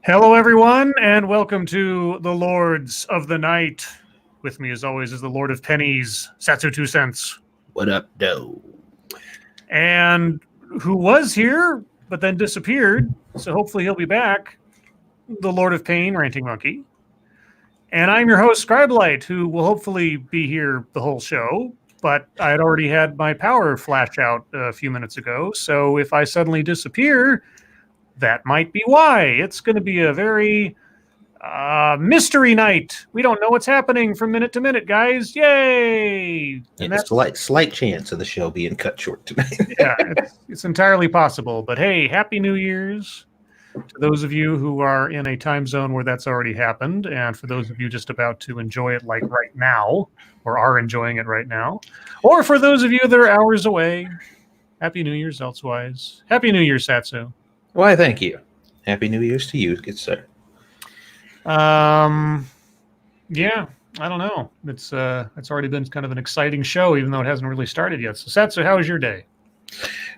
Hello, everyone, and welcome to the Lords of the Night. With me, as always, is the Lord of Pennies, Satsu 2 cents. What up, doe? And who was here, but then disappeared, so hopefully he'll be back, the Lord of Pain, Ranting Monkey. And I'm your host, Scribe, who will hopefully be here the whole show, but I had already had my power flash out a few minutes ago, so if I suddenly disappear, that might be why. It's going to be a very mystery night. We don't know what's happening from minute to minute, guys. Yay! And that's slight chance of the show being cut short tonight. Yeah, it's entirely possible. But hey, Happy New Year's to those of you who are in a time zone where that's already happened, and for those of you just about to enjoy it like right now, or are enjoying it right now, or for those of you that are hours away, Happy New Year's elsewise. Happy New Year, Satsu. Why, thank you. Happy New Year's to you, good sir. Yeah, I don't know. It's already been kind of an exciting show, even though it hasn't really started yet. So, Satsu, how was your day?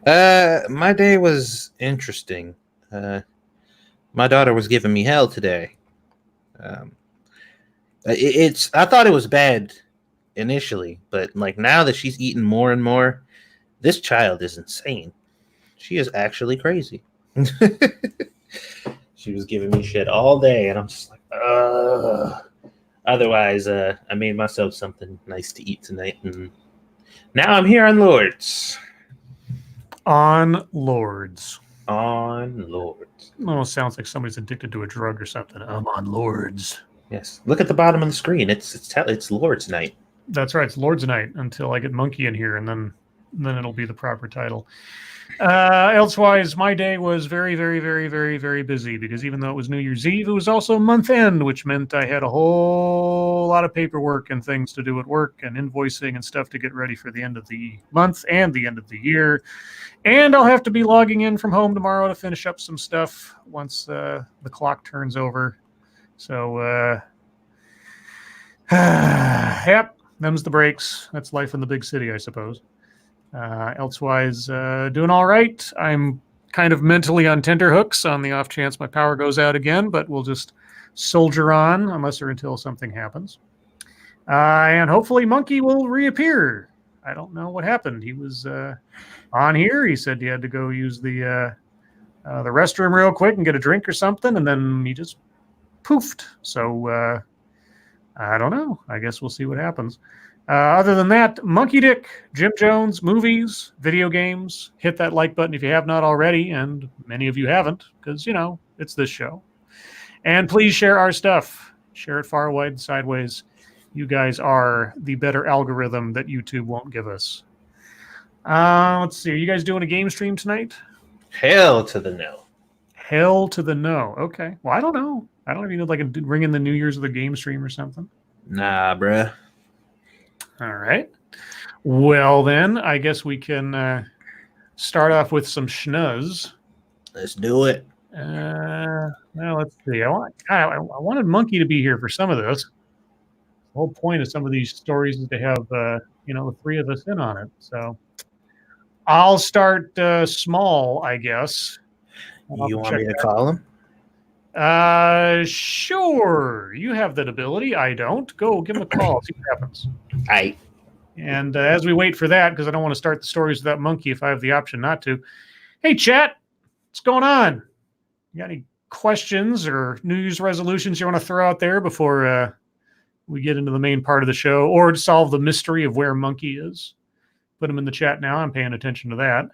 My day was interesting. My daughter was giving me hell today. I thought it was bad initially, but like now that she's eating more and more, this child is insane. She is actually crazy. She was giving me shit all day, and I'm just like, Otherwise, I made myself something nice to eat tonight, and now I'm here on Lords. On Lords. On Lords. Almost sounds like somebody's addicted to a drug or something. I'm on Lords. Yes. Look at the bottom of the screen. It's Lords Night. That's right. It's Lords Night until I get Monkey in here, and then it'll be the proper title. Elsewise, my day was very, very, very, very, very busy because even though it was New Year's Eve, it was also month end, which meant I had a whole lot of paperwork and things to do at work and invoicing and stuff to get ready for the end of the month and the end of the year. And I'll have to be logging in from home tomorrow to finish up some stuff once the clock turns over. So, yep, them's the breaks. That's life in the big city, I suppose. Elsewise, doing all right. I'm kind of mentally on tenterhooks on the off chance my power goes out again, but we'll just soldier on unless or until something happens. And hopefully Monkey will reappear. I don't know what happened. He was on here. He said he had to go use the restroom real quick and get a drink or something, and then he just poofed. So I don't know. I guess we'll see what happens. Other than that, Monkey Dick, Jim Jones, movies, video games. Hit that like button if you have not already, and many of you haven't, because, it's this show. And please share our stuff. Share it far, wide, and sideways. You guys are the better algorithm that YouTube won't give us. Let's see. Are you guys doing a game stream tonight? Hell to the no. Hell to the no. Okay. Well, I don't know. I don't even know if I can ring in the New Year's of the game stream or something. Nah, bruh. All right. Well, then, I guess we can start off with some schnuzz. Let's do it. Well, let's see. I wanted Monkey to be here for some of this. The whole point of some of these stories is to have, the three of us in on it. So I'll start small, I guess. You want me to call him? Sure. You have that ability. I don't. Go give him a call. See what happens. Aye. And as we wait for that, because I don't want to start the stories without Monkey if I have the option not to. Hey, chat. What's going on? You got any questions or New Year's resolutions you want to throw out there before we get into the main part of the show, or to solve the mystery of where Monkey is? Put them in the chat now. I'm paying attention to that.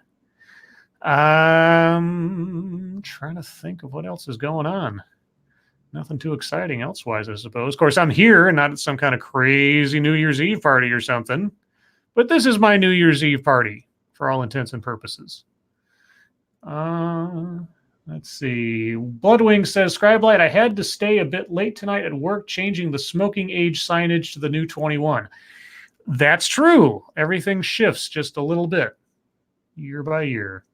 Trying to think of what else is going on. Nothing too exciting elsewise, I suppose. Of course, I'm here and not at some kind of crazy New Year's Eve party or something. But this is my New Year's Eve party for all intents and purposes. Let's see. Bloodwing says, Scribe, I had to stay a bit late tonight at work changing the smoking age signage to the new 21. That's true. Everything shifts just a little bit, year by year.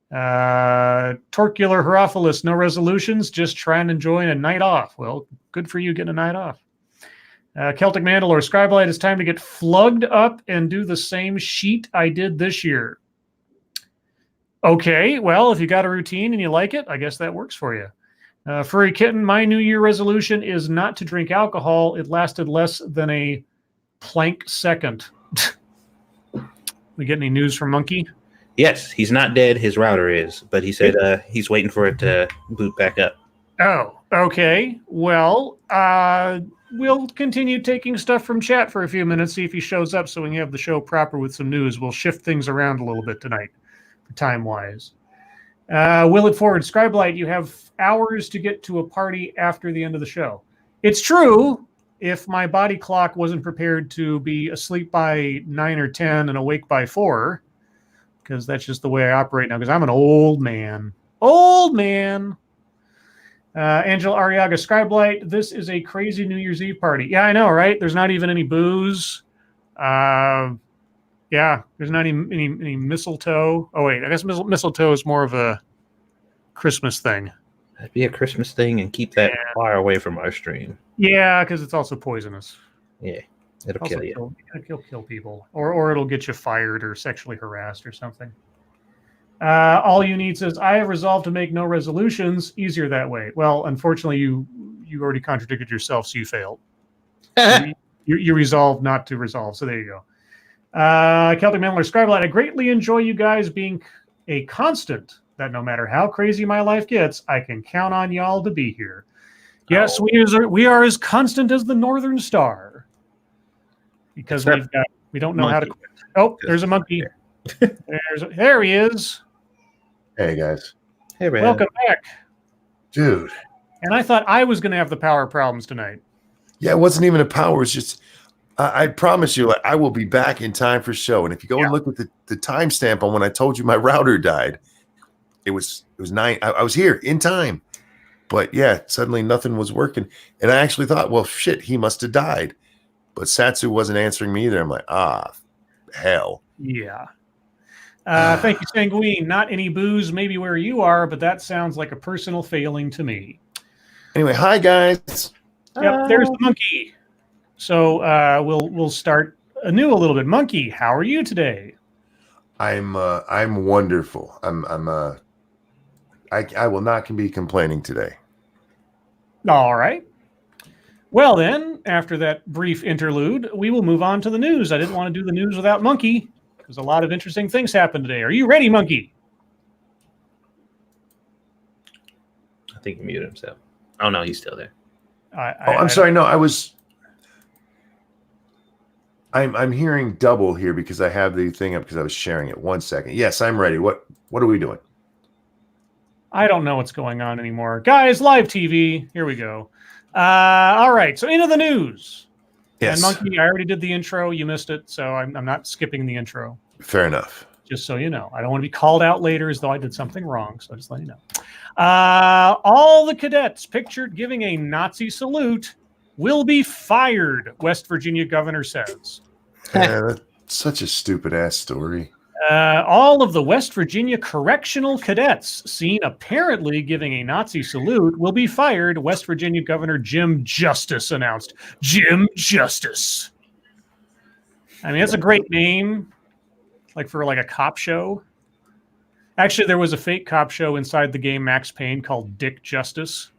Torcular Herophilus, no resolutions, just try and enjoy a night off. Well, good for you getting a night off. Celtic Mandalore, Scribe, it's time to get flugged up and do the same sheet I did this year. Okay, well, if you got a routine and you like it, I guess that works for you. Furry Kitten, my New Year resolution is not to drink alcohol. It lasted less than a plank second. We get any news from Monkey? Yes, he's not dead. His router is, but he said he's waiting for it to boot back up. Oh, okay. Well, we'll continue taking stuff from chat for a few minutes, see if he shows up so we can have the show proper with some news. We'll shift things around a little bit tonight, time-wise. Will it forward? Scribe Light, you have hours to get to a party after the end of the show. It's true. If my body clock wasn't prepared to be asleep by 9 or 10 and awake by 4, because that's just the way I operate now, because I'm an old man. Old man. Angela Arriaga, Scribe Light, this is a crazy New Year's Eve party. Yeah, I know, right? There's not even any booze. Yeah, there's not any mistletoe. Oh, wait, I guess mistletoe is more of a Christmas thing. That'd be a Christmas thing, and keep that far away from our stream. Yeah, because it's also poisonous. Yeah, it'll kill you. It'll kill people. Or it'll get you fired or sexually harassed or something. All you need says, I have resolved to make no resolutions. Easier that way. Well, unfortunately, you already contradicted yourself, so you failed. you resolved not to resolve, so there you go. Celtic Mandler, Scribe Light, I greatly enjoy you guys being a constant that no matter how crazy my life gets, I can count on y'all to be here. Yes, we are as constant as the Northern Star. Because we don't know how to quit. Oh, there's a monkey. There he is. Hey, guys. Hey, man. Welcome back. Dude. And I thought I was going to have the power problems tonight. Yeah, it wasn't even a power. It's just, I promise you, I will be back in time for show. And if you go and look at the timestamp on when I told you my router died, it was 9. I was here in time. But yeah, suddenly nothing was working. And I actually thought, well, shit, he must have died. But Satsu wasn't answering me either. I'm like, hell. Yeah. Thank you, Sanguine. Not any booze, maybe where you are, but that sounds like a personal failing to me. Anyway, hi, guys. Yep, there's the monkey. So we'll start anew a little bit. Monkey, how are you today? I'm wonderful. I will not be complaining today. All right. Well, then, after that brief interlude, we will move on to the news. I didn't want to do the news without Monkey, because a lot of interesting things happened today. Are you ready, Monkey? I think he muted himself. Oh, no, he's still there. I'm sorry. No, I'm hearing double here because I have the thing up because I was sharing it. 1 second. Yes, I'm ready. What are we doing? I don't know what's going on anymore. Guys, live TV. Here we go. All right. So into the news. Yes. And Monkey, I already did the intro. You missed it. So I'm not skipping the intro. Fair enough. Just so you know. I don't want to be called out later as though I did something wrong. So just let you know. All the cadets pictured giving a Nazi salute will be fired, West Virginia governor says. That's such a stupid ass story. All of the West Virginia correctional cadets seen apparently giving a Nazi salute will be fired, West Virginia Governor Jim Justice announced. Jim Justice. I mean, that's a great name, like for like a cop show. Actually, there was a fake cop show inside the game Max Payne called Dick Justice.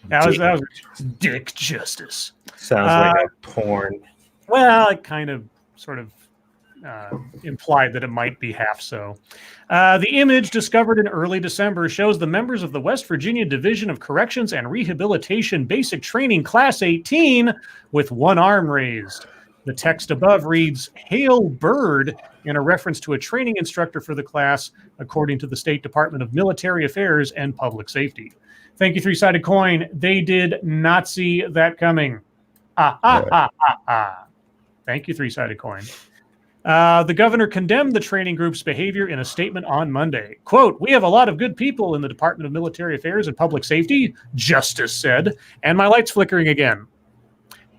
That was Dick Justice. Sounds like a porn. Well, it kind of sort of implied that it might be half so. The image discovered in early December shows the members of the West Virginia Division of Corrections and Rehabilitation Basic Training Class 18 with one arm raised. The text above reads, "Hail Bird," in a reference to a training instructor for the class, according to the State Department of Military Affairs and Public Safety. Thank you, Three-Sided Coin. They did not see that coming. Thank you, Three-Sided Coin. The governor condemned the training group's behavior in a statement on Monday. Quote, "We have a lot of good people in the Department of Military Affairs and Public Safety," Justice said, and my light's flickering again.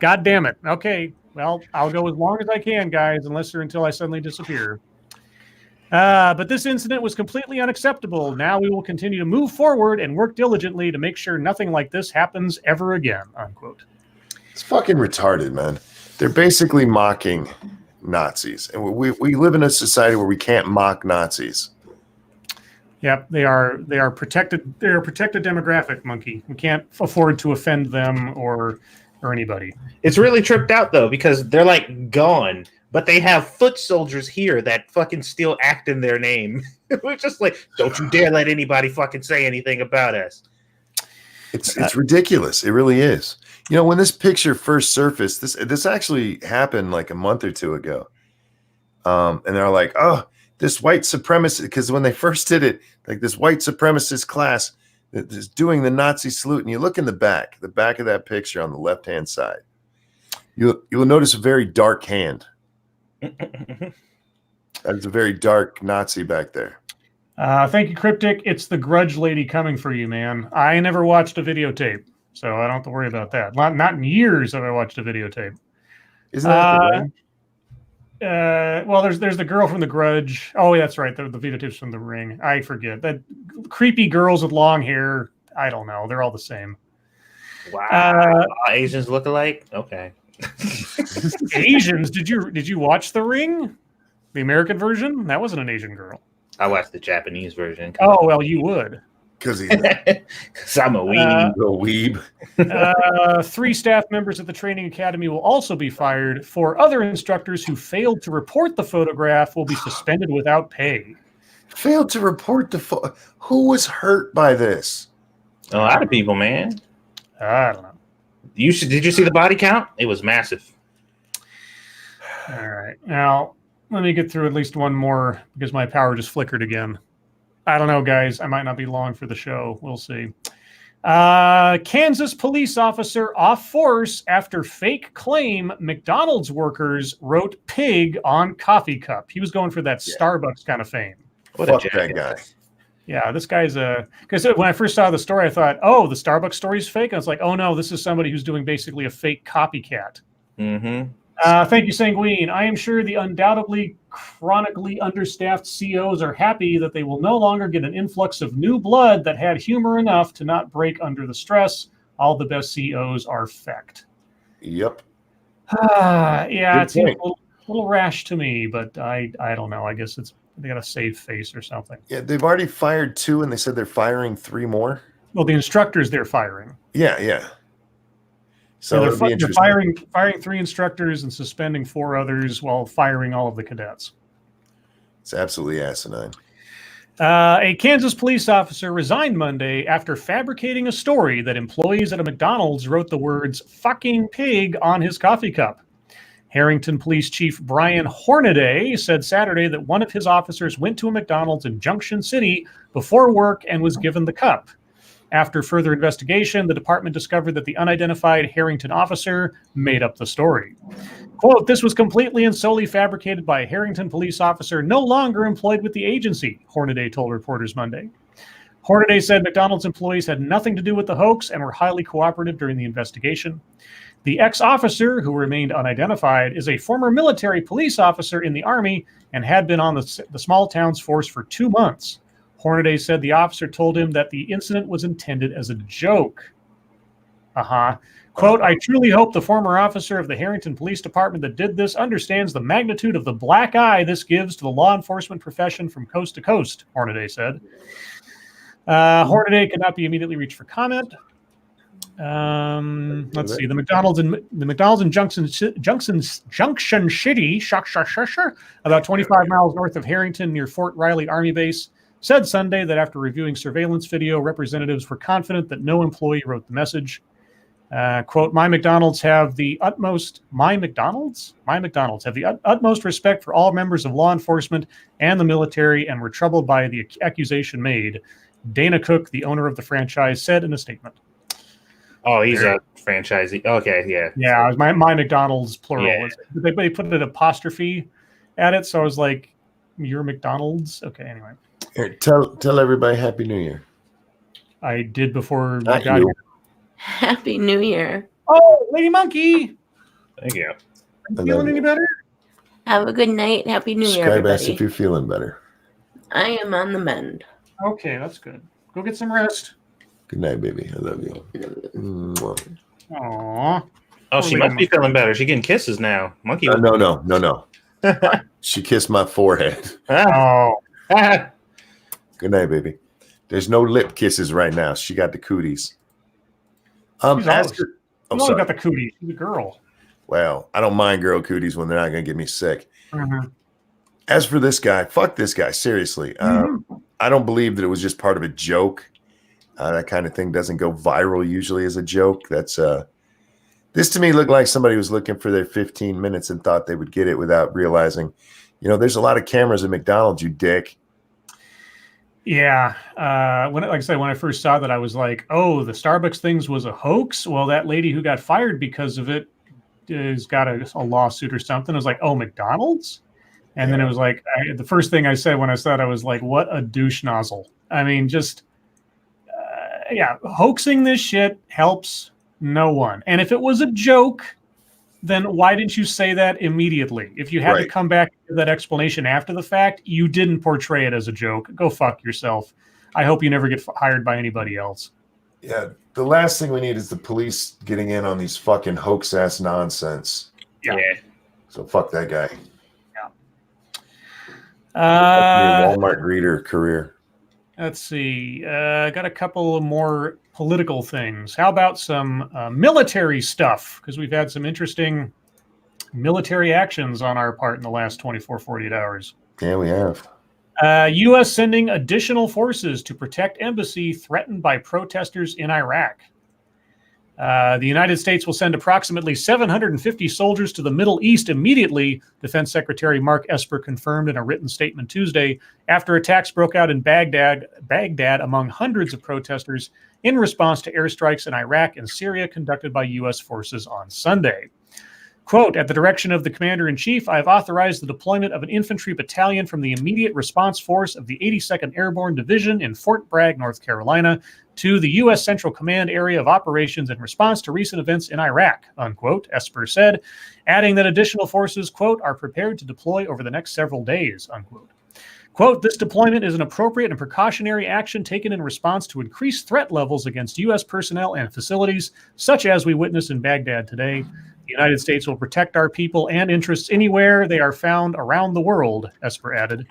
God damn it. Okay, well, I'll go as long as I can, guys, until I suddenly disappear. But this incident was completely unacceptable. Now we will continue to move forward and work diligently to make sure nothing like this happens ever again, unquote. It's fucking retarded, man. They're basically mocking Nazis. And we live in a society where we can't mock Nazis. Yep, they are protected. They're a protected demographic, Monkey. We can't afford to offend them or anybody. It's really tripped out though because they're like gone, but they have foot soldiers here that fucking still act in their name. We're just like, don't you dare let anybody fucking say anything about us. It's ridiculous. It really is. You know, when this picture first surfaced, this actually happened like a month or two ago. And they're like, oh, this white supremacist, because when they first did it, like this white supremacist class that is doing the Nazi salute, and you look in the back of that picture on the left-hand side, you'll notice a very dark hand. That's a very dark Nazi back there. Thank you, Cryptic. It's the Grudge lady coming for you, man. I never watched a videotape, so I don't have to worry about that. Not in years have I watched a videotape. Isn't that the Ring? Well, there's the girl from the Grudge. Oh, yeah, that's right. The videotapes from the Ring. I forget that creepy girls with long hair. I don't know. They're all the same. Wow, Asians look alike. Okay. Asians? Did you watch The Ring, the American version? That wasn't an Asian girl. I watched the Japanese version. Oh well, you would. Because I'm a weeb. 3 staff members at the training academy will also be fired. 4 other instructors who failed to report the photograph will be suspended without pay. Failed to report the who was hurt by this? A lot of people, man. I don't know. Did you see the body count? It was massive. All right. Now, let me get through at least one more because my power just flickered again. I don't know, guys. I might not be long for the show. We'll see. Kansas police officer off force after fake claim McDonald's workers wrote pig on coffee cup. He was going for that Starbucks kind of fame. Fuck that guy. Yeah, this guy's because when I first saw the story, I thought, oh, the Starbucks story is fake. I was like, oh no, this is somebody who's doing basically a fake copycat. Mm-hmm. Thank you, Sanguine. I am sure the undoubtedly chronically understaffed COs are happy that they will no longer get an influx of new blood that had humor enough to not break under the stress. All the best COs are fecked. Yep. Yeah, it seems a little rash to me, but I don't know. I guess they got a save face or something. Yeah, they've already fired 2, and they said they're firing 3 more. Well, the instructors they're firing. Yeah. So they're firing 3 instructors and suspending 4 others while firing all of the cadets. It's absolutely asinine. A Kansas police officer resigned Monday after fabricating a story that employees at a McDonald's wrote the words "fucking pig" on his coffee cup. Harrington Police Chief Brian Hornaday said Saturday that one of his officers went to a McDonald's in Junction City before work and was given the cup. After further investigation, the department discovered that the unidentified Harrington officer made up the story. Quote, "This was completely and solely fabricated by a Harrington police officer no longer employed with the agency," Hornaday told reporters Monday. Hornaday said McDonald's employees had nothing to do with the hoax and were highly cooperative during the investigation. The ex-officer, who remained unidentified, is a former military police officer in the Army and had been on the small town's force for 2 months. Hornaday said the officer told him that the incident was intended as a joke. Quote, "I truly hope the former officer of the Harrington Police Department that did this understands the magnitude of the black eye this gives to the law enforcement profession from coast to coast," Hornaday said. Hornaday could not be immediately reached for comment. Let's see. The McDonald's in Junction City, about 25 miles north of Harrington near Fort Riley Army Base, said Sunday that after reviewing surveillance video, representatives were confident that no employee wrote the message. Quote, My McDonald's have the utmost respect for all members of law enforcement and the military and were troubled by the accusation made," Dana Cook, the owner of the franchise, said in a statement. Oh, he's a franchisee. Okay, yeah. Yeah, it was my McDonald's plural. Yeah. They put an apostrophe at it, so I was like, "Your McDonald's?" Okay, anyway. Here, tell everybody Happy New Year. I did before we got here. Happy New Year. Oh, Lady Monkey. Thank you. Feeling any better? Have a good night. Happy New Year, Scribe, everybody. if you're feeling better. I am on the mend. Okay, that's good. Go get some rest. Good night, baby. I love you. Mwah. Aww. Oh, she must be feeling better. She's getting kisses now. Monkey. No. She kissed my forehead. Oh. Good night, baby. There's no lip kisses right now. She got the cooties. She's as always, for, oh, she's always sorry. got the cootie. She's a girl. Well, I don't mind girl cooties when they're not going to get me sick. Mhm. As for this guy, fuck this guy. Seriously. Mhm. I don't believe that it was just part of a joke. That kind of thing doesn't go viral usually as a joke. That's this to me looked like somebody was looking for their 15 minutes and thought they would get it without realizing, there's a lot of cameras at McDonald's, you dick. Yeah. Like I said, when I first saw that, I was like, oh, the Starbucks things was a hoax. Well, that lady who got fired because of it has got a lawsuit or something. I was like, oh, McDonald's? And then it was like, the first thing I said when I saw it, I was like, what a douche nozzle. I mean, just, hoaxing this shit helps no one. And if it was a joke, then why didn't you say that immediately? If you had to come back to that explanation after the fact, you didn't portray it as a joke. Go fuck yourself. I hope you never get hired by anybody else. Yeah, the last thing we need is the police getting in on these fucking hoax-ass nonsense. Yeah. So fuck that guy. Yeah. Walmart greeter career. Let's see. Got a couple more political things. How about some military stuff? Because we've had some interesting military actions on our part in the last 24, 48 hours. Yeah, we have. U.S. sending additional forces to protect embassy threatened by protesters in Iraq. The United States will send approximately 750 soldiers to the Middle East immediately, Defense Secretary Mark Esper confirmed in a written statement Tuesday, after attacks broke out in Baghdad among hundreds of protesters in response to airstrikes in Iraq and Syria conducted by U.S. forces on Sunday. Quote, at the direction of the commander-in-chief, I have authorized the deployment of an infantry battalion from the immediate response force of the 82nd Airborne Division in Fort Bragg, North Carolina, to the U.S. Central Command area of operations in response to recent events in Iraq, unquote, Esper said, adding that additional forces, quote, are prepared to deploy over the next several days, unquote. Quote, this deployment is an appropriate and precautionary action taken in response to increased threat levels against U.S. personnel and facilities, such as we witnessed in Baghdad today. The United States will protect our people and interests anywhere they are found around the world, Esper added.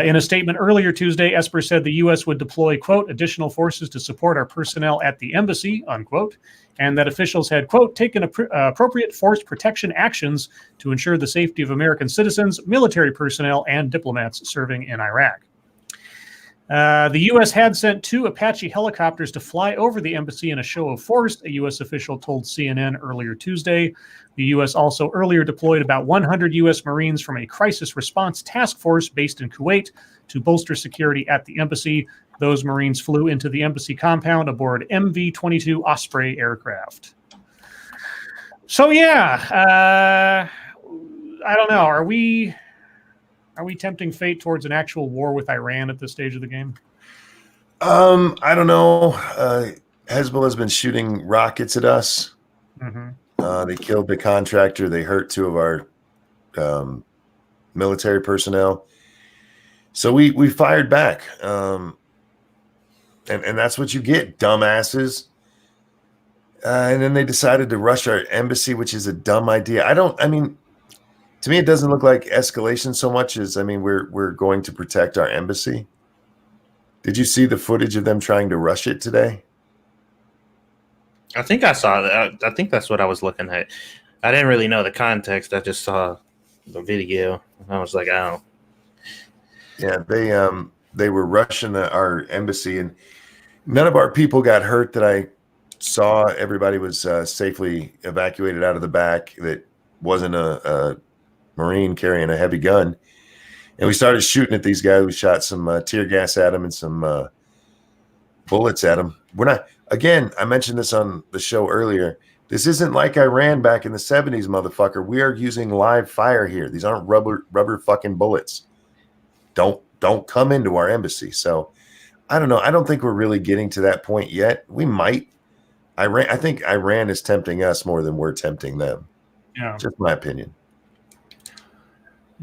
In a statement earlier Tuesday, Esper said the U.S. would deploy, quote, additional forces to support our personnel at the embassy, unquote, and that officials had, quote, taken appropriate force protection actions to ensure the safety of American citizens, military personnel, and diplomats serving in Iraq. The U.S. had sent 2 Apache helicopters to fly over the embassy in a show of force, a U.S. official told CNN earlier Tuesday. The U.S. also earlier deployed about 100 U.S. Marines from a crisis response task force based in Kuwait to bolster security at the embassy. Those Marines flew into the embassy compound aboard MV-22 Osprey aircraft. So, I don't know. Are we tempting fate towards an actual war with Iran at this stage of the game? I don't know. Hezbollah's been shooting rockets at us. Mm-hmm. They killed the contractor. They hurt 2 of our military personnel. So we fired back. And that's what you get, dumbasses. And then they decided to rush our embassy, which is a dumb idea. To me, it doesn't look like escalation so much as, we're going to protect our embassy. Did you see the footage of them trying to rush it today? I think I saw that. I think that's what I was looking at. I didn't really know the context. I just saw the video. I was like, oh. Yeah, they were rushing our embassy, and none of our people got hurt that I saw. Everybody was safely evacuated out of the back. That wasn't a Marine carrying a heavy gun. And we started shooting at these guys. We shot some tear gas at them and some bullets at them. We're not, again, I mentioned this on the show earlier. This isn't like Iran back in the 70s, motherfucker. We are using live fire here. These aren't rubber fucking bullets. Don't come into our embassy. So I don't know. I don't think we're really getting to that point yet. We might. I think Iran is tempting us more than we're tempting them. Yeah. Just my opinion.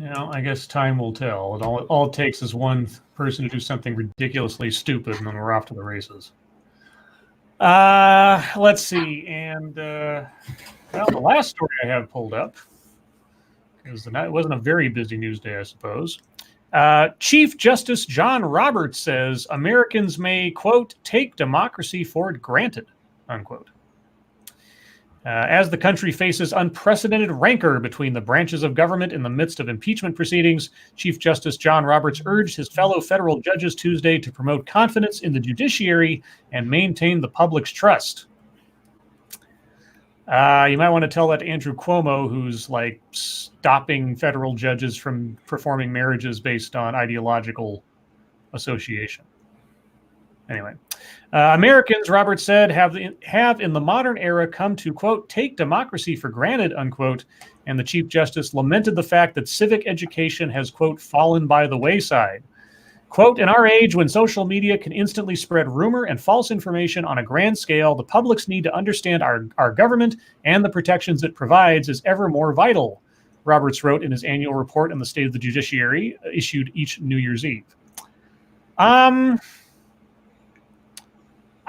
I guess time will tell. All it takes is one person to do something ridiculously stupid, and then we're off to the races. Let's see. And the last story I have pulled up, because it wasn't a very busy news day, I suppose. Chief Justice John Roberts says Americans may, quote, take democracy for granted, unquote. As the country faces unprecedented rancor between the branches of government in the midst of impeachment proceedings, Chief Justice John Roberts urged his fellow federal judges Tuesday to promote confidence in the judiciary and maintain the public's trust. You might want to tell that to Andrew Cuomo, who's like stopping federal judges from performing marriages based on ideological association. Anyway, Americans, Roberts said, have in the modern era come to, quote, take democracy for granted, unquote, and the Chief Justice lamented the fact that civic education has, quote, fallen by the wayside. Quote, in our age when social media can instantly spread rumor and false information on a grand scale, the public's need to understand our government and the protections it provides is ever more vital, Roberts wrote in his annual report on the state of the judiciary issued each New Year's Eve.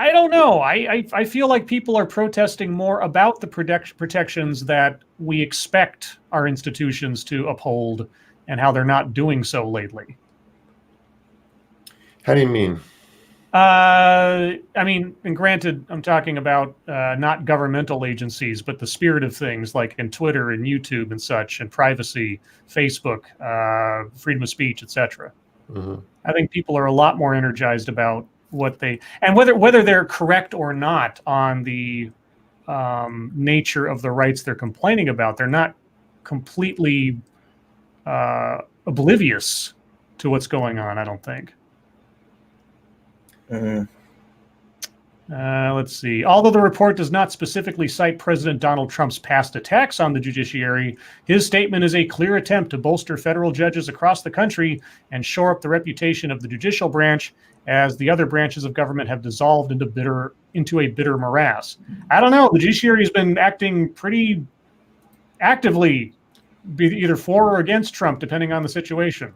I don't know. I feel like people are protesting more about the protections that we expect our institutions to uphold and how they're not doing so lately. How do you mean? I mean, and granted, I'm talking about not governmental agencies, but the spirit of things like in Twitter and YouTube and such, and privacy, Facebook, freedom of speech, etc. Mm-hmm. I think people are a lot more energized about what they, and whether they're correct or not on the nature of the rights they're complaining about. They're not completely oblivious to what's going on, I don't think. Mm-hmm. Let's see. Although the report does not specifically cite President Donald Trump's past attacks on the judiciary, his statement is a clear attempt to bolster federal judges across the country and shore up the reputation of the judicial branch as the other branches of government have dissolved into a bitter morass. I don't know. The judiciary has been acting pretty actively, either for or against Trump, depending on the situation.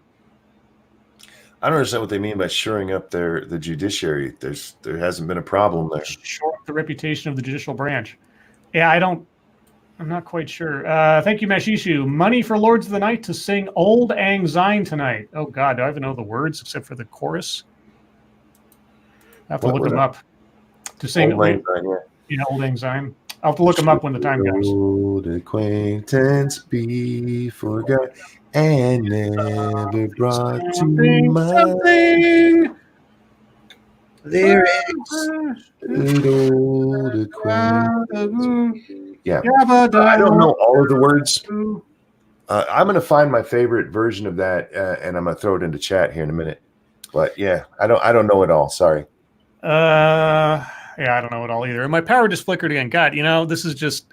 I don't understand what they mean by shoring up the judiciary. There hasn't been a problem there. Shore up the reputation of the judicial branch. Yeah, I'm not quite sure. Thank you, Mashishu. Money for Lords of the Night to sing Old Lang Syne tonight. Oh, God, do I even know the words except for the chorus? I have to look them up. To sing Old Lang Syne, yeah, Old Lang Syne. I'll have to look them up when the time comes. Old acquaintance be forgot and never brought to mind. Lyrics. Old acquaintance. Yeah, I don't know all of the words. I'm going to find my favorite version of that, and I'm going to throw it into chat here in a minute. But yeah, I don't know it all. Sorry. Yeah, I don't know it all either. My power just flickered again. God, this is just.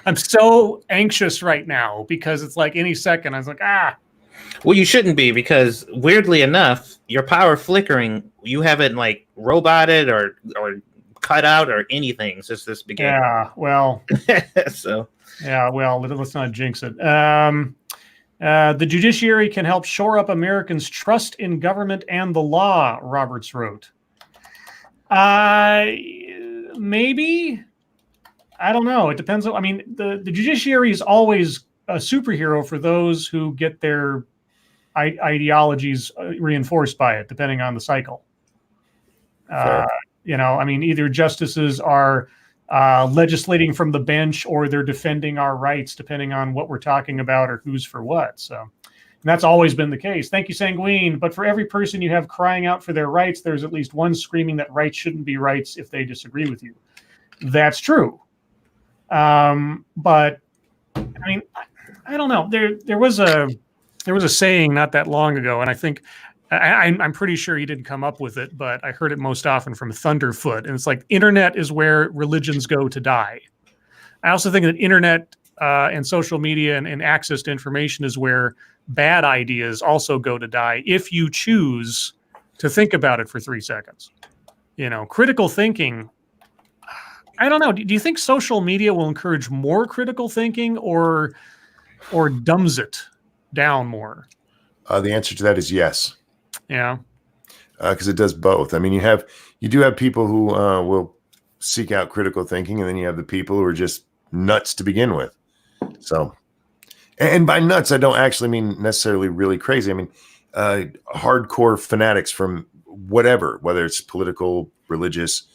I'm so anxious right now because it's like any second I was like, Well, you shouldn't be, because weirdly enough, your power flickering, you haven't like roboted or cut out or anything since this began. Yeah, well, so yeah, well, let's not jinx it. The judiciary can help shore up Americans' trust in government and the law, Roberts wrote. Maybe. I don't know. It depends. I mean, the judiciary is always a superhero for those who get their ideologies reinforced by it, depending on the cycle. I mean, either justices are legislating from the bench or they're defending our rights, depending on what we're talking about or who's for what. So that's always been the case. Thank you, Sanguine. But for every person you have crying out for their rights, there's at least one screaming that rights shouldn't be rights if they disagree with you. That's true. But I mean, I don't know. There was a saying not that long ago, and I think I'm pretty sure he didn't come up with it, but I heard it most often from Thunderfoot, and it's like, internet is where religions go to die. I also think that internet and social media and access to information is where bad ideas also go to die if you choose to think about it for 3 seconds. Critical thinking. I don't know. Do you think social media will encourage more critical thinking or dumbs it down more? The answer to that is yes. Yeah. Because it does both. I mean, you do have people who will seek out critical thinking, and then you have the people who are just nuts to begin with. So, and by nuts, I don't actually mean necessarily really crazy. I mean, hardcore fanatics from whatever, whether it's political, religious,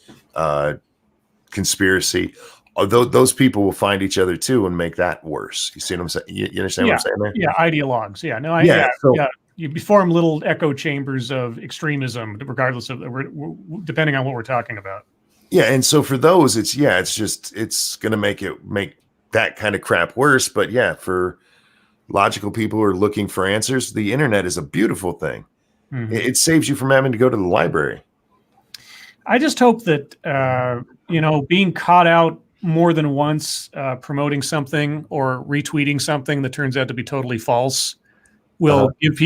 conspiracy. Although those people will find each other too and make that worse. You see what I'm saying? You understand what I'm saying there? Yeah, ideologues. Yeah, no, So, you form little echo chambers of extremism, regardless of depending on what we're talking about. Yeah, and so for those, it's going to make that kind of crap worse. But yeah, for logical people who are looking for answers, the internet is a beautiful thing. Mm-hmm. It saves you from having to go to the library. I just hope that being caught out more than once promoting something or retweeting something that turns out to be totally false will give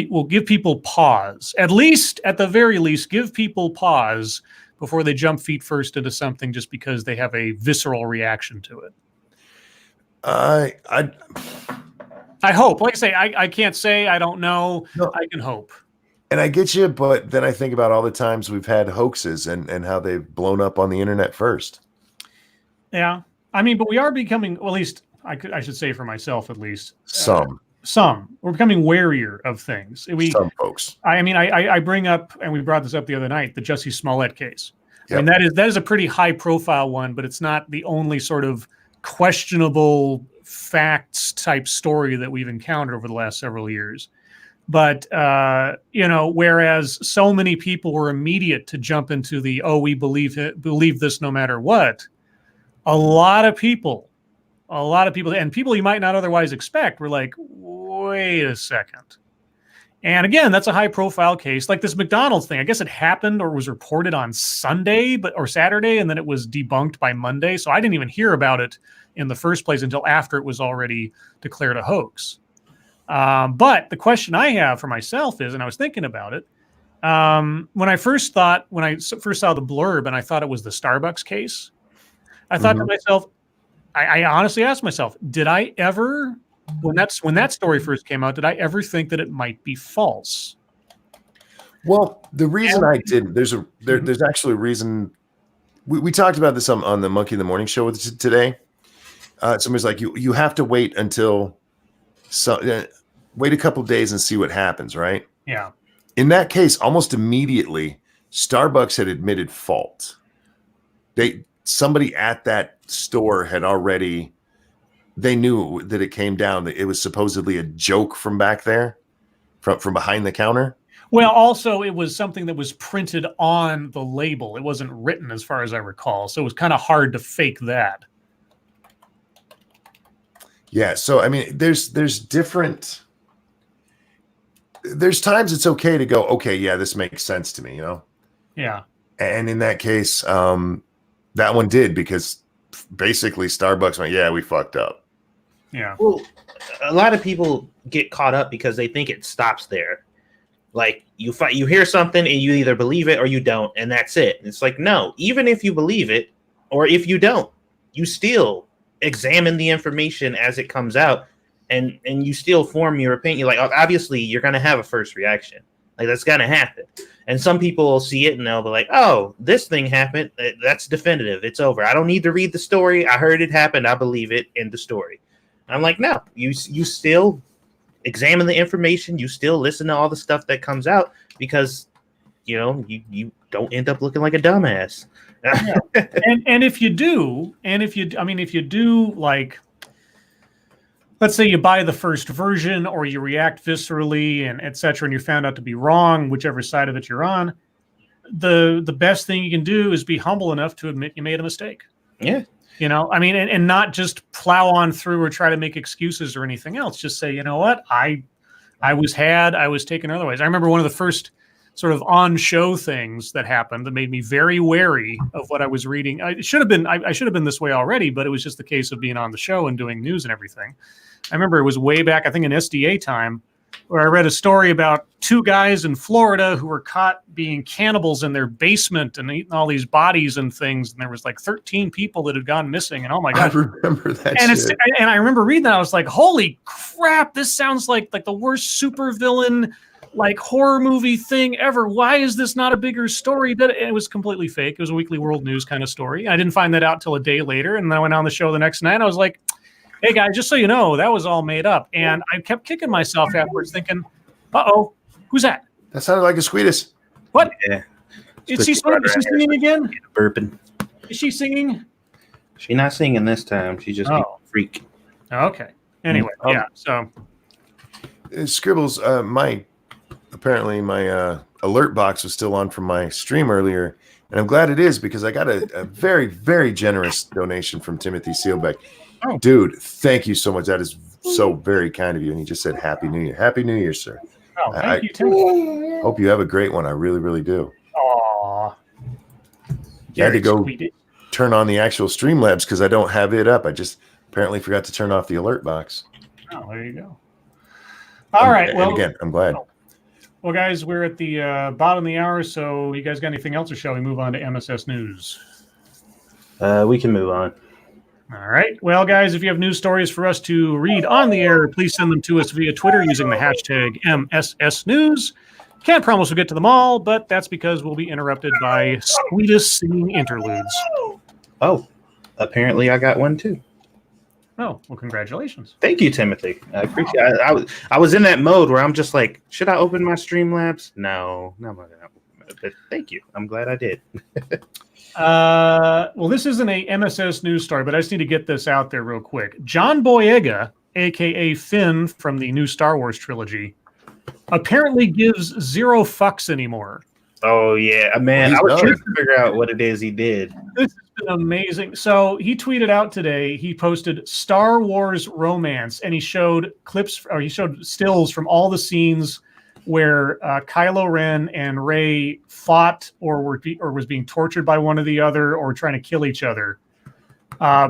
people pause. At the very least, give people pause before they jump feet first into something just because they have a visceral reaction to it. I hope. Like I say, I can't say. I don't know. No. I can hope. And I get you, but then I think about all the times we've had hoaxes and how they've blown up on the internet first. Yeah. I mean, but we are becoming, well, at least I should say for myself, at least. Some. We're becoming warier of things. Some folks. I bring up, and we brought this up the other night, the Jussie Smollett case. Yep. I mean, that is a pretty high profile one, but it's not the only sort of questionable facts type story that we've encountered over the last several years. But, whereas so many people were immediate to jump into we believe this no matter what, a lot of people, and people you might not otherwise expect were like, wait a second. And again, that's a high profile case. Like this McDonald's thing, I guess it happened or was reported on Sunday or Saturday, and then it was debunked by Monday. So I didn't even hear about it in the first place until after it was already declared a hoax. But the question I have for myself is, and I was thinking about it, when I first saw the blurb and I thought it was the Starbucks case, I thought to myself, I honestly asked myself, did I ever, when that story first came out, did I ever think that it might be false? Well, the reason I didn't, there's actually a reason. We talked about this on the Monkey in the Morning show with today. Somebody's like, you have to wait until wait a couple of days and see what happens, right? Yeah. In that case, almost immediately, Starbucks had admitted fault. Somebody at that store had already, they knew that it came down, that it was supposedly a joke from back there, from behind the counter. Well, also, it was something that was printed on the label. It wasn't written, as far as I recall. So it was kind of hard to fake that. Yeah. So, I mean, there's times it's okay to go, okay, yeah, this makes sense to me, Yeah. And in that case, that one did, because basically Starbucks went, yeah, we fucked up. Yeah. Well, a lot of people get caught up because they think it stops there. Like you hear something and you either believe it or you don't, and that's it. It's like, no, even if you believe it or if you don't, you still examine the information as it comes out, and you still form your opinion. Like, obviously you're going to have a first reaction. Like, that's going to happen. And some people will see it and they'll be like, oh, this thing happened. That's definitive. It's over. I don't need to read the story. I heard it happened. I believe it in the story. And I'm like, no, you still examine the information. You still listen to all the stuff that comes out, because, you don't end up looking like a dumbass. Yeah. And if you do, like, let's say you buy the first version or you react viscerally and et cetera, and you're found out to be wrong, whichever side of it you're on, the best thing you can do is be humble enough to admit you made a mistake. Yeah. And not just plow on through or try to make excuses or anything else. Just say, you know what, I was taken otherwise. I remember one of the first sort of on-show things that happened that made me very wary of what I was reading. I should have been this way already, but it was just the case of being on the show and doing news and everything. I remember it was way back, I think in SDA time, where I read a story about two guys in Florida who were caught being cannibals in their basement and eating all these bodies and things. And there was like 13 people that had gone missing. And oh my God. I remember that shit. And I remember reading that. I was like, holy crap, this sounds like the worst supervillain, like horror movie thing ever. Why is this not a bigger story? That it was completely fake. It was a Weekly World News kind of story. I didn't find that out till a day later. And then I went on the show the next night. And I was like, hey guys, just so you know, that was all made up. And I kept kicking myself afterwards thinking, uh-oh, Who's that? That sounded like a sweetest. What? Yeah. Is she singing again? Burping. Is she singing? She's not singing this time. She's just being a freak. Okay. Anyway, yeah. So Scribbles, apparently my alert box was still on from my stream earlier, and I'm glad it is because I got a very, very generous donation from Timothy Seelbeck. Oh. Dude, thank you so much. That is so very kind of you. And he just said, Happy New Year. Happy New Year, sir. Oh, thank you, Tim. Hope you have a great one. I really, really do. Aw. You had to go turn on the actual Streamlabs because I don't have it up. I just apparently forgot to turn off the alert box. Oh, there you go. All right. Well, again, I'm glad. Well, guys, we're at the bottom of the hour, so you guys got anything else, or shall we move on to MSS News? We can move on. All right. Well, guys, if you have news stories for us to read on the air, please send them to us via Twitter using the hashtag MSS News. Can't promise we'll get to them all, but that's because we'll be interrupted by sweetest singing interludes. Oh, apparently I got one too. Oh, well, congratulations. Thank you, Timothy. I appreciate it. I was in that mode where I'm just like, should I open my Streamlabs? No, I'm not going to open it. But thank you. I'm glad I did. Well, this isn't a MSS news story, but I just need to get this out there real quick. John Boyega, a.k.a. Finn from the new Star Wars trilogy, apparently gives zero fucks anymore. Oh, yeah. Man, I was trying to figure out what it is he did. This has been amazing. So he tweeted out today, he posted Star Wars romance, and he showed clips, or he showed stills from all the scenes where Kylo Ren and Rey fought or was being tortured by one or the other or trying to kill each other.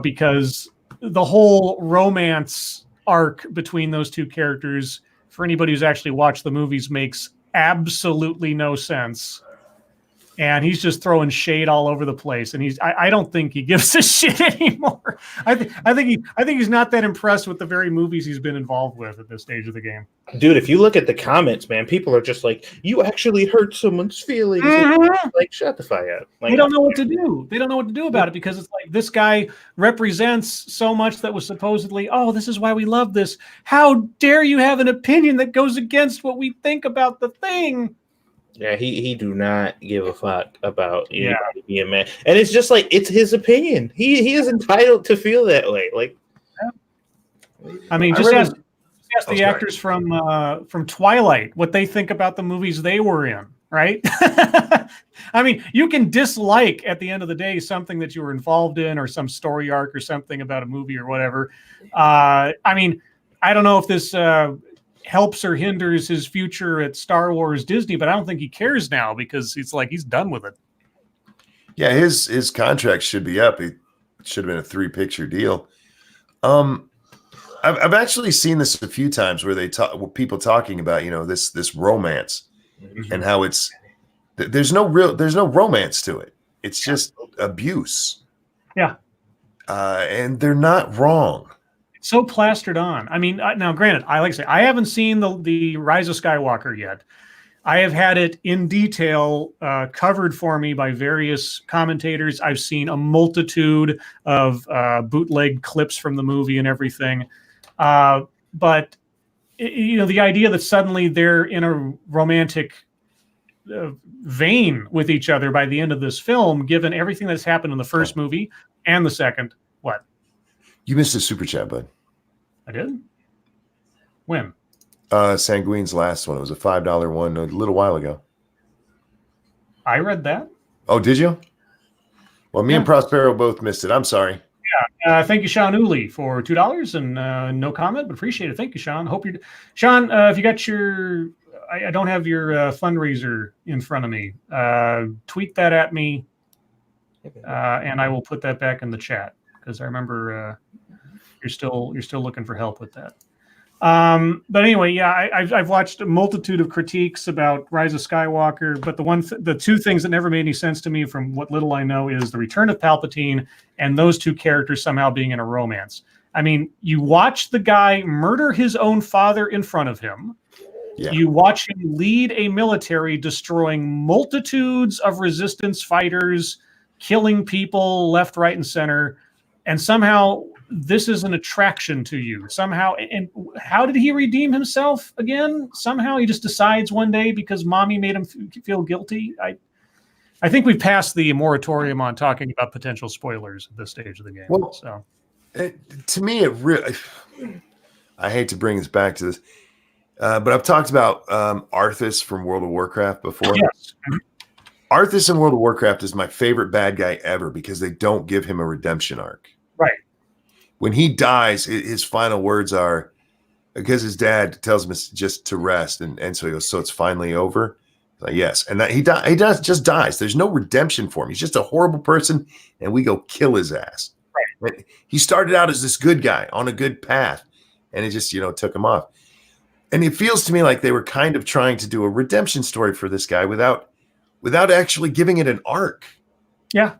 Because the whole romance arc between those two characters, for anybody who's actually watched the movies, makes absolutely no sense. And he's just throwing shade all over the place. And I don't think he gives a shit anymore. I think he's not that impressed with the very movies he's been involved with at this stage of the game. Dude, if you look at the comments, man, people are just like, you actually hurt someone's feelings. Mm-hmm. Like, shut the fuck up. Like, they don't know what to do. They don't know what to do about it because it's like this guy represents so much that was supposedly, oh, this is why we love this. How dare you have an opinion that goes against what we think about the thing? Yeah, he do not give a fuck about anybody being mad. And it's just like, it's his opinion. He is entitled to feel that way. Like, I mean, just ask the actors from Twilight what they think about the movies they were in, right? I mean, you can dislike at the end of the day something that you were involved in or some story arc or something about a movie or whatever. I mean, I don't know if this helps or hinders his future at Star Wars Disney, but I don't think he cares now because it's like he's done with it. Yeah, his contract should be up. It should have been a 3-picture deal. I've actually seen this a few times where people talking about this romance and how it's there's no romance to it. It's just abuse. Yeah, and they're not wrong. So plastered on. I mean, now granted, I haven't seen the Rise of Skywalker yet. I have had it in detail covered for me by various commentators. I've seen a multitude of bootleg clips from the movie and everything. But the idea that suddenly they're in a romantic vein with each other by the end of this film, given everything that's happened in the first movie and the second, what? You missed a super chat, bud. I did? When? Sanguine's last one. It was a $5 one a little while ago. I read that. Oh, did you? Well, me and Prospero both missed it. I'm sorry. Yeah. Thank you, Sean Uli, for $2 and no comment, but appreciate it. Thank you, Sean. Hope you're Sean. If you got your, I don't have your fundraiser in front of me. Tweet that at me, and I will put that back in the chat because I remember you're still looking for help with that. But anyway, yeah, I've watched a multitude of critiques about Rise of Skywalker, but the two things that never made any sense to me from what little I know is the return of Palpatine and those two characters somehow being in a romance. I mean, you watch the guy murder his own father in front of him. Yeah. You watch him lead a military destroying multitudes of resistance fighters, killing people left, right, and center. And somehow this is an attraction to you somehow. And how did he redeem himself again? Somehow he just decides one day because mommy made him feel guilty. I think we've passed the moratorium on talking about potential spoilers at this stage of the game. Well, so to me, it really. I hate to bring us back to this, but I've talked about Arthas from World of Warcraft before. Yes. Arthas in World of Warcraft is my favorite bad guy ever because they don't give him a redemption arc. Right. When he dies, his final words are, because his dad tells him just to rest, and so he goes, so it's finally over? Like, yes. And that he just dies. There's no redemption for him. He's just a horrible person, and we go kill his ass. Right. He started out as this good guy on a good path, and it just, took him off. And it feels to me like they were kind of trying to do a redemption story for this guy without actually giving it an arc. Yeah.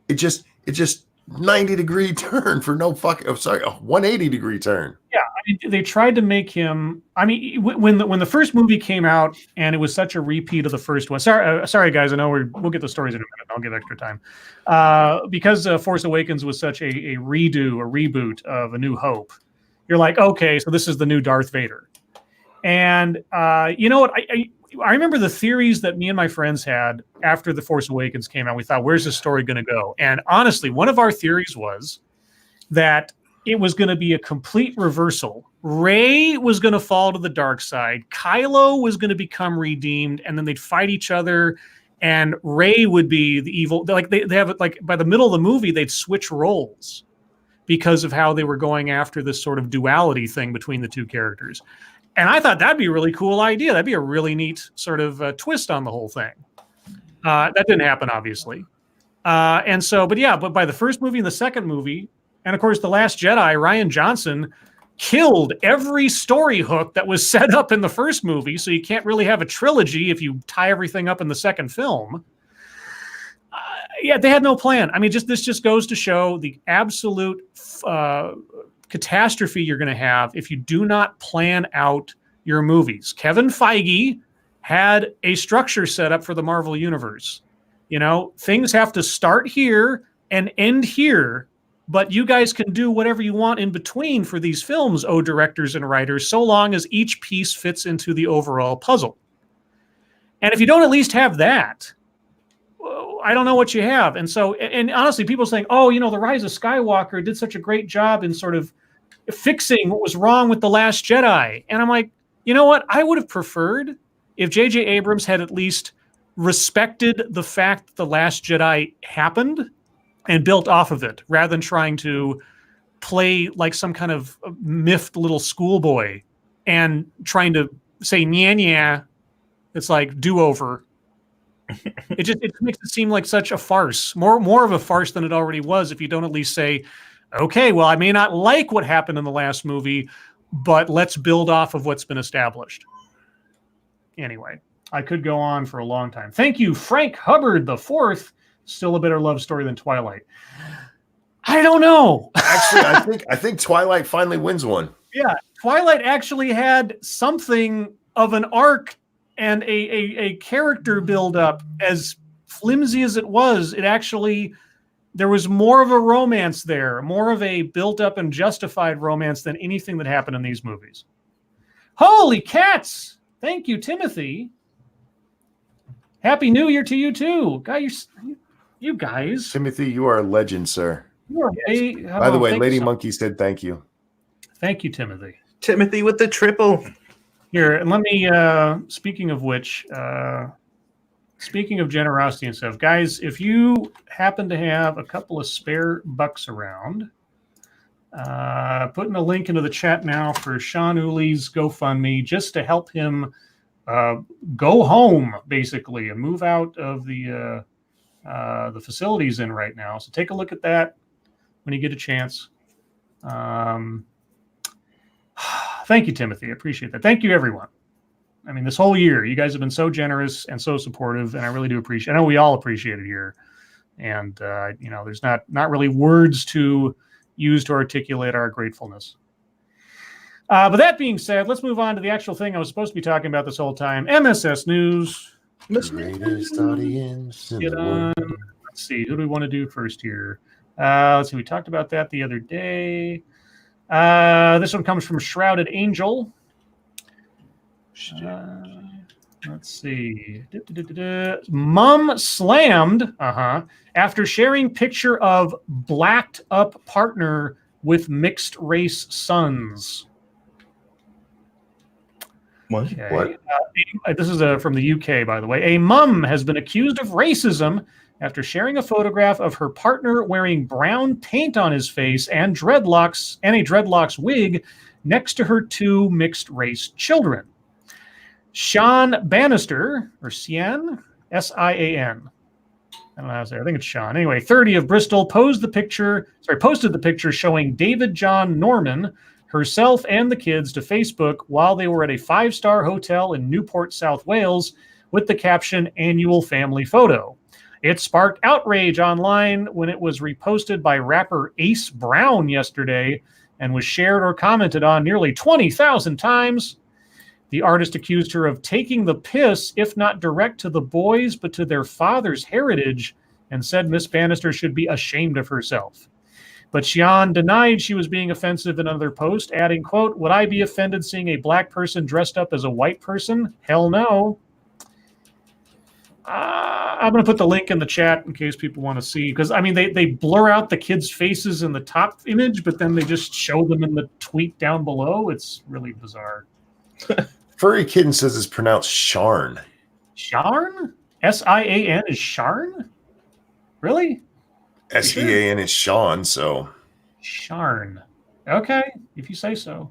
It just 90-degree turn for no fucking, a 180-degree turn. Yeah. I mean, they tried to make him, when the first movie came out and it was such a repeat of the first one. Sorry guys. I know we'll get the stories in a minute. I'll give extra time. Because Force Awakens was such a reboot of A New Hope. You're like, okay, so this is the new Darth Vader. And you know what? I remember the theories that me and my friends had after The Force Awakens came out. We thought, where's this story going to go? And honestly, one of our theories was that it was going to be a complete reversal. Rey was going to fall to the dark side. Kylo was going to become redeemed, and then they'd fight each other. And Rey would be the evil. Like they have it like by the middle of the movie, they'd switch roles because of how they were going after this sort of duality thing between the two characters. And I thought that'd be a really cool idea. That'd be a really neat sort of twist on the whole thing. That didn't happen, obviously. But by the first movie and the second movie, and of course, The Last Jedi, Rian Johnson killed every story hook that was set up in the first movie. So you can't really have a trilogy if you tie everything up in the second film. They had no plan. I mean, this just goes to show the absolute catastrophe you're going to have if you do not plan out your movies. Kevin Feige had a structure set up for the Marvel Universe. Things have to start here and end here, but you guys can do whatever you want in between for these films, directors and writers, so long as each piece fits into the overall puzzle. And if you don't at least have that, I don't know what you have. And so, and honestly, people saying, The Rise of Skywalker did such a great job in sort of fixing what was wrong with The Last Jedi. And I'm like, you know what? I would have preferred if J.J. Abrams had at least respected the fact that The Last Jedi happened and built off of it, rather than trying to play like some kind of miffed little schoolboy and trying to say, nya. It's like do-over. It makes it seem like such a farce, more of a farce than it already was. If you don't at least say, okay, well, I may not like what happened in the last movie, but let's build off of what's been established. Anyway, I could go on for a long time. Thank you, Frank Hubbard IV. Still a better love story than Twilight. I don't know. Actually, I think Twilight finally wins one. Yeah, Twilight actually had something of an arc and a character build-up. As flimsy as it was, there was more of a romance there, more of a built-up and justified romance than anything that happened in these movies. Holy cats! Thank you, Timothy. Happy New Year to you, too. Guys, you guys. Timothy, you are a legend, sir. You are By the way, Lady Monkey said thank you. Thank you, Timothy. Timothy with the triple. Here, and let me, speaking of which, speaking of generosity and stuff, guys, if you happen to have a couple of spare bucks around, putting a link into the chat now for Sean Uli's GoFundMe, just to help him go home, basically, and move out of the facility he's in right now. So take a look at that when you get a chance. Thank you, Timothy. I appreciate that. Thank you, everyone. I mean, this whole year, you guys have been so generous and so supportive, and I really do appreciate it. I know we all appreciate it here. And, there's not really words to use to articulate our gratefulness. But that being said, let's move on to the actual thing I was supposed to be talking about this whole time. MSS News. The greatest audience in Get the on. world. Let's see. Who do we want to do first here? Let's see. We talked about that the other day. This one comes from Shrouded Angel. Let's see. Mom slammed after sharing picture of blacked up partner with mixed race sons. What? Okay. This is from the UK, by the way. A mum has been accused of racism after sharing a photograph of her partner wearing brown paint on his face and a dreadlocks wig next to her two mixed race children. Sean Bannister, or Sian, S-I-A-N. I don't know how to say it. I think it's Sean. Anyway, 30 of Bristol posted the picture showing David John Norman, herself and the kids to Facebook while they were at a 5-star hotel in Newport, South Wales, with the caption, "Annual Family Photo." It sparked outrage online when it was reposted by rapper Ace Brown yesterday and was shared or commented on nearly 20,000 times. The artist accused her of taking the piss, if not direct to the boys, but to their father's heritage, and said Miss Bannister should be ashamed of herself. But Xian denied she was being offensive in another post, adding, quote, "Would I be offended seeing a black person dressed up as a white person? Hell no." I'm going to put the link in the chat in case people want to see, because, I mean, they blur out the kids' faces in the top image, but then they just show them in the tweet down below. It's really bizarre. Furry Kitten says it's pronounced Sharn. Sharn? S-I-A-N is Sharn? Really? S-E-A-N is Sean, so. Sharn. Okay, if you say so.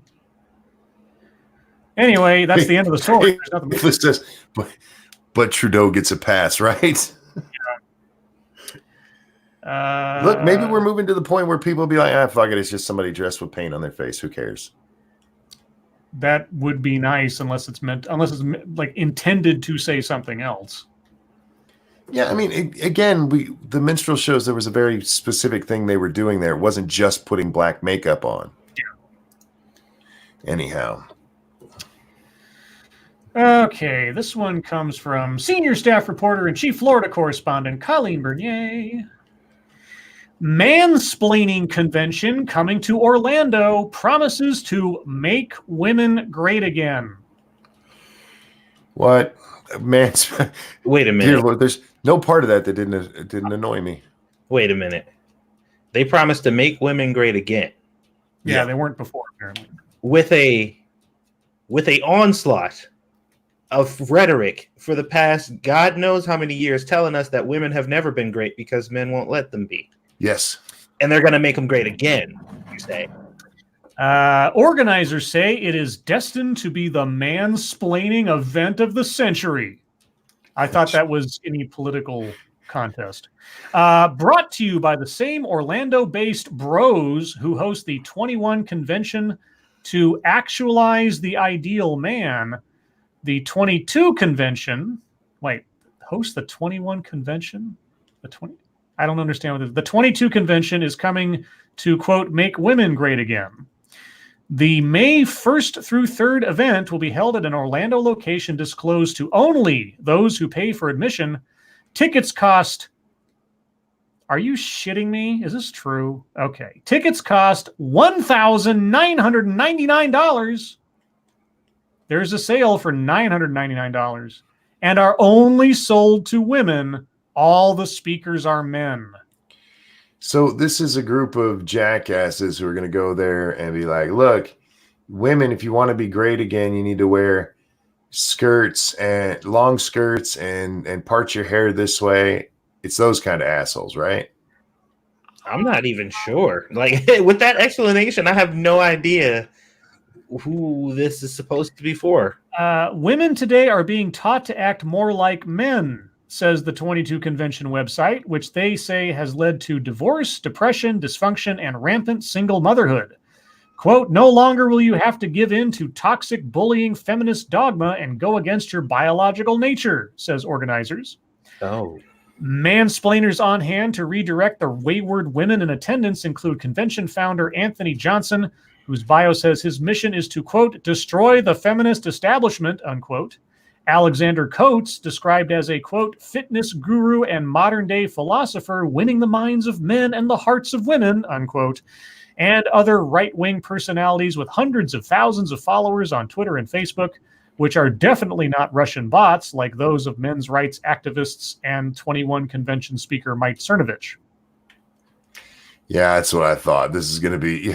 Anyway, that's the end of the story. There's nothing more. It says, but Trudeau gets a pass, right? Look, maybe we're moving to the point where people will be like, fuck it, it's just somebody dressed with paint on their face. Who cares? That would be nice unless it's like intended to say something else. Yeah, I mean, again, the minstrel shows there was a very specific thing they were doing there. It wasn't just putting black makeup on. Yeah. Anyhow. Okay, this one comes from senior staff reporter and chief Florida correspondent Colleen Bernier. Mansplaining convention coming to Orlando promises to make women great again. What? Wait a minute. Dear Lord, there's no part of that didn't annoy me. Wait a minute. They promised to make women great again. Yeah, they weren't before, apparently. With a onslaught of rhetoric for the past God knows how many years telling us that women have never been great because men won't let them be. Yes. And they're going to make them great again, you say. Organizers say it is destined to be the mansplaining event of the century. I thought that was any political contest. Brought to you by the same Orlando-based bros who host the 21 convention to actualize the ideal man. The 22 convention, host the 21 convention? I don't understand what this is. The 22 convention is coming to, quote, make women great again. The May 1st through 3rd event will be held at an Orlando location disclosed to only those who pay for admission. Tickets cost... Are you shitting me? Is this true? Okay. Tickets cost $1,999. There's a sale for $999 and are only sold to women. All the speakers are men. So this is a group of jackasses who are going to go there and be like, look, women, if you want to be great again, you need to wear skirts and long skirts and part your hair this way. It's those kind of assholes, right? I'm not even sure. Like, with that explanation, I have no idea who this is supposed to be for. Women today are being taught to act more like men, says the 22 convention website, which they say has led to divorce, depression, dysfunction, and rampant single motherhood. Quote, no longer will you have to give in to toxic bullying feminist dogma and go against your biological nature, says organizers. Oh. Mansplainers on hand to redirect the wayward women in attendance include convention founder Anthony Johnson, whose bio says his mission is to, quote, destroy the feminist establishment, unquote, Alexander Coates, described as a, quote, fitness guru and modern-day philosopher winning the minds of men and the hearts of women, unquote, and other right-wing personalities with hundreds of thousands of followers on Twitter and Facebook, which are definitely not Russian bots like those of men's rights activists and 21 convention speaker Mike Cernovich. Yeah, that's what I thought. This is going to be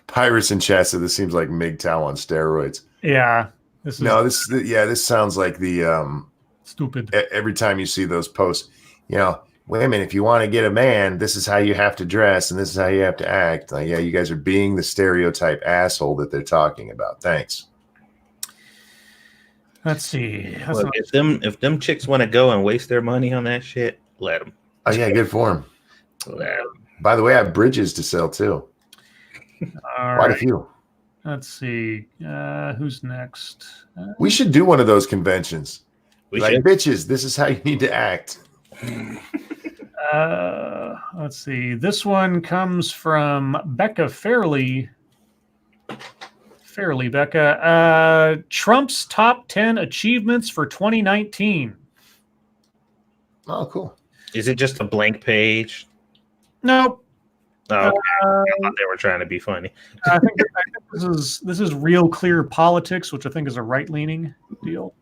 Pirates in chat said this seems like MGTOW on steroids. Yeah. This sounds like the stupid. Every time you see those posts, women, if you want to get a man, this is how you have to dress and this is how you have to act. Like, yeah, you guys are being the stereotype asshole that they're talking about. Thanks. Let's see. Look, if them chicks want to go and waste their money on that shit, let them. Oh yeah, good for them. Let 'em. By the way, I have bridges to sell too. Quite a few. Let's see. Who's next? We should do one of those conventions. We like, should. bitches, this is how you need to act. Let's see. This one comes from Becca Fairley. Becca. Trump's top 10 achievements for 2019. Oh, cool. Is it just a blank page? Nope. Oh, okay. I thought they were trying to be funny. I think this is Real Clear Politics, which I think is a right-leaning deal.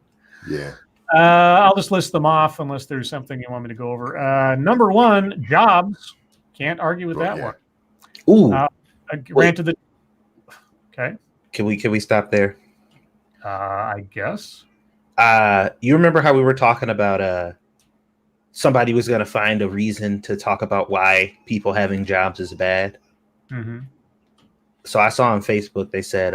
Yeah. I'll just list them off unless there's something you want me to go over. Number 1, jobs. Can't argue with that one. Ooh. I granted the. Okay. Can we stop there? I guess. You remember how we were talking about somebody was going to find a reason to talk about why people having jobs is bad? Mm-hmm. So I saw on Facebook, they said,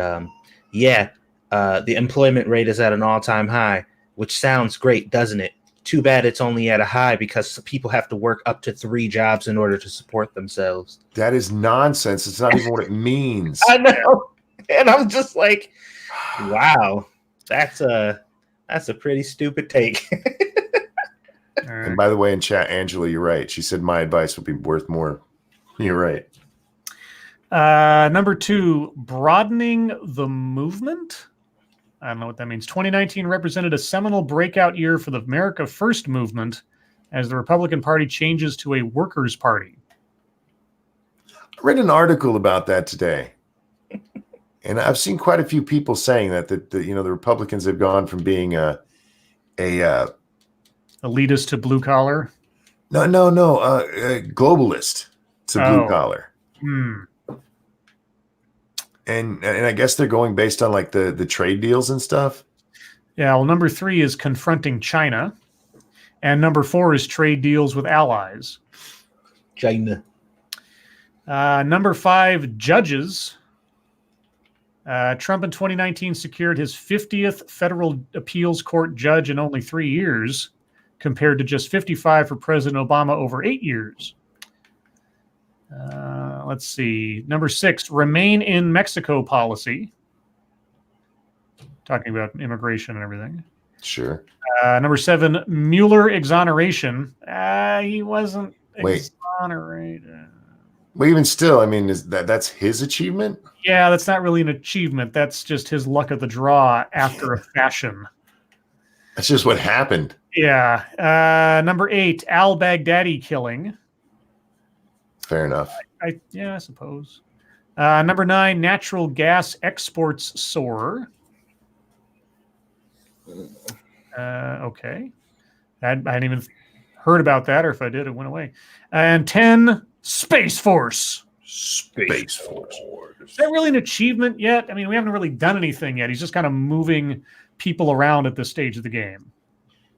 the employment rate is at an all-time high, which sounds great, doesn't it? Too bad it's only at a high because people have to work up to 3 jobs in order to support themselves. That is nonsense. It's not even what it means. I know. And I'm just like, wow, that's a pretty stupid take. And by the way, in chat, Angela, you're right. She said my advice would be worth more. You're right. Number 2, broadening the movement. I don't know what that means. 2019 represented a seminal breakout year for the America First movement as the Republican Party changes to a workers' party. I read an article about that today. And I've seen quite a few people saying that the Republicans have gone from being a elitist to blue collar. Globalist to blue collar. And I guess they're going based on like the trade deals and stuff. Yeah. Well, number 3 is confronting China, and number 4 is trade deals with allies. China. Number 5, judges. Trump in 2019 secured his 50th federal appeals court judge in only 3 years, compared to just 55 for President Obama over 8 years. Let's see. Number 6, remain in Mexico policy. Talking about immigration and everything. Sure. Number 7, Mueller exoneration. He wasn't exonerated. Well, even still, I mean, that's his achievement? Yeah, that's not really an achievement. That's just his luck of the draw after a fashion. That's just what happened. Yeah. Number 8, al-Baghdadi killing. Fair enough. I suppose. Number 9, natural gas exports soar. Okay. I hadn't even heard about that, or if I did, it went away. And 10, Space Force. Space Force. Is that really an achievement yet? I mean, we haven't really done anything yet. He's just kind of moving people around at this stage of the game.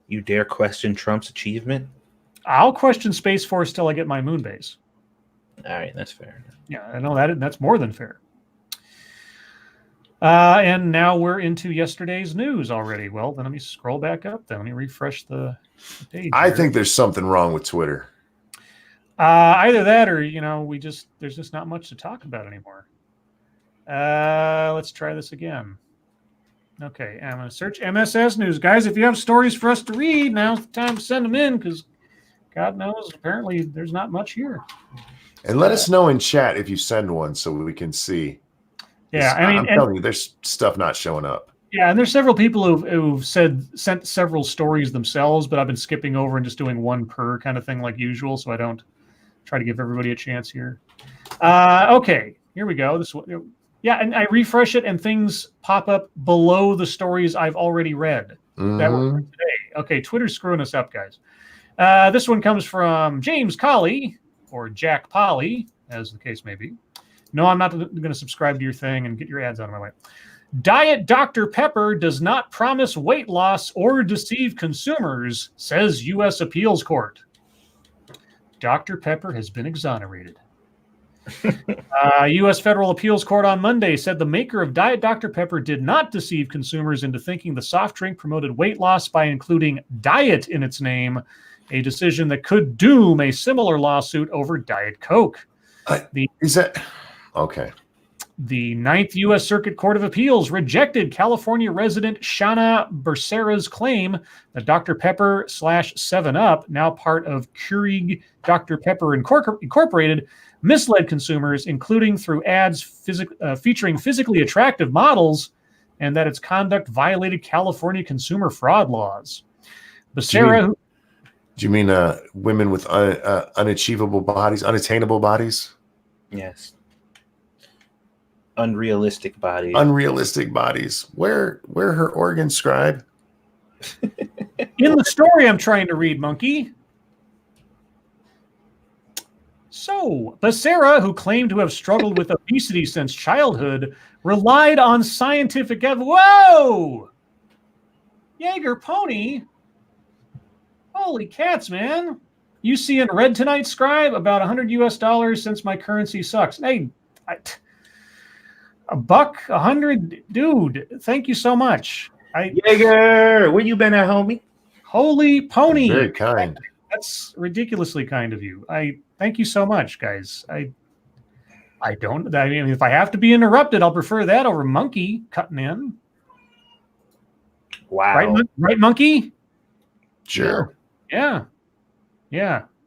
You dare question Trump's achievement? I'll question Space Force till I get my moon base. All right, that's fair. Yeah, I know that's more than fair. And now we're into yesterday's news already. Well, then let me scroll back up. Then let me refresh the page. I think there's something wrong with Twitter. Either that, or there's just not much to talk about anymore. Let's try this again. Okay, I'm going to search MSS News. Guys, if you have stories for us to read, now's the time to send them in, because God knows, apparently there's not much here. And let us know in chat if you send one so we can see. Yeah, I'm telling you, there's stuff not showing up. Yeah, and there's several people who've sent several stories themselves, but I've been skipping over and just doing one per kind of thing like usual, so I don't try to give everybody a chance here. Okay, here we go. This one, yeah, and I refresh it, and things pop up below the stories I've already read. That were today. Okay, Twitter's screwing us up, guys. This one comes from James Colley, or Jack Polly, as the case may be. No, I'm not going to subscribe to your thing and get your ads out of my way. Diet Dr. Pepper does not promise weight loss or deceive consumers, says U.S. Appeals Court. Dr. Pepper has been exonerated. U.S. Federal Appeals Court on Monday said the maker of Diet Dr. Pepper did not deceive consumers into thinking the soft drink promoted weight loss by including diet in its name, a decision that could doom a similar lawsuit over Diet Coke. Is that okay? The Ninth U.S. Circuit Court of Appeals rejected California resident Shana Becerra's claim that Dr. Pepper / 7-Up, now part of Keurig Dr. Pepper Incorporated, misled consumers, including through ads featuring physically attractive models, and that its conduct violated California consumer fraud laws. Becerra... Do you mean women with unachievable bodies, unattainable bodies? Yes. Unrealistic bodies. Unrealistic bodies. Where her organs, Scribe? In the story I'm trying to read, Monkey. So, Becerra, who claimed to have struggled with obesity since childhood, relied on scientific evidence. Whoa! Jaeger Pony? Holy cats, man. You see in red tonight, Scribe? About $100 US since my currency sucks. Hey, $100? $100? Dude, thank you so much. Jaeger, where you been at, homie? Holy pony. Very kind. That's ridiculously kind of you. Thank you so much, guys. I mean, if I have to be interrupted, I'll prefer that over Monkey cutting in. Wow. Right, Monkey? Sure. Yeah.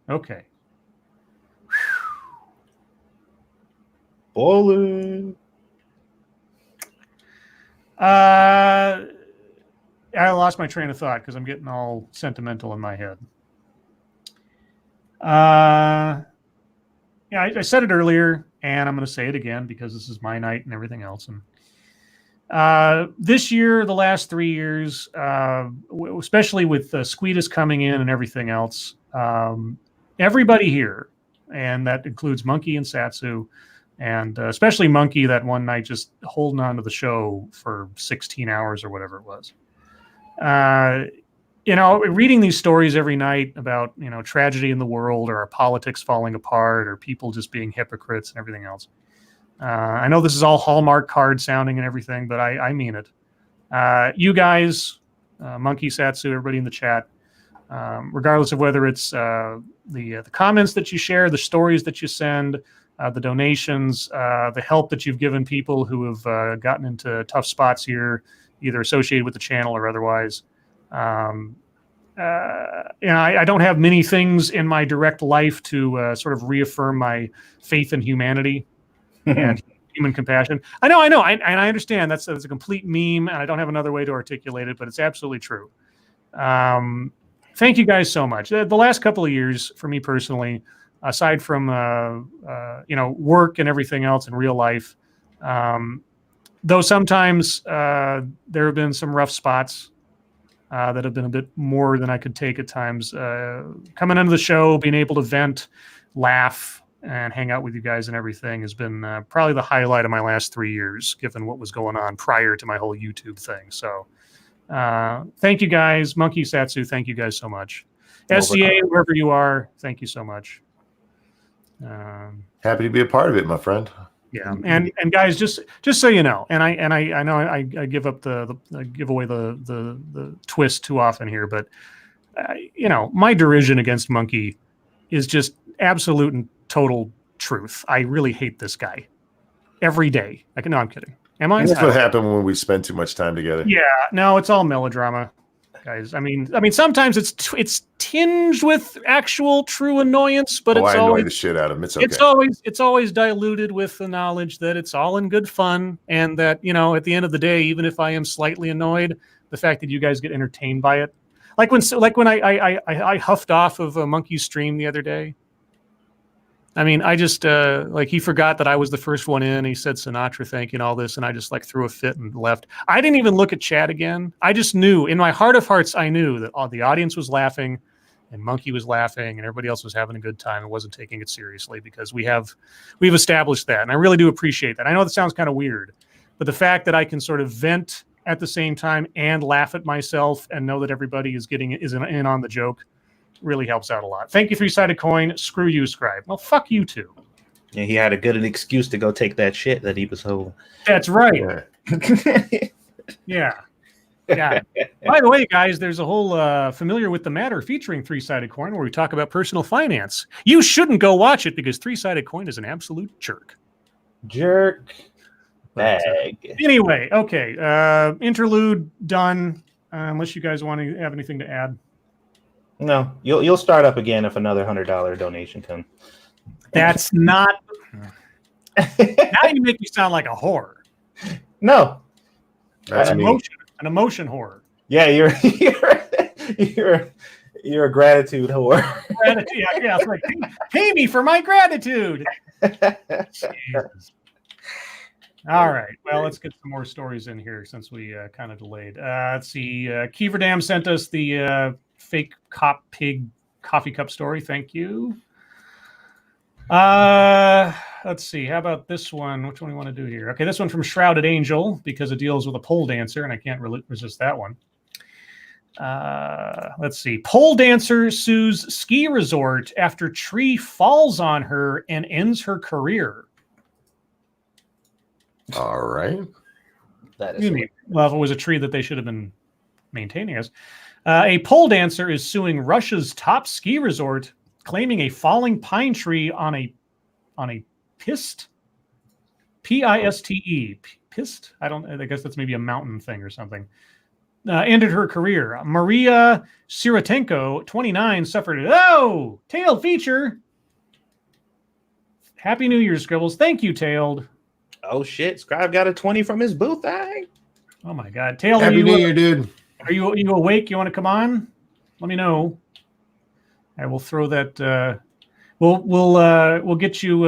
Okay. Bowling. I lost my train of thought because I'm getting all sentimental in my head. I said it earlier, and I'm going to say it again because this is my night and everything else. And this year, the last 3 years, especially with Squeedus coming in and everything else, everybody here, and that includes Monkey and Satsu, and especially Monkey that one night just holding on to the show for 16 hours or whatever it was. Reading these stories every night about, tragedy in the world or our politics falling apart or people just being hypocrites and everything else. I know this is all Hallmark card sounding and everything, but I mean it. You guys, Monkey, Satsu, everybody in the chat, regardless of whether it's the comments that you share, the stories that you send, the donations, the help that you've given people who have gotten into tough spots here, either associated with the channel or otherwise. I don't have many things in my direct life to sort of reaffirm my faith in humanity and human compassion. I know, and I understand that's a complete meme, and I don't have another way to articulate it, but it's absolutely true. Thank you guys so much. The last couple of years, for me personally, aside from work and everything else in real life, though sometimes there have been some rough spots that have been a bit more than I could take at times. Coming into the show, being able to vent, laugh, and hang out with you guys and everything has been probably the highlight of my last 3 years, given what was going on prior to my whole YouTube thing. So thank you guys. Monkey, Satsu, thank you guys so much. SCA, wherever you are, thank you so much. Happy to be a part of it, my friend. Yeah, and guys, just so you know, and I know I give up I give away the twist too often here, but my derision against Monkey is just absolute and total truth. I really hate this guy every day. No, I'm kidding. Am I? That's what happened when we spend too much time together. Yeah, no, it's all melodrama, guys. I mean, sometimes it's tinged with actual true annoyance, but I it's annoy always the shit out of him. It's okay. it's always diluted with the knowledge that it's all in good fun, and that at the end of the day, even if I am slightly annoyed, the fact that you guys get entertained by it, like when I huffed off of a Monkey's stream the other day. I mean, I just he forgot that I was the first one in. He said Sinatra, thank you, and all this, and I just threw a fit and left. I didn't even look at chat again. I just knew in my heart of hearts, I knew that all the audience was laughing, and Monkey was laughing, and everybody else was having a good time and wasn't taking it seriously, because we've established that, and I really do appreciate that. I know that sounds kind of weird, but the fact that I can sort of vent at the same time and laugh at myself and know that everybody is in on the joke really helps out a lot. Thank you, Three-Sided Coin. Screw you, Scribe. Well, fuck you too. Yeah, he had a good excuse to go take that shit that he was holding. That's right. Yeah. Yeah. By the way, guys, there's a whole Familiar with the Matter featuring Three-Sided Coin where we talk about personal finance. You shouldn't go watch it because Three-Sided Coin is an absolute jerk. Jerk bag. Anyway, okay. Interlude done. Unless you guys want to have anything to add. No, you'll start up again if another $100 donation comes. That's not. Now you make me sound like a whore. No, That's an me. emotion whore. Yeah, you're a gratitude whore. Gratitude. Yeah, it's like pay me for my gratitude. Jesus. All right. Well, let's get some more stories in here since we kind of delayed. Let's see. Keeverdam sent us the fake cop pig coffee cup story. Thank you. Let's see. How about this one? Which one do we want to do here? Okay, this one from Shrouded Angel because it deals with a pole dancer, and I can't really resist that one. Let's see. Pole dancer sues ski resort after tree falls on her and ends her career. All right. That is Well, if it was a tree that they should have been maintaining us. A pole dancer is suing Russia's top ski resort, claiming a falling pine tree on a piste, P-I-S-T-E, piste. I guess that's maybe a mountain thing or something. Ended her career. Maria Sirotenko, 29, suffered tailed feature. Happy New Year, Scribbles. Thank you, Tailed. Oh shit! Scribe got a 20 from his booth. Oh my God, Tailed. Happy New Year, dude. Are you awake? You want to come on? Let me know. I will throw that. We'll get you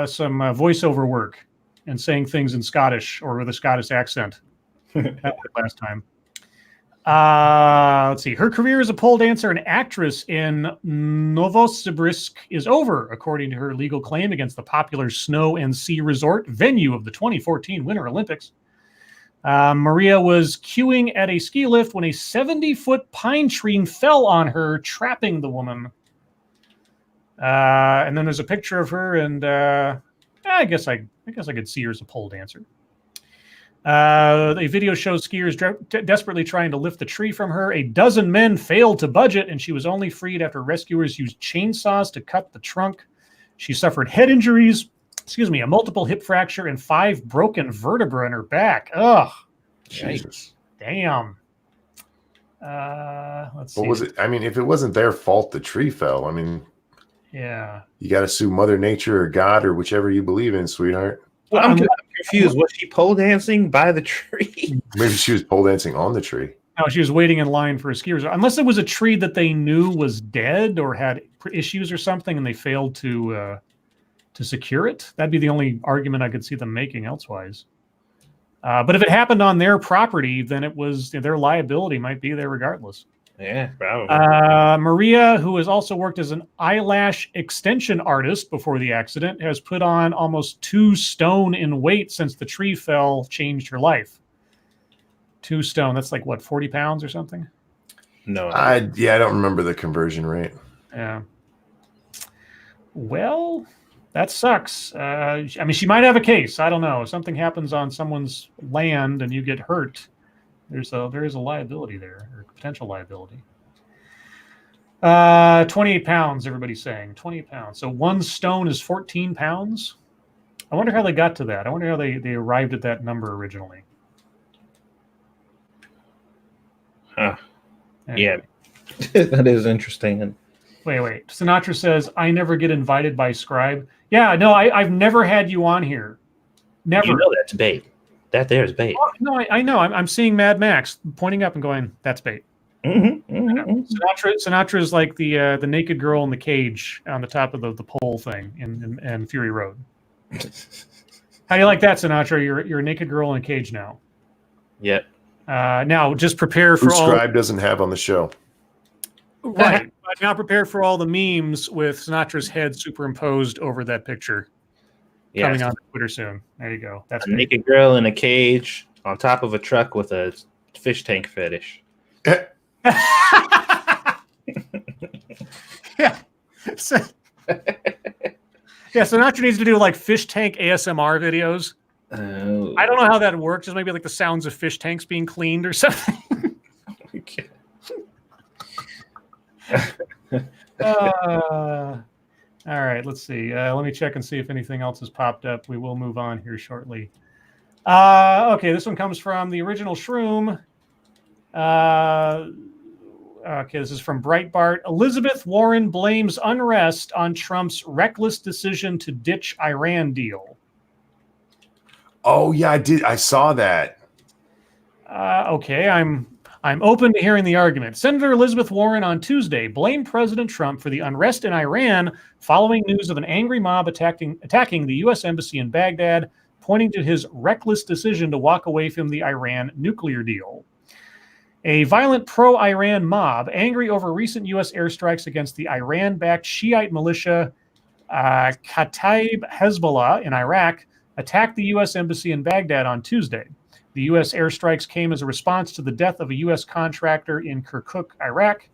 some voiceover work and saying things in Scottish or with a Scottish accent. That worked last time. Let's see. Her career as a pole dancer and actress in Novosibirsk is over, according to her legal claim against the popular snow and sea resort venue of the 2014 Winter Olympics. Maria was queuing at a ski lift when a 70-foot pine tree fell on her, trapping the woman. And then there's a picture of her, and I guess I could see her as a pole dancer. A video shows skiers desperately trying to lift the tree from her. A dozen men failed to budget, and she was only freed after rescuers used chainsaws to cut the trunk. She suffered head injuries, a multiple hip fracture, and 5 broken vertebrae in her back. Ugh. Jesus. Damn. Let's see. What was it? I mean, if it wasn't their fault the tree fell, I mean, yeah. You got to sue Mother Nature or God or whichever you believe in, sweetheart. Well, I'm confused. Was she pole dancing by the tree? Maybe she was pole dancing on the tree. No, she was waiting in line for a ski resort. Unless it was a tree that they knew was dead or had issues or something, and they failed to secure it. That'd be the only argument I could see them making elsewise. But if it happened on their property, then it was their liability might be there regardless. Yeah, probably. Maria, who has also worked as an eyelash extension artist before the accident, has put on almost 2 stone in weight since the tree fell, changed her life. 2 stone. That's like, what, 40 pounds or something? No. I don't remember the conversion rate. Yeah. Well, that sucks. I mean, she might have a case. I don't know. If something happens on someone's land and you get hurt, there is a liability there, or potential liability. 28 pounds, everybody's saying. 28 pounds. So 1 stone is 14 pounds. I wonder how they got to that. I wonder how they arrived at that number originally. Huh. Yeah, that is interesting. And Wait. Sinatra says, I never get invited by Scribe. Yeah, no, I've never had you on here. Never. you know that's bait. That there's bait. Oh, no, I know. I'm seeing Mad Max pointing up and going, that's bait. Sinatra is like the naked girl in the cage on the top of the pole thing in Fury Road. How do you like that, Sinatra? You're a naked girl in a cage now. Yep. Now just prepare Who for all. Scribe doesn't have on the show. Right. But now prepare for all the memes with Sinatra's head superimposed over that picture coming on Twitter soon. There you go. That's a naked girl in a cage on top of a truck with a fish tank fetish. Yeah. Yeah, Sinatra needs to do like fish tank ASMR videos. Oh. I don't know how that works. Just maybe like the sounds of fish tanks being cleaned or something. All right, let's see. Let me check and see if anything else has popped up. We will move on here shortly. Okay, this one comes from the original Shroom. Okay, this is from Breitbart. Elizabeth Warren blames unrest on Trump's reckless decision to ditch Iran deal. Oh yeah, I did. I saw that. Okay, I'm open to hearing the argument. Senator Elizabeth Warren on Tuesday blamed President Trump for the unrest in Iran following news of an angry mob attacking the U.S. Embassy in Baghdad, pointing to his reckless decision to walk away from the Iran nuclear deal. A violent pro-Iran mob, angry over recent U.S. airstrikes against the Iran-backed Shiite militia Kataib Hezbollah in Iraq, attacked the U.S. Embassy in Baghdad on Tuesday. The U.S. airstrikes came as a response to the death of a U.S. contractor in Kirkuk, Iraq.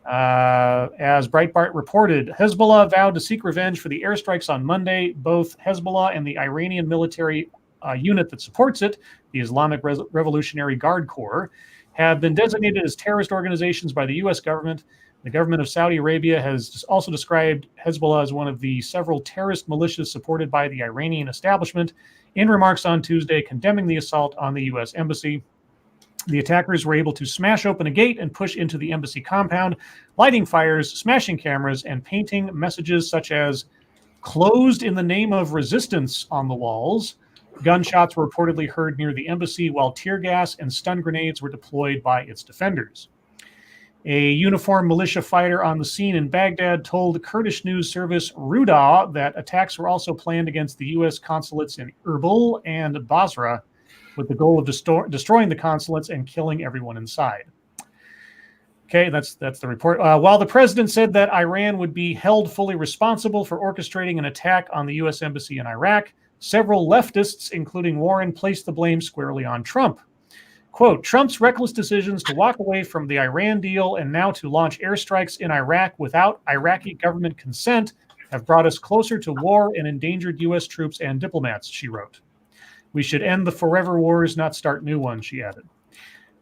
As Breitbart reported, Hezbollah vowed to seek revenge for the airstrikes on Monday. Both Hezbollah and the Iranian military unit that supports it, the Islamic Revolutionary Guard Corps, have been designated as terrorist organizations by the U.S. government. The government of Saudi Arabia has also described Hezbollah as one of the several terrorist militias supported by the Iranian establishment in remarks on Tuesday condemning the assault on the U.S. embassy. The attackers were able to smash open a gate and push into the embassy compound, lighting fires, smashing cameras, and painting messages such as "closed in the name of resistance" on the walls. Gunshots were reportedly heard near the embassy, while tear gas and stun grenades were deployed by its defenders. A uniformed militia fighter on the scene in Baghdad told Kurdish news service Ruda that attacks were also planned against the U.S. consulates in Erbil and Basra, with the goal of destroying the consulates and killing everyone inside. Okay, that's the report. While the president said that Iran would be held fully responsible for orchestrating an attack on the U.S. embassy in Iraq, several leftists, including Warren, placed the blame squarely on Trump. Quote, Trump's reckless decisions to walk away from the Iran deal and now to launch airstrikes in Iraq without Iraqi government consent have brought us closer to war and endangered U.S. troops and diplomats, she wrote. We should end the forever wars, not start new ones, she added.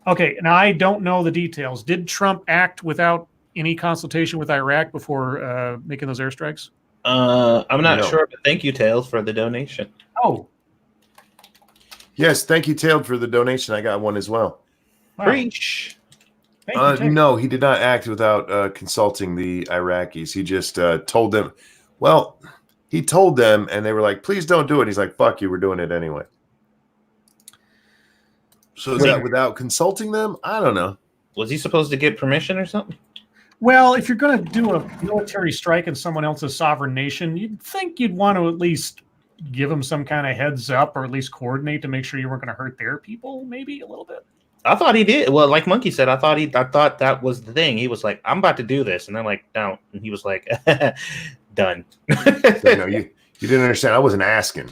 Okay, now I don't know the details. Did Trump act without any consultation with Iraq before making those airstrikes? I'm not sure, but thank you, Tails, for the donation. Oh. Yes, thank you, Tailed, for the donation. I got one as well. Wow. Preach. No, he did not act without consulting the Iraqis. He just told them, well, he told them, and they were like, please don't do it. He's like, fuck you, we're doing it anyway. So is that without consulting them? I don't know. Was he supposed to get permission or something? Well, if you're going to do a military strike in someone else's sovereign nation, you'd think you'd want to at least give them some kind of heads up, or at least coordinate to make sure you weren't going to hurt their people, maybe a little bit. I thought he did. Well, like Monkey said, I thought that was the thing. He was like, I'm about to do this. And then like, no. And he was like, done. So, no, you didn't understand. I wasn't asking.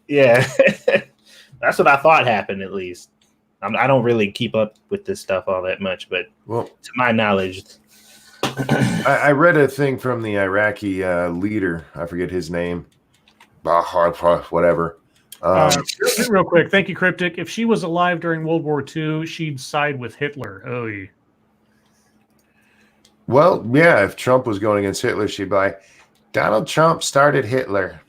Yeah. That's what I thought happened, at least. I don't really keep up with this stuff all that much, but to my knowledge. I read a thing from the Iraqi leader. I forget his name. Whatever. Real quick. Thank you, Cryptic. If she was alive during World War II, she'd side with Hitler. Oh, yeah. Well, yeah, if Trump was going against Hitler, she'd be like, Donald Trump started Hitler.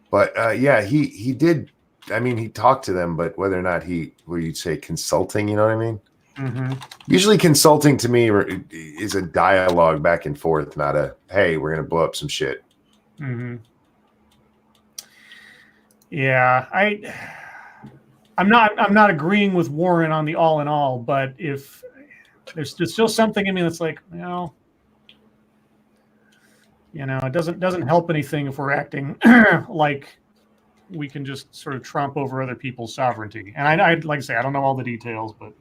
But yeah, he did. I mean, he talked to them, but whether or not you'd say consulting, you know what I mean? Mm-hmm. Usually consulting to me is a dialogue back and forth, not a, hey, we're going to blow up some shit. Mm-hmm. Yeah, I'm not agreeing with Warren on the all in all, but if there's still something in me that's like, it doesn't help anything if we're acting like we can just sort of trump over other people's sovereignty. And I like I say, I don't know all the details, but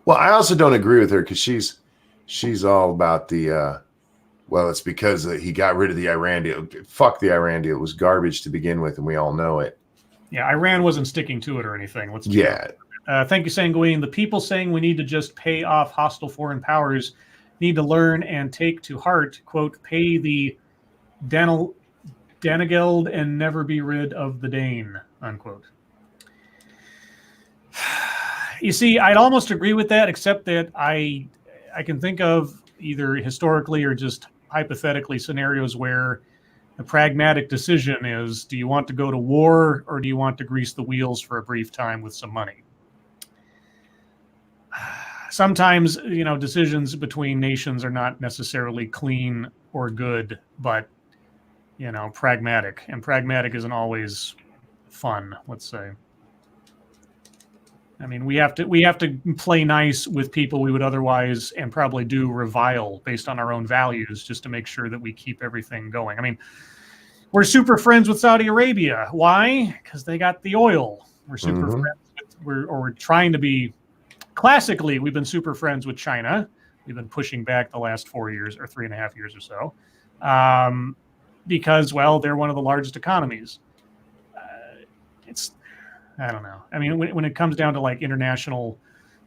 well, I also don't agree with her because she's all about the well, it's because he got rid of the Iran deal. Fuck the Iran deal. It was garbage to begin with, and we all know it. Yeah, Iran wasn't sticking to it or anything. Thank you, Sanguine. The people saying we need to just pay off hostile foreign powers need to learn and take to heart, quote, pay the Danegeld and never be rid of the Dane, unquote. You see, I'd almost agree with that, except that I can think of either historically or just hypothetically scenarios where the pragmatic decision is, do you want to go to war or do you want to grease the wheels for a brief time with some money? Sometimes, decisions between nations are not necessarily clean or good, but, pragmatic. And pragmatic isn't always fun, let's say. I mean, we have to play nice with people we would otherwise and probably do revile based on our own values just to make sure that we keep everything going. I mean, we're super friends with Saudi Arabia. Why? Because they got the oil. We're super friends we're trying to be. Classically, we've been super friends with China. We've been pushing back the last 4 years or 3.5 years or so because, well, they're one of the largest economies. I don't know. I mean, when it comes down to like international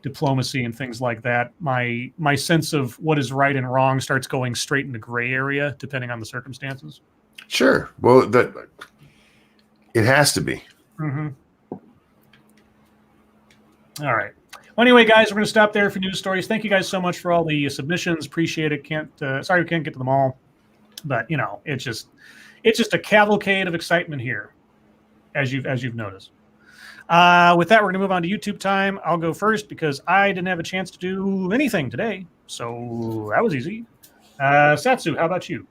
diplomacy and things like that, my sense of what is right and wrong starts going straight into gray area, depending on the circumstances. Sure. Well, it has to be. Mm-hmm. All right. Well, anyway, guys, we're going to stop there for news stories. Thank you guys so much for all the submissions. Appreciate it. Sorry we can't get to them all, but it's just a cavalcade of excitement here, as you've noticed. With that, we're going to move on to YouTube time. I'll go first because I didn't have a chance to do anything today, so that was easy. Satsu, how about you?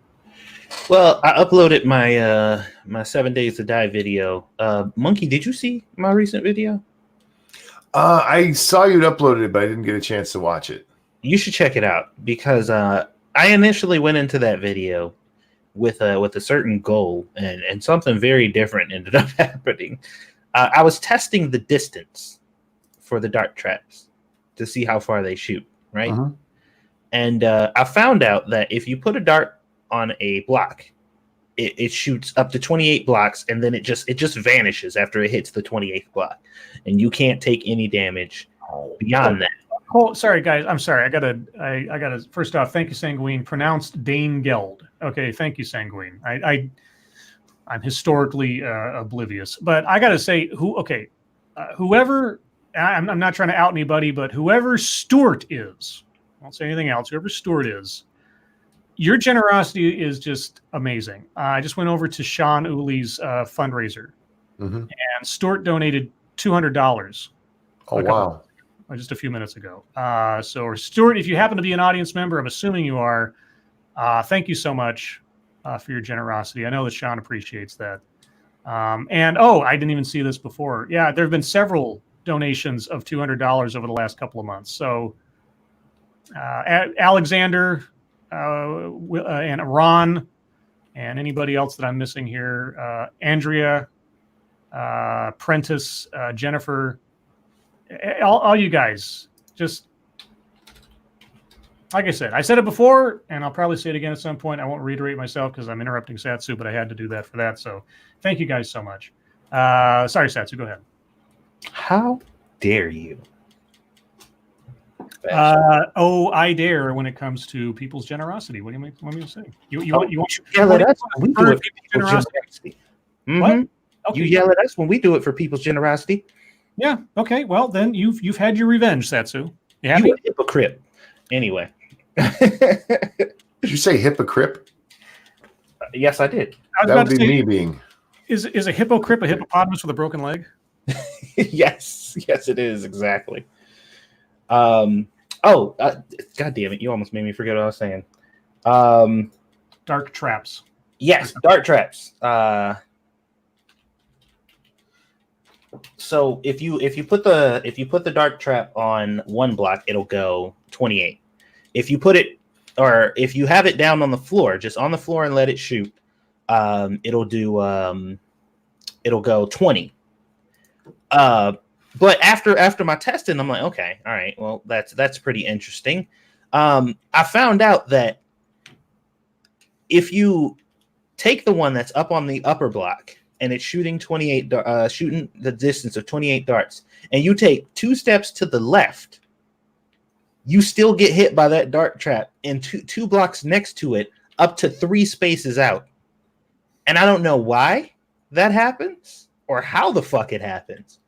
Well, I uploaded my 7 Days to Die video. Monkey, did you see my recent video? I saw you'd uploaded it, but I didn't get a chance to watch it. You should check it out because I initially went into that video with a certain goal, and something very different ended up happening. I was testing the distance for the dart traps to see how far they shoot, right? Uh-huh. And I found out that if you put a dart on a block, it shoots up to 28 blocks, and then it just vanishes after it hits the 28th block, and you can't take any damage beyond that. Oh, sorry, guys. I'm sorry. I gotta. First off, thank you, Sanguine. Pronounced Danegeld. Okay, thank you, Sanguine. I'm historically oblivious, but I gotta say, whoever. I'm not trying to out anybody, but whoever Stuart is, I won't say anything else. Whoever Stuart is, your generosity is just amazing. I just went over to Sean Uli's fundraiser, and Stuart donated $200. Oh, wow. Just a few minutes ago. So Stuart, if you happen to be an audience member, I'm assuming you are, thank you so much for your generosity. I know that Sean appreciates that. And I didn't even see this before. Yeah, there have been several donations of $200 over the last couple of months. So Alexander and Ron and anybody else that I'm missing here, Andrea, Prentice, Jennifer, all you guys, just like I said it before, and I'll probably say it again at some point. I won't reiterate myself because I'm interrupting Satsu, but I had to do that for that. So thank you guys so much. Sorry, Satsu, go ahead. How dare you? I dare when it comes to people's generosity. What do you want me to say? You yell at us when we do it for people's generosity. What? Okay. You yell at us when we do it for people's generosity. Yeah. Okay. Well, then you've had your revenge, Satsu. You happy? You a hypocrite. Anyway. Did you say hypocrite? Yes, I did. That would be me being. Is a hypocrite a hippopotamus with a broken leg? Yes, it is exactly. God damn it! You almost made me forget what I was saying. Dark traps. Yes, dart traps. So if you put the dart trap on one block, it'll go 28. If you put it, or if you have it down on the floor, just on the floor and let it shoot, it'll go 20. But after my testing, I'm like, okay, all right, well that's pretty interesting. I found out that if you take the one that's up on the upper block and it's shooting 28, shooting the distance of 28 darts, and you take 2 steps to the left, you still get hit by that dart trap, and two blocks next to it, up to 3 spaces out. And I don't know why that happens or how the fuck it happens,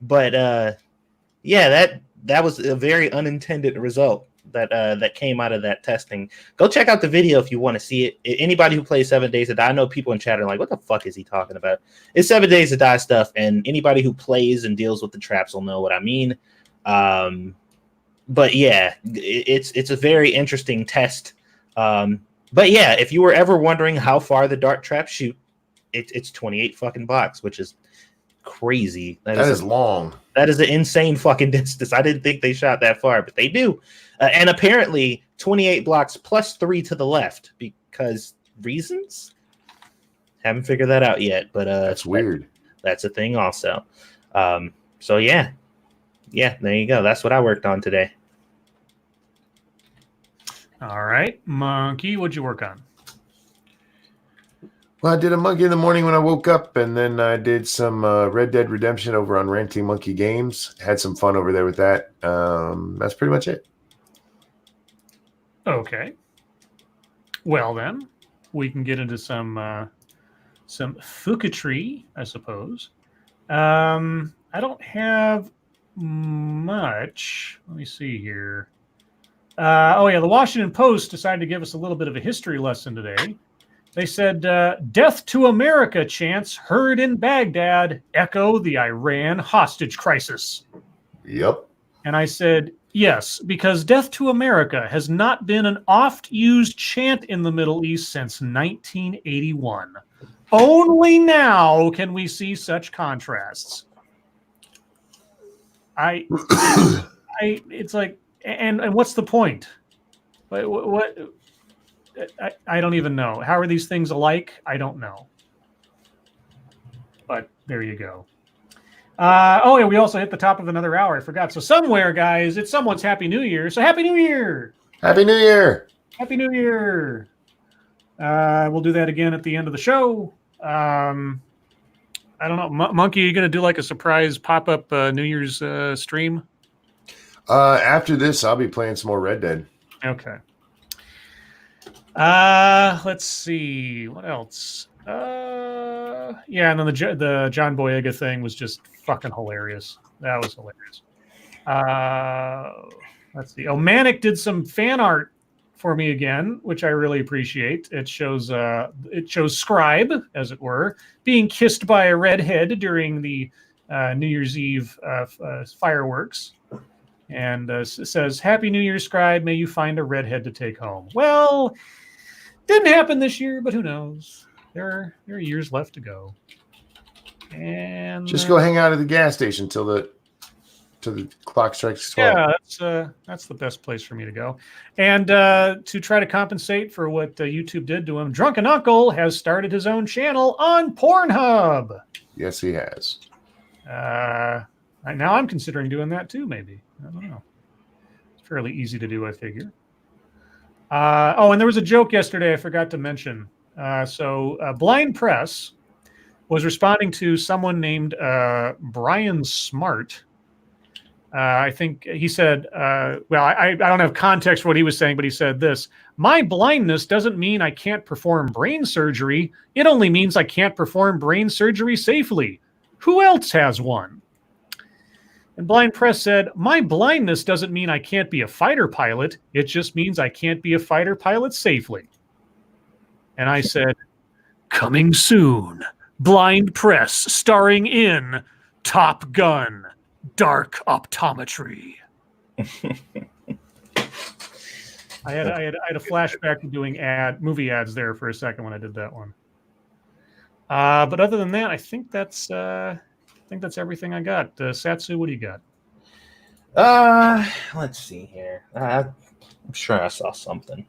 but yeah, that was a very unintended result that came out of that testing. Go check out the video if you want to see it. Anybody who plays 7 Days to Die, I know people in chat are like, what the fuck is he talking about? It's 7 Days to Die stuff, and anybody who plays and deals with the traps will know what I mean. But yeah, it's a very interesting test. But yeah, if you were ever wondering how far the dart traps shoot, it's 28 fucking blocks, which is crazy. That is long. That is an insane fucking distance. I didn't think they shot that far, but they do. And apparently 28 blocks plus 3 to the left, because reasons? Haven't figured that out yet, but that's weird. That's a thing also. So yeah, there you go. That's what I worked on today. All right, Monkey, what'd you work on? Well, I did a monkey in the morning when I woke up, and then I did some Red Dead Redemption over on Renting Monkey Games. Had some fun over there with that. That's pretty much it. Okay. Well, then, we can get into some fucketry, I suppose. I don't have much. Let me see here. The Washington Post decided to give us a little bit of a history lesson today. They said, death to America chants heard in Baghdad echo the Iran hostage crisis. Yep. And I said, yes, because death to America has not been an oft-used chant in the Middle East since 1981. Only now can we see such contrasts. It's like, and what's the point? What I don't even know. How are these things alike? I don't know. But there you go. We also hit the top of another hour. I forgot. So somewhere, guys, it's someone's Happy New Year. So Happy New Year! Happy New Year! Happy New Year! We'll do that again at the end of the show. I don't know. Monkey, are you going to do like a surprise pop-up New Year's stream? After this, I'll be playing some more Red Dead. Okay. Let's see what else. And then the John Boyega thing was just fucking hilarious. That was hilarious. Let's see. Manic did some fan art for me again, which I really appreciate. It shows Scribe, as it were, being kissed by a redhead during the New Year's Eve fireworks. And says, "Happy New Year, Scribe. May you find a redhead to take home." Well, didn't happen this year, but who knows? There are years left to go. And just go hang out at the gas station till the clock strikes 12. Yeah, that's the best place for me to go. And to try to compensate for what YouTube did to him, Drunken Uncle has started his own channel on Pornhub. Yes, he has. Now I'm considering doing that too, maybe. I don't know. It's fairly easy to do, I figure. And there was a joke yesterday I forgot to mention. So Blind Press was responding to someone named Brian Smart. I think he said, I don't have context for what he was saying, but he said this: "My blindness doesn't mean I can't perform brain surgery. It only means I can't perform brain surgery safely. Who else has one?" And Blind Press said, "My blindness doesn't mean I can't be a fighter pilot. It just means I can't be a fighter pilot safely." And I said, "Coming soon, Blind Press starring in Top Gun, Dark Optometry." I had a flashback to doing movie ads there for a second when I did that one. But other than that, I think that's everything I got. Satsu, what do you got? Let's see here. I'm sure I saw something.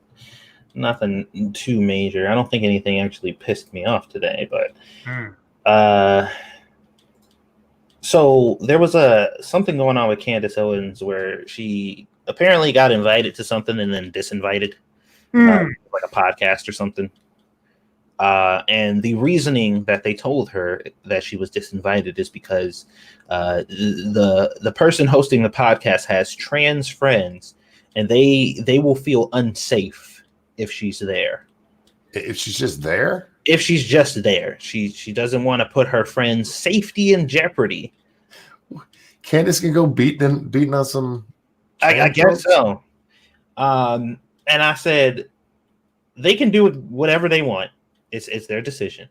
Nothing too major. I don't think anything actually pissed me off today, but so there was something going on with Candace Owens where she apparently got invited to something and then disinvited, like a podcast or something. And the reasoning that they told her that she was disinvited is because the person hosting the podcast has trans friends, and they will feel unsafe if she's there. If she's just there? If she's just there. She doesn't want to put her friend's safety in jeopardy. Candace can go beating on some. I guess so. And I said, they can do whatever they want. It's their decision.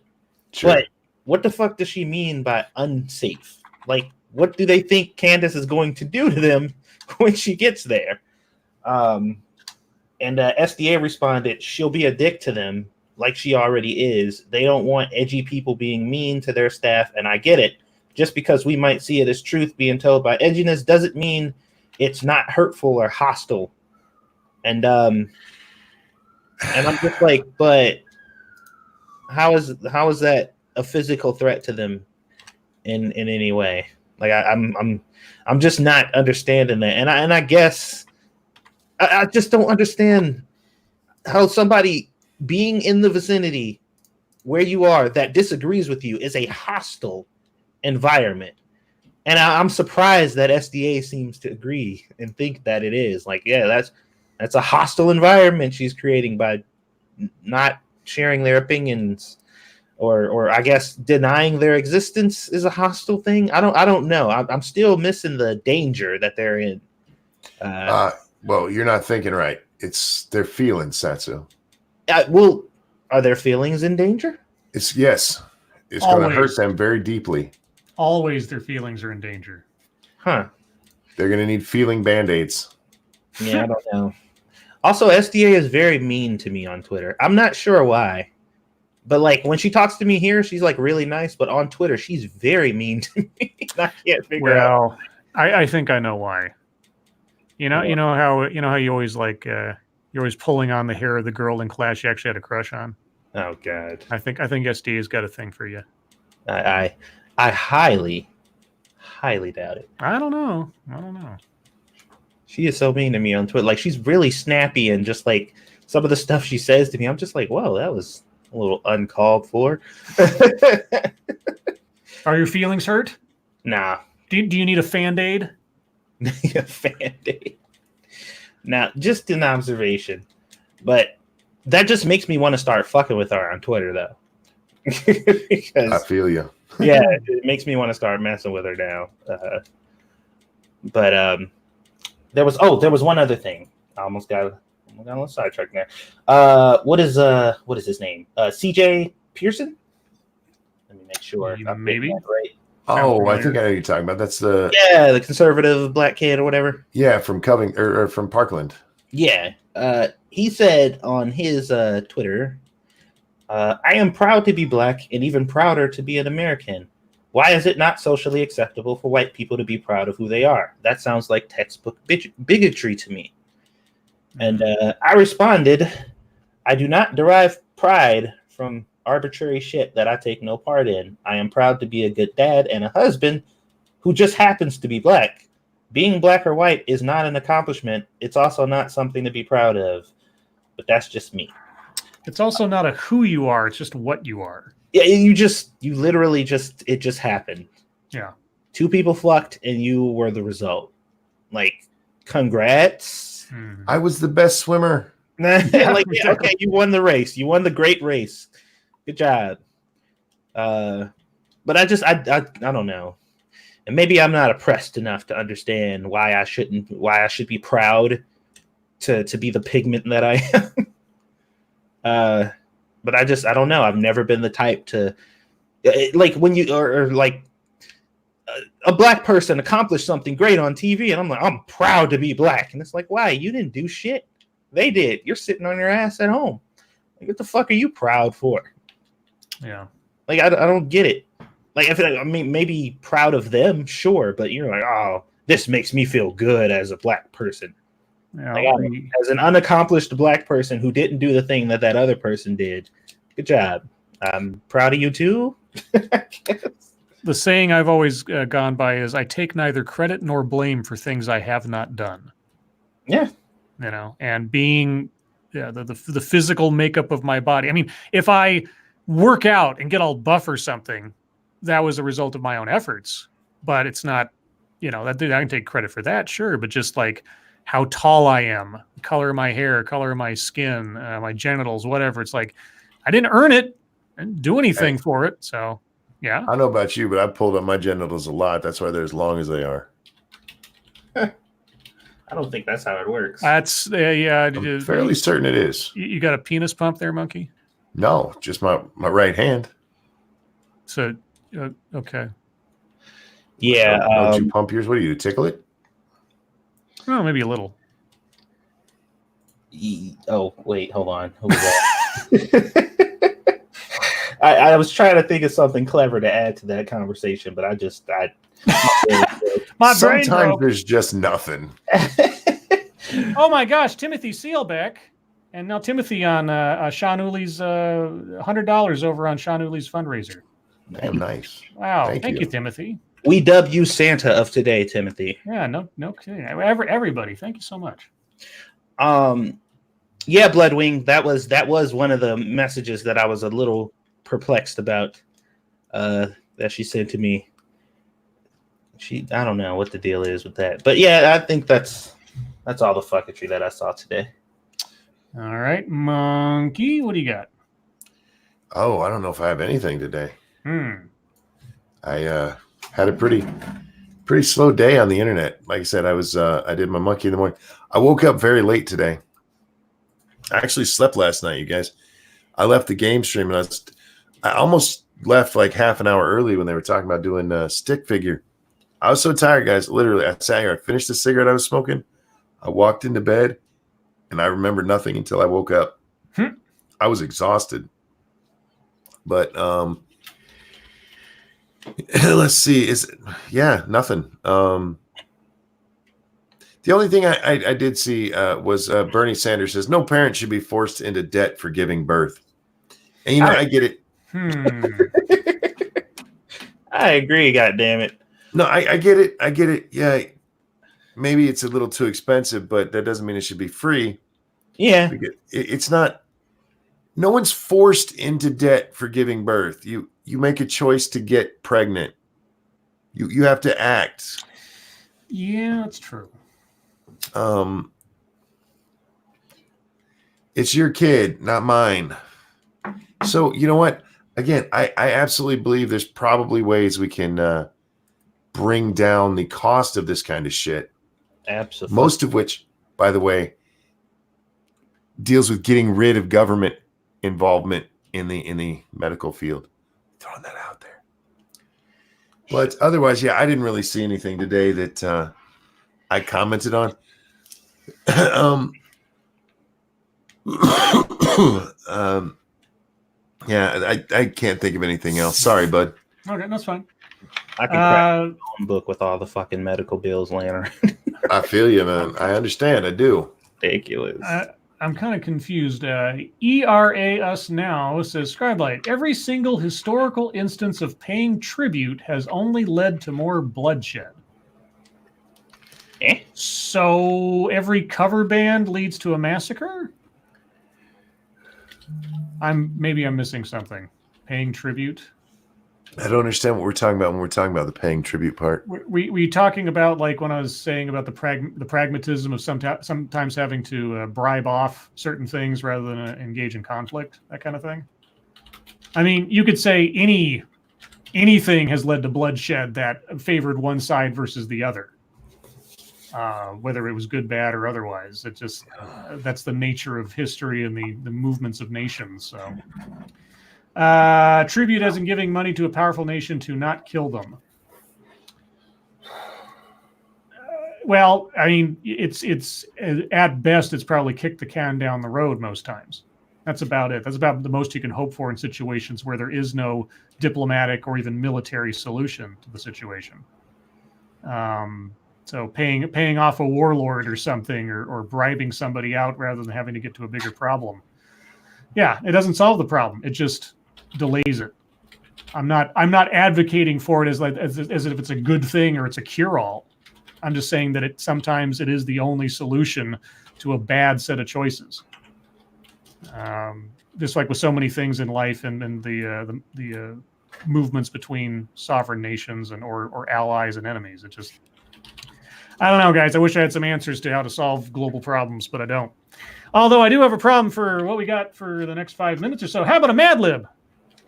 Sure. But what the fuck does she mean by unsafe? Like, what do they think Candace is going to do to them when she gets there? And SDA responded, she'll be a dick to them like she already is. They don't want edgy people being mean to their staff, and I get it. Just because we might see it as truth being told by edginess doesn't mean it's not hurtful or hostile. And I'm just like, but how is that a physical threat to them in any way? Like I'm just not understanding that. And I guess I just don't understand how somebody being in the vicinity where you are that disagrees with you is a hostile environment. And I'm surprised that SDA seems to agree and think that it is. Like, yeah, that's a hostile environment she's creating by not sharing their opinions, or I guess denying their existence is a hostile thing. I don't know. I'm still missing the danger that they're in. Well, you're not thinking right. It's their feelings, Satsu. Well, are their feelings in danger? It's going to hurt them very deeply. Always their feelings are in danger. Huh. They're going to need feeling band-aids. Yeah, I don't know. Also, SDA is very mean to me on Twitter. I'm not sure why. But like when she talks to me here, she's like really nice. But on Twitter, she's very mean to me. I can't figure out. Well, I think I know why. You know how you always like you're always pulling on the hair of the girl in class you actually had a crush on. Oh God. I think SDA's got a thing for you. I highly doubt it. I don't know. She is so mean to me on Twitter. Like, she's really snappy, and just like some of the stuff she says to me, I'm just like, whoa, that was a little uncalled for. Are your feelings hurt? Nah. Do you need a Fan-Aid? A Fan-Aid. Now, just an observation, but that just makes me want to start fucking with her on Twitter, though. Because, I feel you. Yeah, it makes me want to start messing with her now. But there was one other thing. I almost got a little sidetracked there. What is his name? CJ Pearson? Let me make sure. Maybe. Right. Oh, I think I know who you're talking about. That's the conservative black kid or whatever. Yeah, from Covington or from Parkland. Yeah. He said on his Twitter, I am proud to be black and even prouder to be an American. Why is it not socially acceptable for white people to be proud of who they are? That sounds like textbook bigotry to me. And I responded, I do not derive pride from arbitrary shit that I take no part in. I am proud to be a good dad and a husband who just happens to be black. Being black or white is not an accomplishment. It's also not something to be proud of. But that's just me. It's also not a who you are, it's just what you are. Yeah, you literally just, it just happened. Yeah. Two people fucked and you were the result. Like, congrats. Mm-hmm. I was the best swimmer. Okay, you won the race. You won the great race. Good job. But I don't know. And maybe I'm not oppressed enough to understand why I should be proud to be the pigment that I am. But I don't know. I've never been the type to like when you or like a black person accomplished something great on TV, and I'm like, I'm proud to be black. And it's like, why? You didn't do shit. They did. You're sitting on your ass at home. Like, what the fuck are you proud for? Yeah. Like, I don't get it. Like, I mean, maybe proud of them, sure, but you're like, oh, this makes me feel good as a black person. Yeah. Like, as an unaccomplished black person who didn't do the thing that other person did, good job. I'm proud of you too. I guess. The saying I've always gone by is, I take neither credit nor blame for things I have not done. Yeah. You know, and being the physical makeup of my body. I mean, if I work out and get all buff or something, that was a result of my own efforts. But it's not, you know, that I can take credit for that, sure. But just like how tall I am, color of my hair, color of my skin, my genitals, whatever. It's like, I didn't earn it. I didn't do anything for it. So, yeah. I don't know about you, but I pulled up my genitals a lot. That's why they're as long as they are. I don't think that's how it works. That's yeah. I'm fairly certain it is. You got a penis pump there, Monkey? No, just my right hand. So, okay. Yeah. Don't you pump yours? What do you tickle it? Well, maybe a little. Oh, wait, hold on. Who was that? I was trying to think of something clever to add to that conversation, but my brain sometimes broke. there's just nothing. Oh my gosh, Timothy Sealbeck, and now Timothy on Sean Uli's $100 over on Sean Uli's fundraiser. Damn nice. Wow, Thank thank you. you, Timothy. We dub you Santa of today, Timothy. Yeah, no kidding. Everybody, thank you so much. Yeah, Bloodwing, that was one of the messages that I was a little perplexed about that she sent to me. I don't know what the deal is with that, but yeah, I think that's all the fucketry that I saw today. All right, Monkey, what do you got? Oh, I don't know if I have anything today. I had a pretty slow day on the internet. Like I said, I did my monkey in the morning. I woke up very late today. I actually slept last night, you guys. I left the game stream and I almost left like half an hour early when they were talking about doing a stick figure. I was so tired, guys. Literally, I sat here, I finished the cigarette I was smoking. I walked into bed and I remembered nothing until I woke up. I was exhausted. But let's see. Nothing. The only thing I did see was Bernie Sanders says no parent should be forced into debt for giving birth. And you know, I get it. I agree. God damn it. No, I get it. I get it. Yeah, maybe it's a little too expensive, but that doesn't mean it should be free. Yeah, it's not. No one's forced into debt for giving birth. You make a choice to get pregnant. You have to act. Yeah, that's true. It's your kid, not mine. So you know what? Again, I absolutely believe there's probably ways we can bring down the cost of this kind of shit. Absolutely. Most of which, by the way, deals with getting rid of government involvement in the medical field. Throwing that out there. But otherwise, yeah, I didn't really see anything today that I commented on. Yeah, I can't think of anything else. Sorry, bud. Okay, that's fine. I can crack my own book with all the fucking medical bills laying around. I feel you, man. I understand. I do. Ridiculous. I'm kind of confused. ERA Us Now says, Scribe, every single historical instance of paying tribute has only led to more bloodshed. So every cover band leads to a massacre? Maybe I'm missing something. Paying tribute? I don't understand what we're talking about when we're talking about the paying tribute part. We talking about, like, when I was saying about the pragmatism of sometimes having to bribe off certain things rather than engage in conflict, that kind of thing. I mean, you could say anything has led to bloodshed that favored one side versus the other, whether it was good, bad, or otherwise. It just that's the nature of history and the movements of nations. So. Tribute as in giving money to a powerful nation to not kill them. Well, I mean, it's at best, it's probably kicked the can down the road most times. That's about it. That's about the most you can hope for in situations where there is no diplomatic or even military solution to the situation. So paying off a warlord or something, or bribing somebody out rather than having to get to a bigger problem. Yeah, it doesn't solve the problem. It just delays it. I'm not advocating for it as if it's a good thing or it's a cure-all. I'm just saying that sometimes it is the only solution to a bad set of choices. Just like with so many things in life and the movements between sovereign nations or allies and enemies. It just, I don't know, guys. I wish I had some answers to how to solve global problems, but I don't. Although I do have a problem for what we got for the next 5 minutes or so. How about a Mad Lib?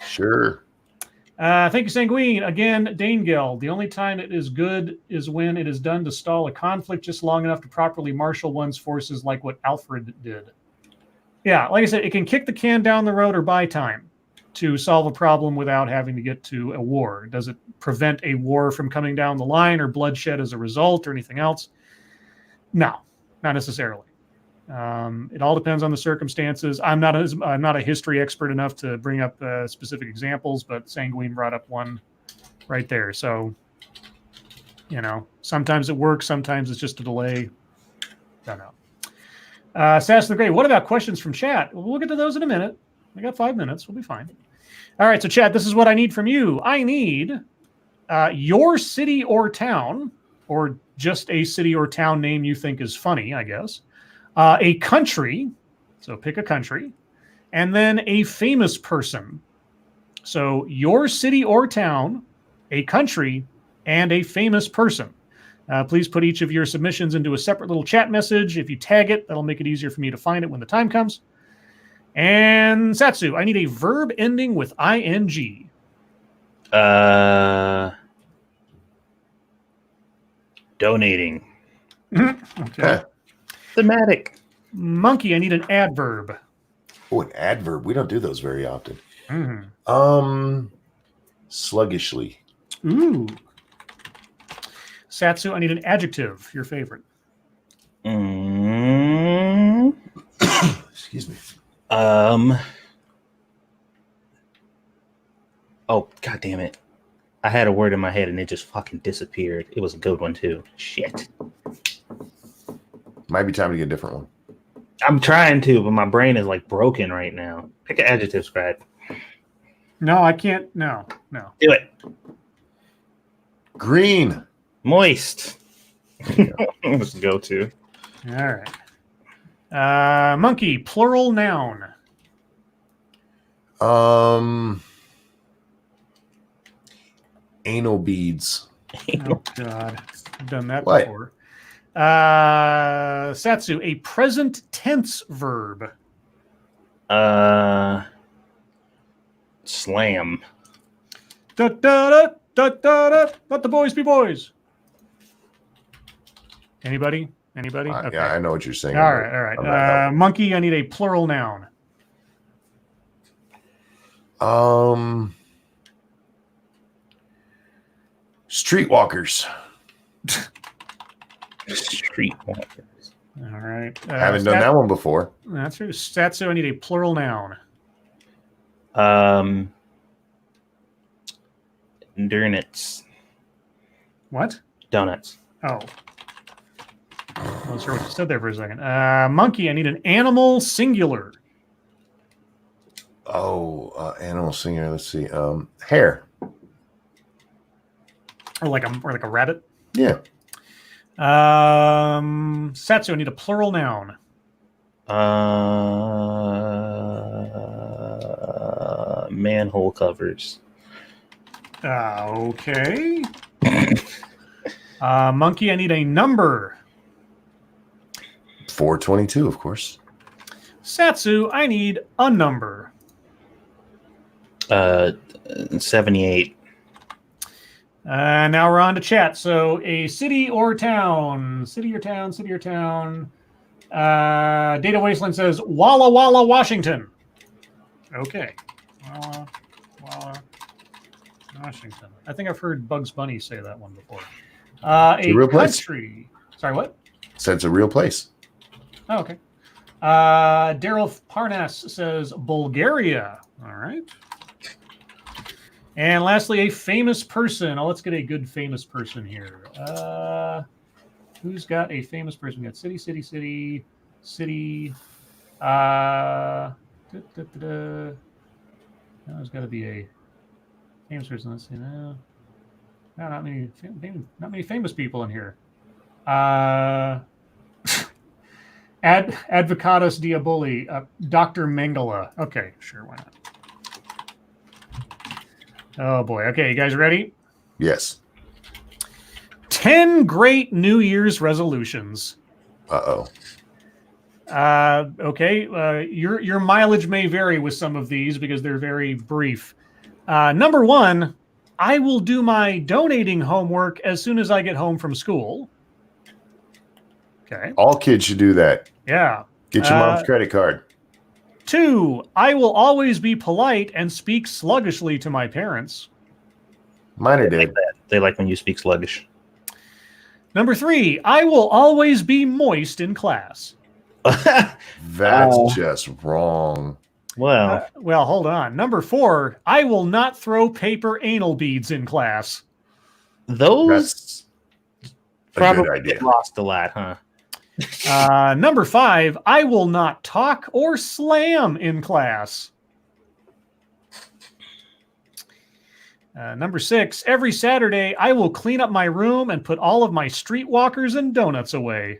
Sure. Thank you, Sanguine. Again, Danegel. The only time it is good is when it is done to stall a conflict just long enough to properly marshal one's forces, like what Alfred did. Yeah, like I said, it can kick the can down the road or buy time to solve a problem without having to get to a war. Does it prevent a war from coming down the line or bloodshed as a result or anything else? No, not necessarily. It all depends on the circumstances. I'm not a history expert enough to bring up specific examples, but Sanguine brought up one right there. So, sometimes it works, sometimes it's just a delay. Don't know. Sass the Great, what about questions from chat? We'll get to those in a minute. We got 5 minutes. We'll be fine. All right, so chat, this is what I need from you. I need your city or town, or just a city or town name you think is funny, I guess. A country, so pick a country, and then a famous person. So your city or town, a country, and a famous person. Please put each of your submissions into a separate little chat message. If you tag it, that'll make it easier for me to find it when the time comes. And Satsu, I need a verb ending with ing. Donating. Okay. Thematic. Monkey, I need an adverb. Oh, an adverb. We don't do those very often. Mm-hmm. Sluggishly. Ooh. Satsu, I need an adjective. Your favorite. Excuse me. Oh, god damn it. I had a word in my head and it just fucking disappeared. It was a good one too. Shit. Might be time to get a different one. I'm trying to, but my brain is like broken right now. Pick an adjective, Scribe. No, I can't. No. Do it. Green. Moist. Let's go to. All right. Monkey, plural noun. Anal beads. Oh, God. I've done that What? before. Satsu, a present tense verb. Slam. Da da da da da da. Let the boys be boys. Anybody? Okay. Yeah, I know what you're saying. All right. Monkey, I need a plural noun. Streetwalkers. Streetwalkers. All right. Haven't done that one before. That's true. Satsu, I need a plural noun. Donuts. What? Donuts. Oh. I wasn't sure what you said there for a second. Monkey, I need an animal singular. Animal singer. Let's see. Hare. Or like a rabbit. Yeah. Satsu, I need a plural noun. Manhole covers. Okay. Monkey, I need a number. 422, of course. Satsu, I need a number. 78. Now we're on to chat. So a city or town. City or town. Data Wasteland says Walla Walla, Washington. Okay. Walla Walla, Washington. I think I've heard Bugs Bunny say that one before. A real place? country. Sorry, what? Said it's a real place. Oh, okay. Daryl Parnas says Bulgaria. All right. And lastly, a famous person. Oh, let's get a good famous person here. Who's got a famous person? We got city. No, there's got to be a famous person. Let's see. No, not many famous people in here. Advocatus Diaboli, Dr. Mengele. Okay, sure, why not? Oh boy. Okay, you guys ready? Yes. 10 great New Year's resolutions. Uh-oh. Okay, your mileage may vary with some of these because they're very brief. Number 1, I will do my donating homework as soon as I get home from school. Okay. All kids should do that. Yeah. Get your mom's credit card. 2, I will always be polite and speak sluggishly to my parents. Mine are They like dead. that. They like when you speak sluggish. Number 3, I will always be moist in class. That's just wrong. Well, Well, hold on. Number 4, I will not throw paper anal beads in class. those That's a probably good idea. get lost a lot, huh? Number 5, I will not talk or slam in class. Number 6, every Saturday, I will clean up my room and put all of my streetwalkers and donuts away.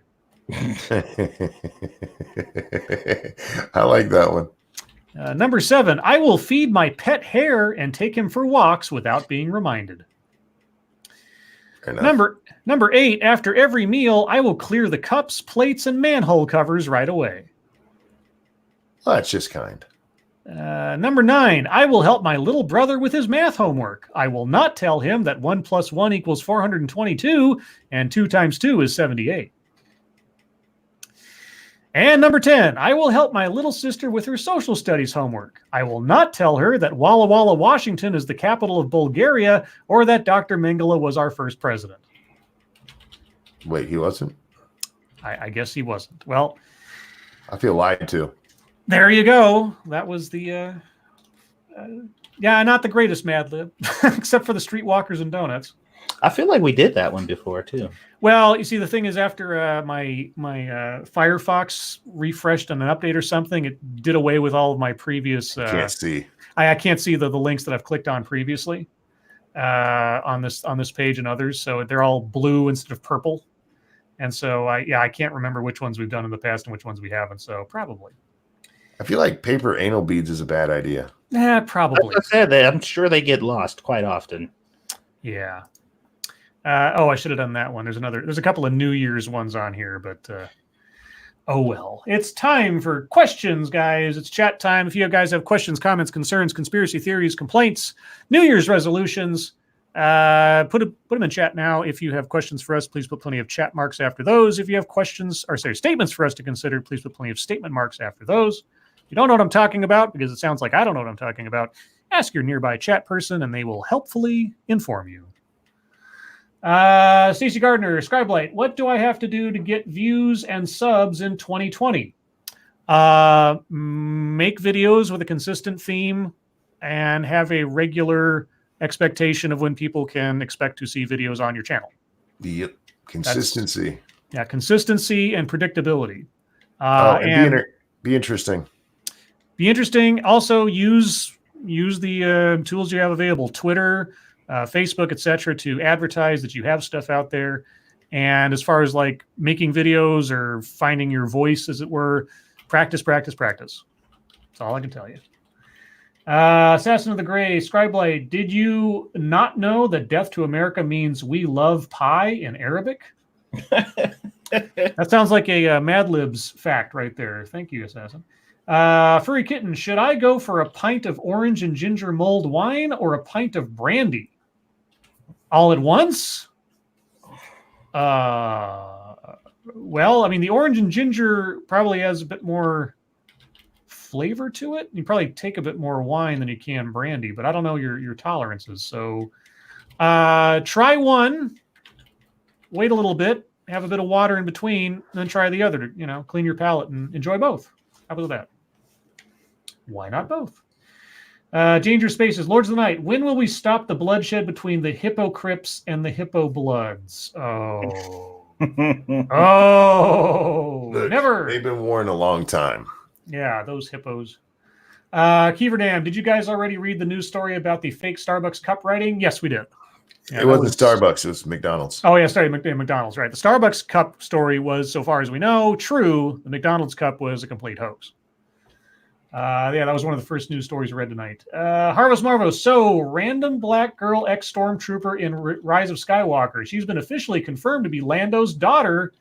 I like that one. Number 7, I will feed my pet hare and take him for walks without being reminded. Fair enough. Number 8, after every meal, I will clear the cups, plates, and manhole covers right away. Well, that's just kind. Number 9, I will help my little brother with his math homework. I will not tell him that 1 + 1 = 422 and 2 × 2 is 78. And number 10, I will help my little sister with her social studies homework. I will not tell her that Walla Walla, Washington is the capital of Bulgaria or that Dr. Mengele was our first president. Wait, he wasn't? I guess he wasn't. Well, I feel lied to. there you go. That was the, not the greatest Mad Lib, except for the streetwalkers and donuts. I feel like we did that one before too. Well, you see, the thing is, after my Firefox refreshed on an update or something, it did away with all of my previous. Can't see. I can't see the links that I've clicked on previously on this page and others, so they're all blue instead of purple, and so I can't remember which ones we've done in the past and which ones we haven't. So probably. I feel like paper anal beads is a bad idea. Probably. Like I said, I'm sure they get lost quite often. Yeah. I should have done that one. There's a couple of New Year's ones on here, but oh well. It's time for questions, guys. It's chat time. If you guys have questions, comments, concerns, conspiracy theories, complaints, New Year's resolutions, put them in chat now. If you have questions for us, please put plenty of chat marks after those. If you have statements for us to consider, please put plenty of statement marks after those. If you don't know what I'm talking about, because it sounds like I don't know what I'm talking about, ask your nearby chat person and they will helpfully inform you. Stacey Gardner, Scribe, what do I have to do to get views and subs in 2020? Make videos with a consistent theme and have a regular expectation of when people can expect to see videos on your channel. Yep. Consistency. Consistency and predictability. Be interesting. Be interesting. Also, use the tools you have available, Twitter, Facebook, etc., to advertise that you have stuff out there. And as far as like making videos or finding your voice, as it were, practice. That's all I can tell you. Assassin of the Gray, Scribe, did you not know that Death to America means we love pie in Arabic? That sounds like a Mad Libs fact right there. Thank you, Assassin. Furry Kitten, should I go for a pint of orange and ginger mulled wine or a pint of brandy? All at once? Well, I mean, the orange and ginger probably has a bit more flavor to it. You probably take a bit more wine than you can brandy, but I don't know your tolerances. So try one, wait a little bit, have a bit of water in between, and then try the other to, clean your palate and enjoy both. How about that? Why not both? Danger Spaces, Lords of the Night. When will we stop the bloodshed between the Hippocrypts and the Hippo Bloods? Oh. Look, Never. They've been warned a long time. Yeah, those hippos. Kiever Dam, did you guys already read the news story about the fake Starbucks cup writing? Yes, we did. Yeah, it wasn't Starbucks. It was McDonald's. Oh, yeah, sorry, McDonald's, right. The Starbucks cup story was, so far as we know, true. The McDonald's cup was a complete hoax. Yeah, that was one of the first news stories I read tonight. Harvest Marvo. So, random black girl ex-stormtrooper in Rise of Skywalker. She's been officially confirmed to be Lando's daughter.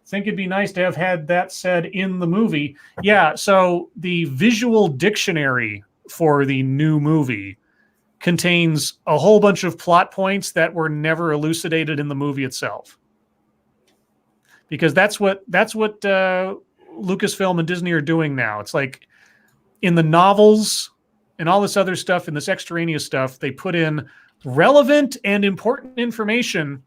Think it'd be nice to have had that said in the movie. Yeah, so the visual dictionary for the new movie contains a whole bunch of plot points that were never elucidated in the movie itself. Because that's what Lucasfilm and Disney are doing now. It's like, in the novels and all this other stuff, in this extraneous stuff, they put in relevant and important information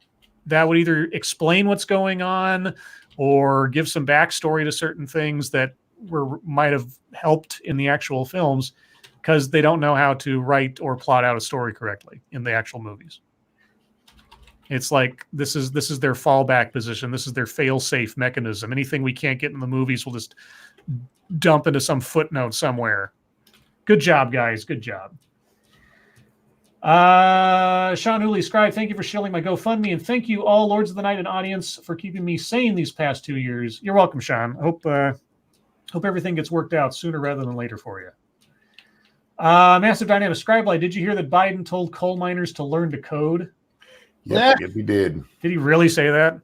that would either explain what's going on or give some backstory to certain things that might have helped in the actual films, because they don't know how to write or plot out a story correctly in the actual movies. It's like this is their fallback position. This is their fail-safe mechanism. Anything we can't get in the movies, we'll just dump into some footnote somewhere. Good job, guys. Good job. Sean Hooley, Scribe, thank you for shilling my GoFundMe, and thank you all, Lords of the Night and audience, for keeping me sane these past 2 years. You're welcome, Sean. Hope everything gets worked out sooner rather than later for you. Massive Dynamic Scribe, did you hear that Biden told coal miners to learn to code? Yep, he did. Did he really say that?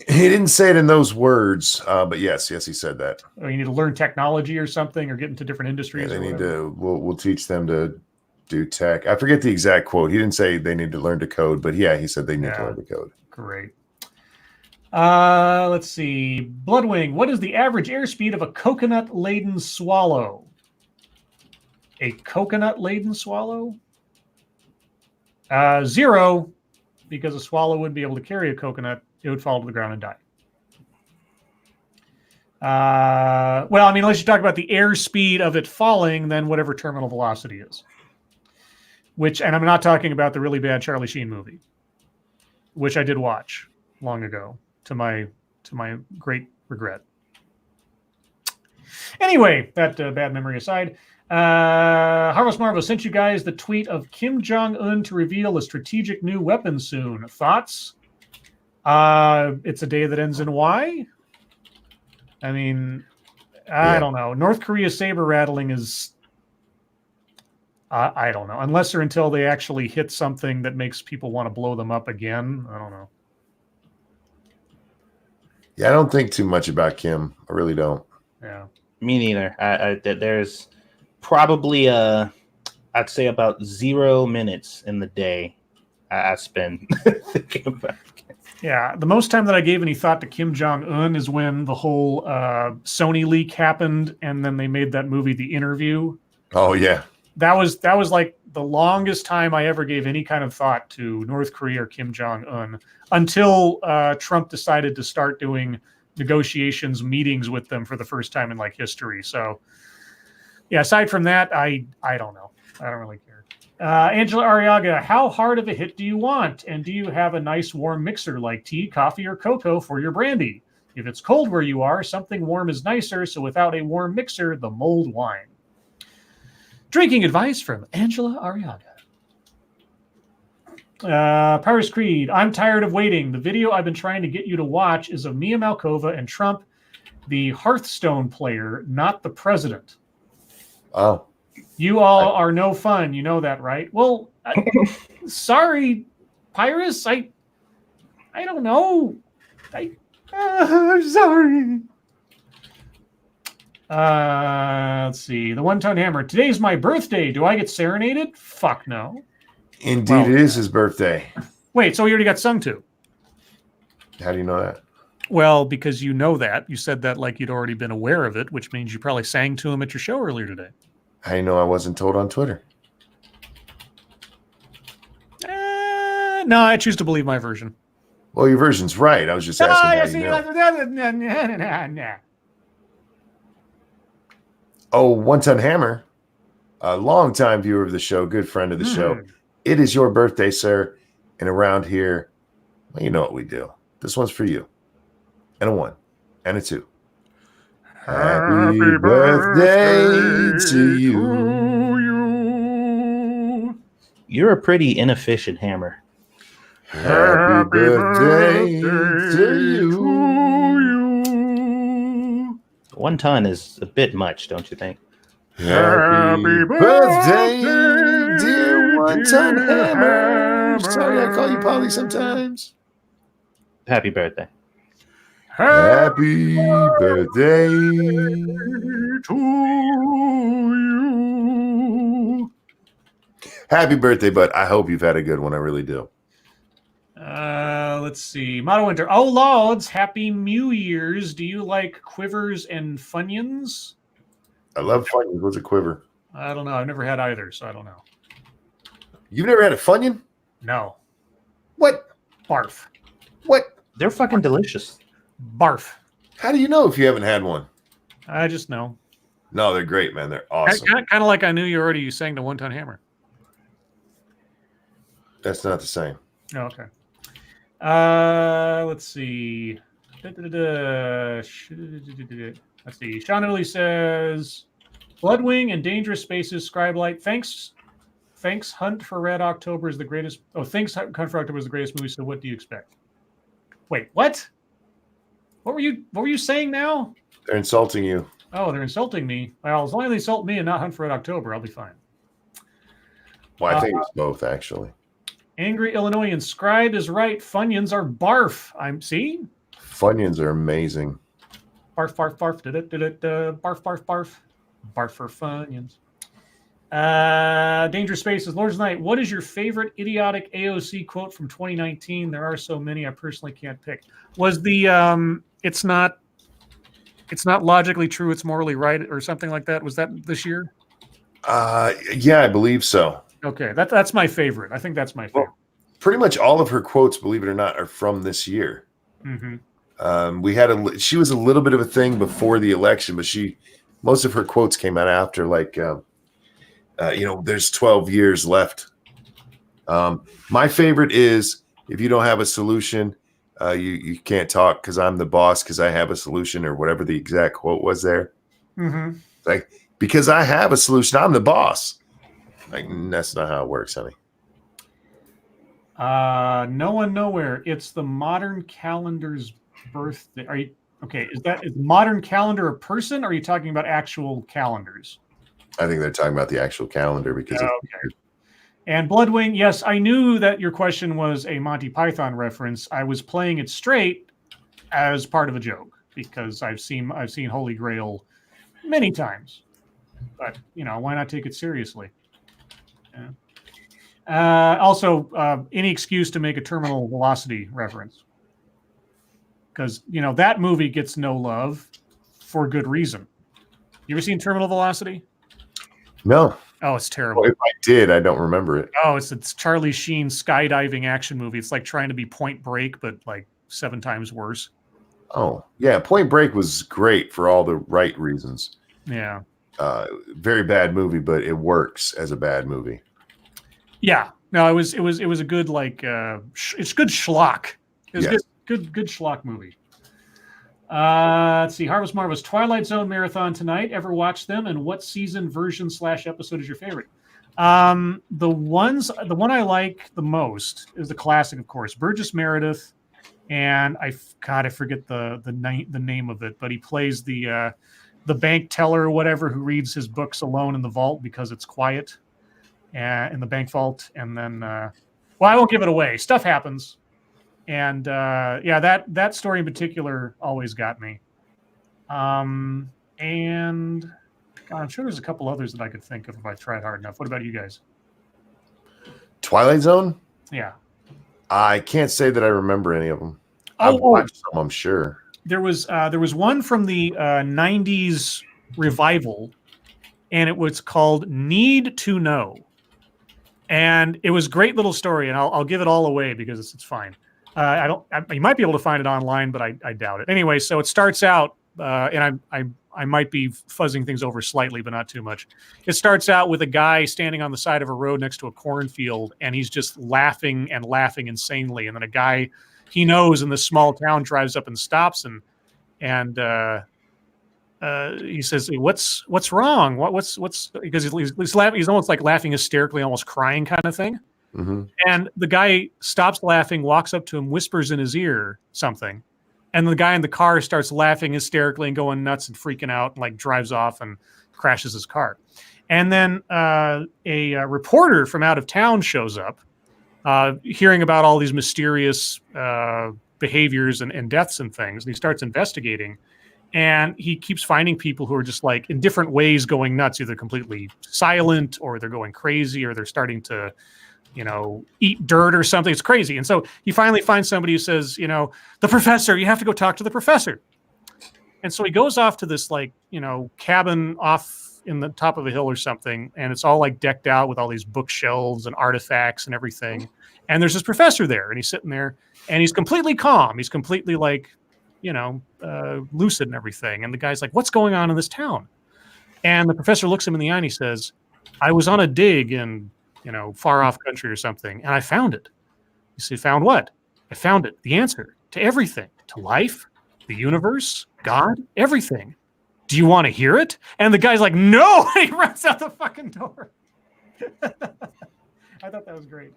He didn't say it in those words, but yes, he said that. Or you need to learn technology or something, or get into different industries. Yeah, they need to. We'll teach them to do tech. I forget the exact quote. He didn't say they need to learn to code, but yeah, he said they need to learn to code. Great. Let's see. Bloodwing, what is the average airspeed of a coconut-laden swallow? A coconut-laden swallow? 0, because a swallow wouldn't be able to carry a coconut. It would fall to the ground and die. Well, I mean, unless you talk about the airspeed of it falling, then whatever terminal velocity is. And I'm not talking about the really bad Charlie Sheen movie, which I did watch long ago, to my great regret. Anyway, that bad memory aside, Harvest Marvo sent you guys the tweet of Kim Jong-un to reveal a strategic new weapon soon. Thoughts? It's a day that ends in Y. I mean, I don't know. North Korea's saber rattling is, I don't know, unless or until they actually hit something that makes people want to blow them up again. I don't know. Yeah, I don't think too much about Kim. I really don't. Yeah, me neither. There's probably I'd say about 0 minutes in the day I spend thinking about Kim. Yeah, the most time that I gave any thought to Kim Jong-un is when the whole Sony leak happened, and then they made that movie, The Interview. Oh, yeah. That was like the longest time I ever gave any kind of thought to North Korea or Kim Jong-un, until Trump decided to start doing negotiations, meetings with them for the first time in history. So, yeah, aside from that, I don't know. I don't really care. Angela Arriaga, how hard of a hit do you want? And do you have a nice warm mixer like tea, coffee, or cocoa for your brandy? If it's cold where you are, something warm is nicer. So without a warm mixer, the mulled wine. Drinking advice from Angela Arriaga. Pirates Creed, I'm tired of waiting. The video I've been trying to get you to watch is of Mia Malkova and Trump, the Hearthstone player, not the president. Oh. You all are no fun. You know that, right? Well, sorry, Pyrus. I don't know. I'm sorry. Let's see. The One-Ton Hammer. Today's my birthday. Do I get serenaded? Fuck no. Indeed, it is his birthday. Wait, so he already got sung to? How do you know that? Well, because you know that. You said that like you'd already been aware of it, which means you probably sang to him at your show earlier today. I know I wasn't told on Twitter. No, I choose to believe my version. Well, your version's right. I was just asking how you know. Oh, One Ton Hammer, a longtime viewer of the show, good friend of the show. It is your birthday, sir. And around here, well, you know what we do. This one's for you. And a 1 and a 2. Happy birthday to you. You're a pretty inefficient hammer. Happy birthday to you. 1 ton is a bit much, don't you think? Happy birthday, dear One Ton Hammer. Sorry, I call you Polly sometimes. Happy birthday. Happy birthday to you. Happy birthday, bud. I hope you've had a good one. I really do. Let's see. Motto Winter. Oh, Lords, Happy New Year's. Do you like quivers and Funyuns? I love Funyuns. What's a quiver? I don't know. I've never had either, so I don't know. You've never had a Funyun? No. What? Barf. What? They're fucking delicious. Barf. How do you know if you haven't had one? I just know. No, they're great, man. They're awesome. Kind of like I knew you already sang the One Ton Hammer. That's not the same. Oh, okay. Let's see. Let's see. Sean Italy says, Bloodwing and Dangerous Spaces, Scribe Light. Thanks, Hunt for Red October is the greatest. Oh, thanks, Hunt for October is the greatest movie. So what do you expect? Wait, what? What were you saying now? They're insulting you. Oh, they're insulting me. Well, as long as they insult me and not Hunt for Red October, I'll be fine. Well, I think it's both, actually. Angry Illinoisan Scribe is right. Funyuns are barf. See? Funyuns are amazing. Barf, barf, barf, barf, barf, barf. Barf for Funyuns. Dangerous Spaces, Lord's Night. What is your favorite idiotic AOC quote from 2019? There are so many I personally can't pick. Was the it's not logically true, it's morally right, or something like that? Was that this year? Yeah, I believe so. Okay, that's my favorite. I think that's my favorite. Well, pretty much all of her quotes, believe it or not, are from this year. Mm-hmm. She was a little bit of a thing before the election, but most of her quotes came out after, like, there's 12 years left. My favorite is, if you don't have a solution, you can't talk because I'm the boss because I have a solution, or whatever the exact quote was there. Mm-hmm. Like, because I have a solution, I'm the boss. Like, that's not how it works, honey. No one, nowhere. It's the modern calendar's birthday. Are you okay? Is modern calendar a person? Or are you talking about actual calendars? I think they're talking about the actual calendar because. Okay. And Bloodwing, yes, I knew that your question was a Monty Python reference. I was playing it straight as part of a joke because I've seen Holy Grail many times, but why not take it seriously? Yeah. Also, any excuse to make a Terminal Velocity reference, because that movie gets no love for good reason. You ever seen Terminal Velocity? No. Oh, it's terrible. Well, if I did, I don't remember it. Oh, it's Charlie Sheen skydiving action movie. It's like trying to be Point Break, but like 7 times worse. Oh, yeah. Point Break was great for all the right reasons. Yeah. Very bad movie, but it works as a bad movie. Yeah. No, it was a good, like, it's good schlock. It was good schlock movie. Let's see. Harvest Marvel's Twilight Zone marathon tonight. Ever watch them? And what season, version / episode is your favorite? The one I like the most is the classic, of course, Burgess Meredith, and I forget the name of it, but he plays the bank teller or whatever who reads his books alone in the vault because it's quiet, in the bank vault, and then I won't give it away. Stuff happens. And that story in particular always got me. And God, I'm sure there's a couple others that I could think of if I tried hard enough. What about you guys? Twilight Zone? Yeah. I can't say that I remember any of them. I've watched some, I'm sure. There was one from the 90s revival, and it was called Need to Know. And it was a great little story, and I'll give it all away because it's fine. I don't. You might be able to find it online, but I doubt it. Anyway, so it starts out, and I might be fuzzing things over slightly, but not too much. It starts out with a guy standing on the side of a road next to a cornfield, and he's just laughing and laughing insanely. And then a guy he knows in this small town drives up and stops, and he says, "What's wrong? What's?" Because he's laughing. He's almost like laughing hysterically, almost crying, kind of thing. Mm-hmm. And the guy stops laughing, walks up to him, whispers in his ear something. And the guy in the car starts laughing hysterically and going nuts and freaking out and like drives off and crashes his car. And then a reporter from out of town shows up, hearing about all these mysterious behaviors and deaths and things. And he starts investigating. And he keeps finding people who are just like in different ways going nuts, either completely silent or they're going crazy or they're starting to eat dirt or something. It's crazy. And so he finally finds somebody who says, the professor, you have to go talk to the professor. And so he goes off to this cabin off in the top of a hill or something. And it's all like decked out with all these bookshelves and artifacts and everything. And there's this professor there and he's sitting there and he's completely calm. He's completely lucid and everything. And the guy's like, what's going on in this town? And the professor looks him in the eye and he says, I was on a dig in far off country or something. And I found it. You see, found what? I found it. The answer to everything, to life, the universe, God, everything. Do you want to hear it? And the guy's like, no, and he runs out the fucking door. I thought that was great.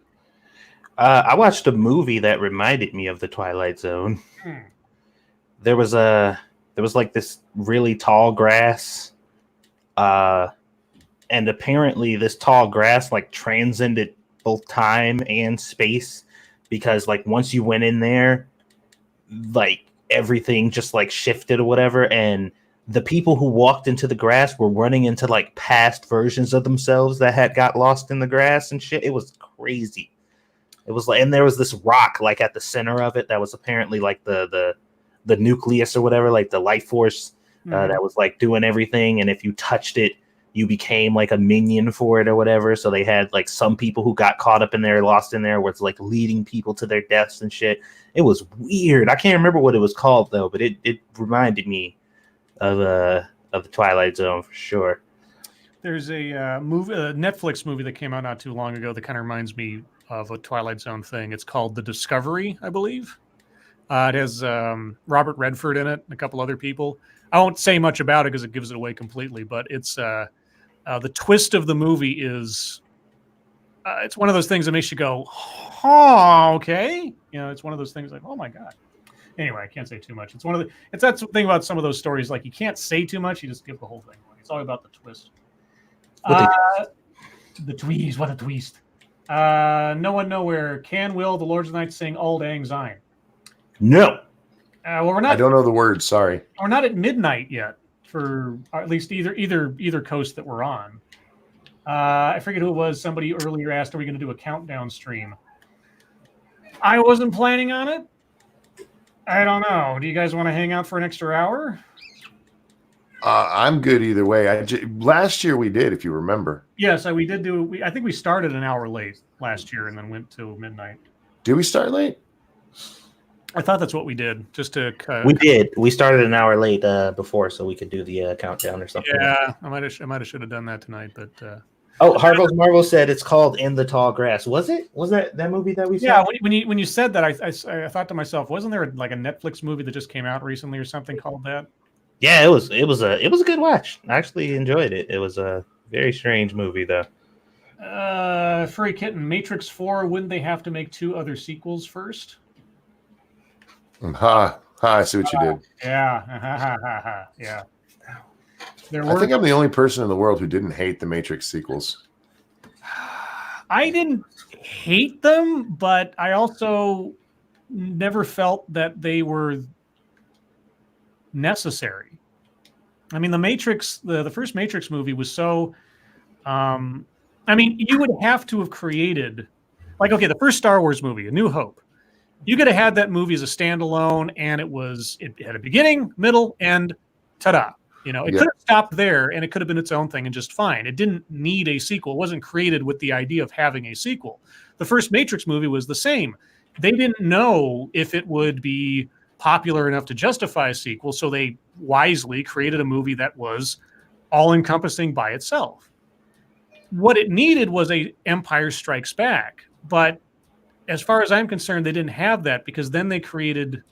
I watched a movie that reminded me of the Twilight Zone. There was like this really tall grass, and apparently this tall grass like transcended both time and space, because like once you went in there, like everything just like shifted or whatever. And the people who walked into the grass were running into like past versions of themselves that had got lost in the grass and shit. It was crazy. It was like, and there was this rock like at the center of it that was apparently like the nucleus or whatever, like the life force that was like doing everything. And if you touched it, you became like a minion for it or whatever. So they had like some people who got caught up in there, lost in there, was like leading people to their deaths and shit. It was weird. I can't remember what it was called though, but it reminded me of the Twilight Zone for sure. There's a Netflix movie that came out not too long ago that kind of reminds me of a Twilight Zone thing. It's called The Discovery, I believe. It has Robert Redford in it and a couple other people. I won't say much about it because it gives it away completely, but it's the twist of the movie is it's one of those things that makes you go, oh, okay. It's one of those things like, oh my God. Anyway, I can't say too much. It's that's the thing about some of those stories. Like you can't say too much. You just give the whole thing away. It's all about the twist. The twist. What a twist. No One Nowhere. Will the Lords of the Night sing Auld Lang Syne? No. Well, we're not. I don't know the words. Sorry. We're not at midnight yet for at least either coast that we're on. I forget who it was. Somebody earlier asked, "Are we going to do a countdown stream?" I wasn't planning on it. I don't know. Do you guys want to hang out for an extra hour? I'm good either way. Last year we did, if you remember. Yes, we did do. I think we started an hour late last year and then went to midnight. Did we start late? I thought that's what we did. Just to we did. We started an hour late before, so we could do the countdown or something. Yeah, I might have should have done that tonight, but. Harville's Marvel said it's called In the Tall Grass. Was it? Was that movie that we saw? Yeah. When you said that, I thought to myself, wasn't there like a Netflix movie that just came out recently or something called that? Yeah, it was a good watch. I actually enjoyed it. It was a very strange movie though. Furry Kitten, Matrix 4. Wouldn't they have to make 2 other sequels first? I see what you did. Yeah. Yeah. I think I'm the only person in the world who didn't hate the Matrix sequels. I didn't hate them, but I also never felt that they were necessary. I mean, the Matrix, the first Matrix movie was so. You would have to have created, the first Star Wars movie, A New Hope. You could have had that movie as a standalone, and it had a beginning, middle, end. Ta-da! It could have stopped there, and it could have been its own thing and just fine. It didn't need a sequel. It wasn't created with the idea of having a sequel. The first Matrix movie was the same. they didn't know if it would be popular enough to justify a sequel, so they wisely created a movie that was all-encompassing by itself. What it needed was a Empire Strikes Back, but as far as I'm concerned, they didn't have that because then they created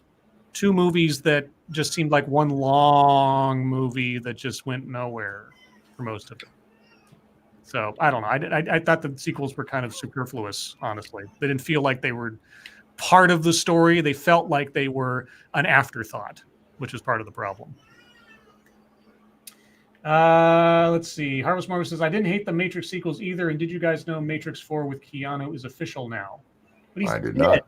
two movies that just seemed like one long movie that just went nowhere for most of it. So I don't know. I thought the sequels were kind of superfluous, honestly. They didn't feel like they were part of the story. They felt like they were an afterthought, which is part of the problem. Let's see. Harvest Marvel says, I didn't hate the Matrix sequels either. And did you guys know Matrix 4 with Keanu is official now? But I did not.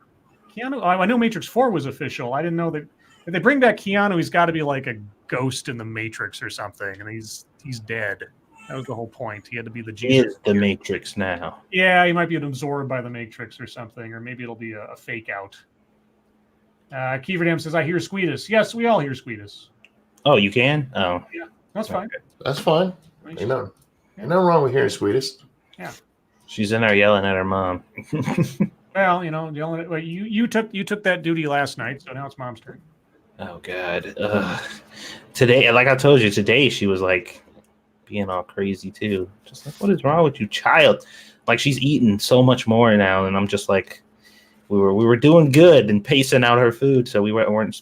Keanu, I know Matrix 4 was official. I didn't know that if they bring back Keanu, he's got to be like a ghost in the Matrix or something. And he's dead. That was the whole point. He had to be the He Jesus. is the Matrix now. Yeah, he might be absorbed by the Matrix or something, or maybe it'll be a fake out. Keeverdam says, I hear Squeedus. Yes, we all hear Squeedus. Oh, you can? Oh. Yeah, that's fine. That's fine. Ain't nothing wrong with hearing Sweetest. Yeah. She's in there yelling at her mom. Well, you took that duty last night, so now it's Mom's turn. Oh, God. Today, like I told you, today she was like being all crazy too. Just like, what is wrong with you, child? Like she's eating so much more now, and I'm just like, we were doing good and pacing out her food, so we weren't.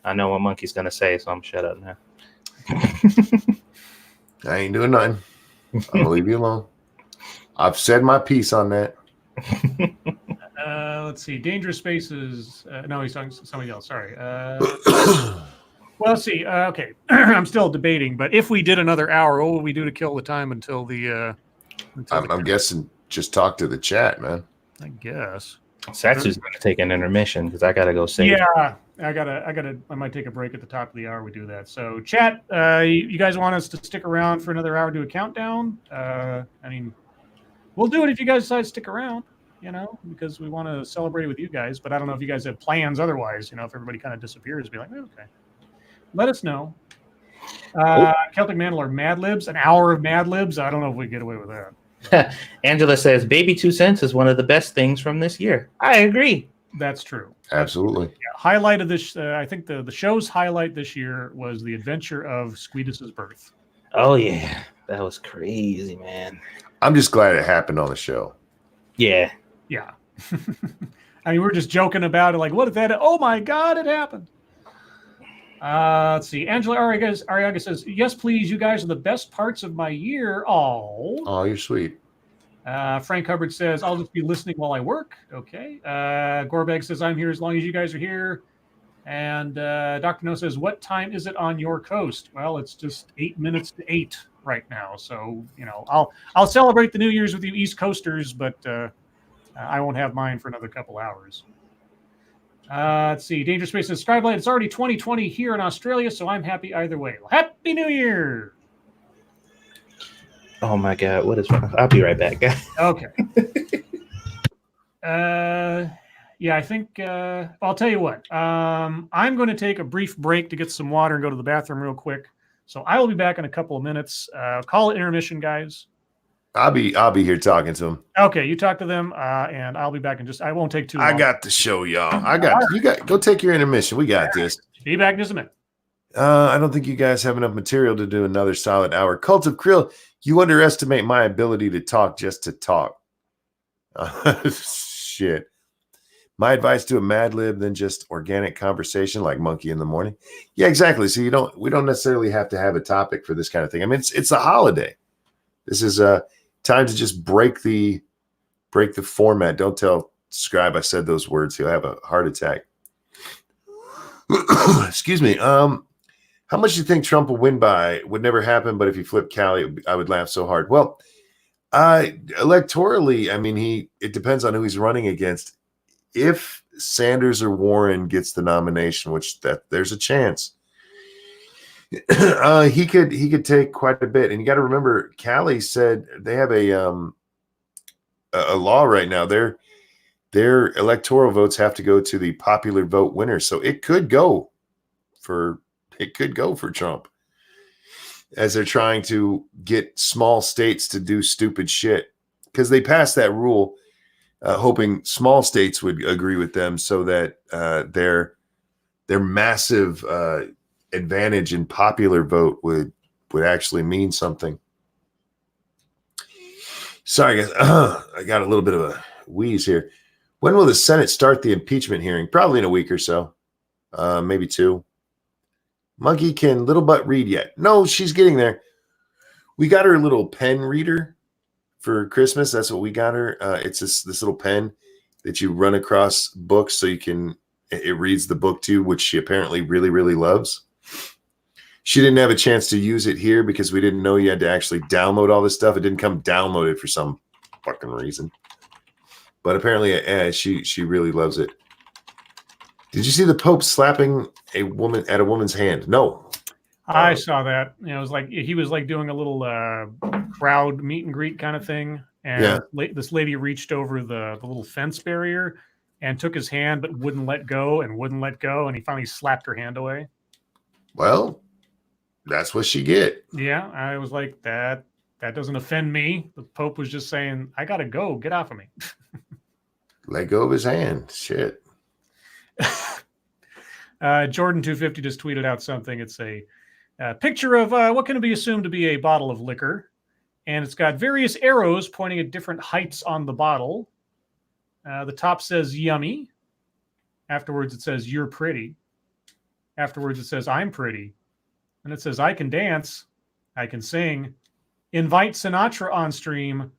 I know what Monkey's gonna say, so I'm shut up now. I ain't doing nothing. I'm gonna leave you alone. I've said my piece on that. Let's see. Dangerous Spaces. No, he's talking to somebody else. Sorry. Well, let's see. Okay. I'm still debating, but if we did another hour, what would we do to kill the time until the... I'm guessing just talk to the chat, man. I guess. Satsu's going to take an intermission because I got to go save. Yeah, I might take a break at the top of the hour. We do that. So chat, you guys want us to stick around for another hour, do a countdown? I mean, we'll do it if you guys decide to stick around, because we want to celebrate with you guys, but I don't know if you guys have plans otherwise, if everybody kind of disappears, be like, okay. Let us know. Celtic Mandalore Mad Libs, an hour of Mad Libs. I don't know if we get away with that. Angela says, Baby 2 Cents is one of the best things from this year. I agree. That's true. Absolutely. Yeah. Highlight of this, I think the show's highlight this year was the adventure of Squeedus's birth. Oh, yeah. That was crazy, man. I'm just glad it happened on the show. Yeah. Yeah. I mean, we're just joking about it. Like, what if that? Oh, my God, it happened. Let's see. Angela Ariaga says, yes, please. You guys are the best parts of my year. Oh, you're sweet. Frank Hubbard says, I'll just be listening while I work. Okay. Gorbag says, I'm here as long as you guys are here. And Dr. No says, what time is it on your coast? Well, it's just 8 minutes to 8 right now. So, I'll celebrate the New Year's with you East Coasters, but I won't have mine for another couple hours. Let's see. Dangerous Space says, Scribe, it's already 2020 here in Australia, so I'm happy either way. Well, Happy New Year! Oh, my God. What is wrong? I'll be right back, guys. Okay. Yeah, I think I'll tell you what. I'm going to take a brief break to get some water and go to the bathroom real quick. So I will be back in a couple of minutes. Call it intermission, guys. I'll be here talking to them. Okay, you talk to them, and I'll be back in I won't take too long. I got the show, y'all. Go take your intermission. We got this. Be back in just a minute. I don't think you guys have enough material to do another solid hour. Cult of Krill, you underestimate my ability to talk just to talk. Shit. My advice to a Mad Lib than just organic conversation like Monkey in the Morning. Yeah, exactly. So we don't necessarily have to have a topic for this kind of thing. I mean, it's a holiday. This is time to just break the format. Don't tell Scribe I said those words. He'll have a heart attack. Excuse me. How much do you think Trump will win by? Would never happen, but if he flipped Cali, I would laugh so hard. Well, electorally, I mean, it depends on who he's running against. If Sanders or Warren gets the nomination, which there's a chance, he could take quite a bit. And you got to remember, Cali said they have a law right now. Their electoral votes have to go to the popular vote winner, so it could go for Trump as they're trying to get small states to do stupid shit because they passed that rule hoping small states would agree with them so that their massive advantage in popular vote would actually mean something. Sorry, guys. I got a little bit of a wheeze here. When will the Senate start the impeachment hearing? Probably in a week or so, maybe 2. Monkey, can little butt read yet? No, she's getting there. We got her a little pen reader for Christmas. That's what we got her. It's this little pen that you run across books so it reads the book to you, which she apparently really, really loves. She didn't have a chance to use it here because we didn't know you had to actually download all this stuff. It didn't come downloaded for some fucking reason. But apparently she really loves it. Did you see the Pope slapping a woman at a woman's hand? No. I saw that. It was like he was like doing a little crowd meet and greet kind of thing, and this lady reached over the little fence barrier and took his hand, but wouldn't let go, and he finally slapped her hand away. Well, that's what she get. Yeah, I was like, that doesn't offend me. The Pope was just saying, I gotta go, get off of me. Let go of his hand. Shit. Jordan 250 just tweeted out something. It's a picture of what can be assumed to be a bottle of liquor, and it's got various arrows pointing at different heights on the bottle. The top says yummy. Afterwards it says you're pretty. Afterwards it says I'm pretty. And it says I can dance, I can sing, invite Sinatra on stream,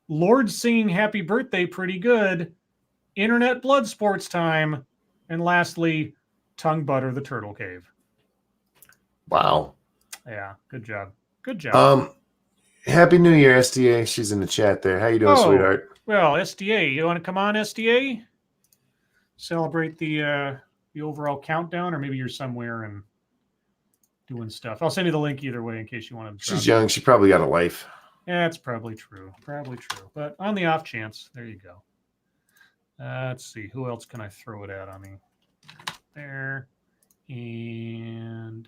Lord singing happy birthday pretty good, internet blood sports time, and lastly, tongue butter the turtle cave. Wow. Yeah, good job. Good job. Happy New Year, SDA. She's in the chat there. How you doing, sweetheart? Well, SDA, you want to come on, SDA? Celebrate the overall countdown, or maybe you're somewhere and doing stuff. I'll send you the link either way in case you want to. She's young. She probably got a life. Yeah, it's probably true. Probably true. But on the off chance, there you go. Let's see. Who else can I throw it at on me? There. And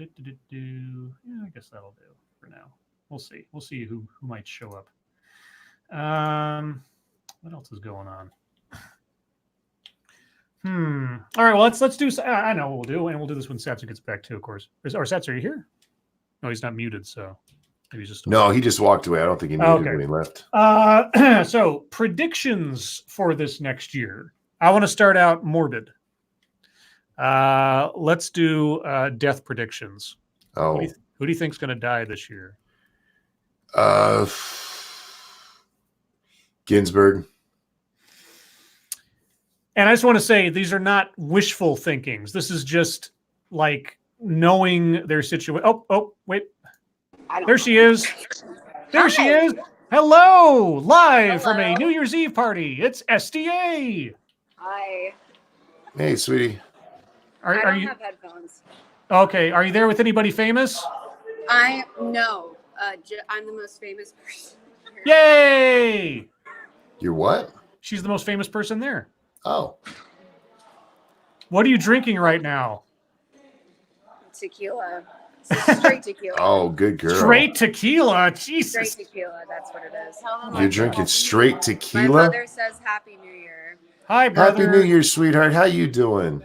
yeah, I guess that'll do for now. We'll see. We'll see who might show up. What else is going on? All right. Well, let's do. I know what we'll do, and we'll do this when Satsu gets back too. Of course. Or Satsu, are you here? No, he's not muted. So maybe he's just. No, he just walked away. I don't think he muted when he left. So predictions for this next year. I want to start out morbid. Let's do death predictions. Oh, who do you think's going to die this year? Ginsburg. And I just want to say these are not wishful thinkings. This is just like knowing their situation. Oh, wait. There she is. There she is. Hello, live from a New Year's Eve party. It's SDA. Hi. Hey, sweetie. I don't have headphones. Okay. Are you there with anybody famous? No. I'm the most famous person. Yay! You're what? She's the most famous person there. Oh. What are you drinking right now? Tequila. Straight tequila. Oh, good girl. Straight tequila. Jesus. Straight tequila. That's what it is. You're drinking straight tequila? My mother says Happy New Year. Hi, brother. Happy New Year, sweetheart. How you doing?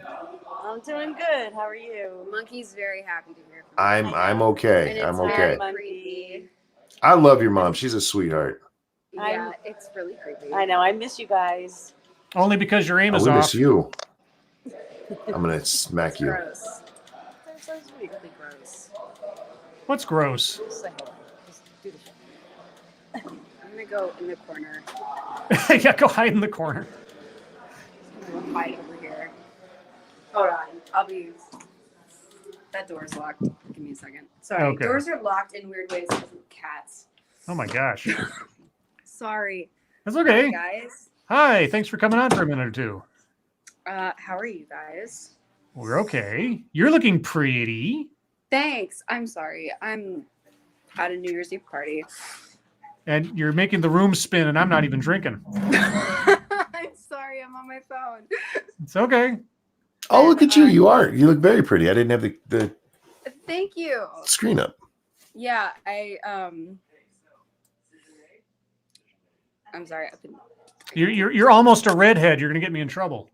I'm doing good. How are you? Monkey's very happy to hear from you. I'm okay. And I'm okay. very creepy. I love your mom. She's a sweetheart. Yeah, it's really creepy. I know. I miss you guys. Only because your aim is we off. miss you. I'm gonna smack It's you. gross. They're so sweet. Really gross. What's gross? Just like, just do the shit. I'm gonna go in the corner. Yeah, go hide in the corner. I'm gonna hide over here. Hold on. I'll be. That door's locked. Give me a second. Sorry. Okay. Doors are locked in weird ways because of cats. Oh my gosh. Sorry. That's okay. Hi, guys. Hi. Thanks for coming on for a minute or two. How are you guys? We're okay. You're looking pretty. Thanks. I'm sorry. I'm at a New Year's Eve party. And you're making the room spin, and I'm not even drinking. I'm sorry. I'm on my phone. It's okay. Oh, look at you. You are. You look very pretty. I didn't have the Thank you. screen up. Yeah, I'm sorry. You're almost a redhead. You're gonna get me in trouble.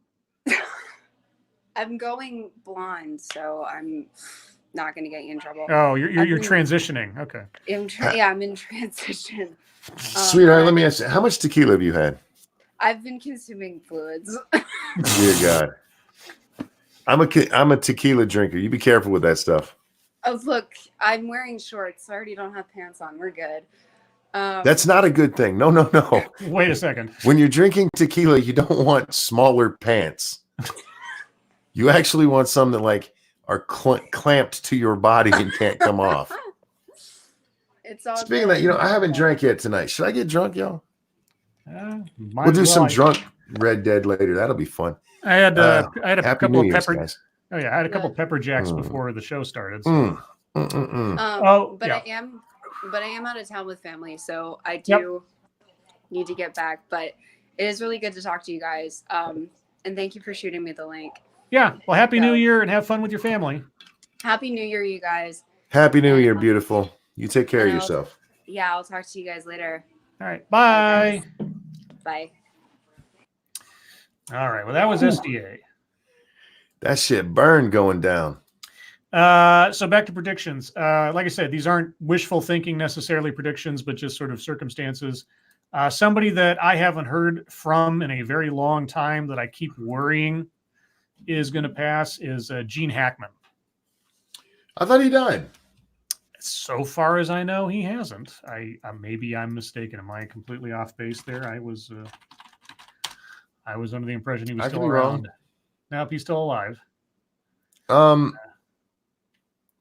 I'm going blonde, so I'm not going to get you in trouble. Oh, you're I've been- transitioning. Okay. I'm in transition. Sweetheart, let me ask you, how much tequila have you had? I've been consuming fluids. Dear God. I'm a tequila drinker. You be careful with that stuff. Oh, look, I'm wearing shorts. So I already don't have pants on. We're good. That's not a good thing. No. Wait a second. When you're drinking tequila, you don't want smaller pants. You actually want some that like are clamped to your body and can't come off. It's all Speaking good. of that, I haven't drank yet tonight. Should I get drunk, y'all? Might We'll do as some well. drunk Red Dead later. That'll be fun. I had a Happy couple New of Year's, pepper. guys. Oh yeah, I had a couple Good. pepper jacks Mm. before the show started. So. Mm. But yeah. I am out of town with family, so I do need to get back. But it is really good to talk to you guys. And thank you for shooting me the link. Yeah. Well, Happy New So- Year and have fun with your family. Happy New Year, you guys. Happy New Year, beautiful. You take care of And yourself. Yeah, I'll talk to you guys later. All right. Bye. Bye. All right. Well, that was SDA. That shit burned going down. So back to predictions. Like I said, these aren't wishful thinking necessarily predictions, but just sort of circumstances. Somebody that I haven't heard from in a very long time that I keep worrying is going to pass is Gene Hackman. I thought he died. So far as I know, he hasn't. Maybe I'm mistaken. Am I completely off base there? I was under the impression he was I still could be wrong. around. Now, if he's still alive. I'm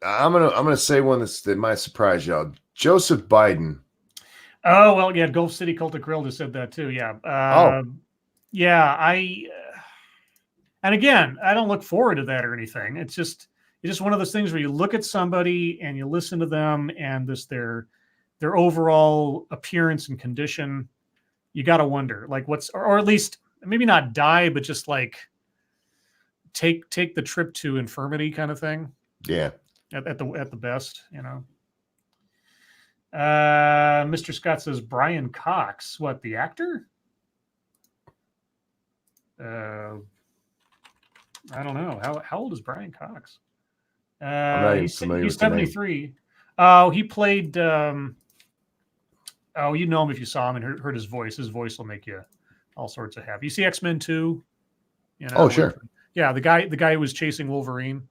gonna say one that might surprise y'all. Joseph Biden. Oh well, yeah. Gulf City Cultic Grill just said that too. Yeah. Yeah. And again, I don't look forward to that or anything. It's just one of those things where you look at somebody and you listen to them and their overall appearance and condition. You got to wonder, like, or at least maybe not die, but just like take the trip to infirmity kind of thing. Yeah. At the best, you know. Mr. Scott says Brian Cox. What, the actor? I don't know. How old is Brian Cox? I'm not even familiar he's with the name. 73. Oh, he played. You know him if you saw him and heard his voice. His voice will make you all sorts of happy. You see X-Men 2? You know, Oh, sure. Yeah, the guy who was chasing Wolverine.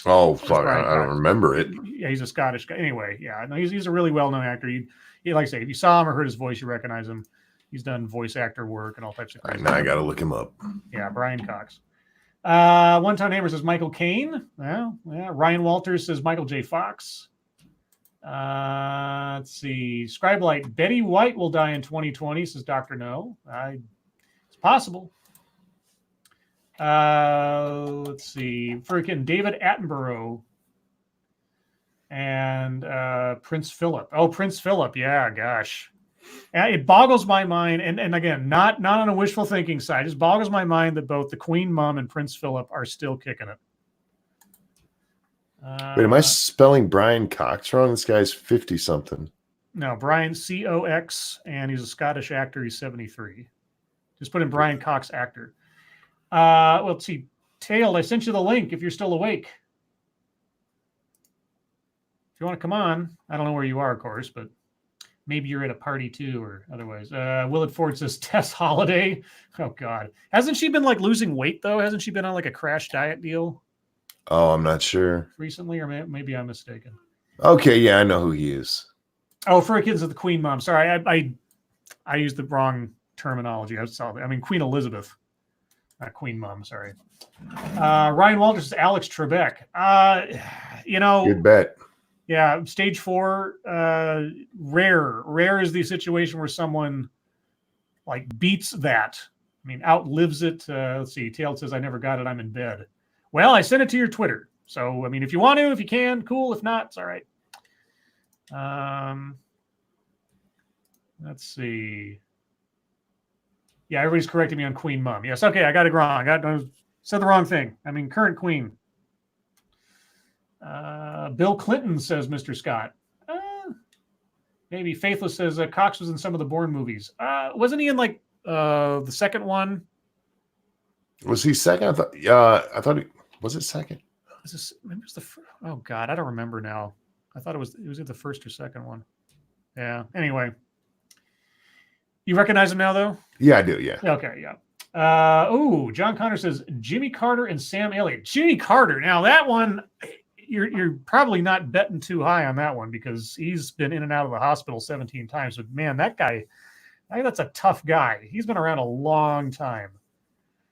Oh, fuck. Brian I don't Cox. remember it. Yeah, he's a Scottish guy. Anyway, yeah, no, he's a really well-known actor. He like I say, if you saw him or heard his voice, you recognize him. He's done voice actor work and all types of All right, crazy now I stuff. got to look him up. Yeah, Brian Cox. One Time Neighbor says Michael Caine. Well, yeah. Ryan Walters says Michael J. Fox. Let's see. Scribe Light. Betty White will die in 2020, says Dr. No. It's possible. Let's see. Freaking David Attenborough and Prince Philip. Oh, Prince Philip. Yeah, gosh. It boggles my mind, and again, not on a wishful thinking side, it just boggles my mind that both the Queen Mum and Prince Philip are still kicking it. Wait, am I spelling Brian Cox wrong? This guy's 50-something. No, Brian Cox, and he's a Scottish actor. He's 73. Just put in Brian Cox actor. Well, let's see. Tailed, I sent you the link if you're still awake. If you want to come on, I don't know where you are, of course, but maybe you're at a party too, or otherwise. Willard Ford says Tess Holiday. Oh God, hasn't she been like losing weight though? Hasn't she been on like a crash diet deal Oh, I'm not sure. recently, or maybe I'm mistaken? Okay, yeah, I know who he is. Oh, for kids of the Queen Mom. Sorry, I used the wrong terminology. I mean Queen Elizabeth, not Queen Mom. Sorry. Ryan Walters says Alex Trebek. You know, Good bet. yeah, stage 4, rare. Rare is the situation where someone like beats that. I mean, outlives it. Let's see. Tailed says, I never got it. I'm in bed. Well, I sent it to your Twitter. So, I mean, if you want to, if you can, cool. If not, it's all right. Let's see. Yeah, everybody's correcting me on Queen Mum. Yes, okay, I got it wrong. I said the wrong thing. I mean, current Queen. Bill Clinton, says Mr. Scott. Maybe Faithless says Cox was in some of the Bourne movies. Wasn't he in like The second one. Was he second? I thought he was it second. Is this, maybe it was the oh god, I don't remember now. I thought it was either the first or second one. Yeah. Anyway, you recognize him now, though? Yeah, I do. Yeah. Okay. Yeah. John Connor says Jimmy Carter and Sam Elliott. Jimmy Carter. Now that one, you're probably not betting too high on that one because he's been in and out of the hospital 17 times. But man, that guy, that's a tough guy. He's been around a long time,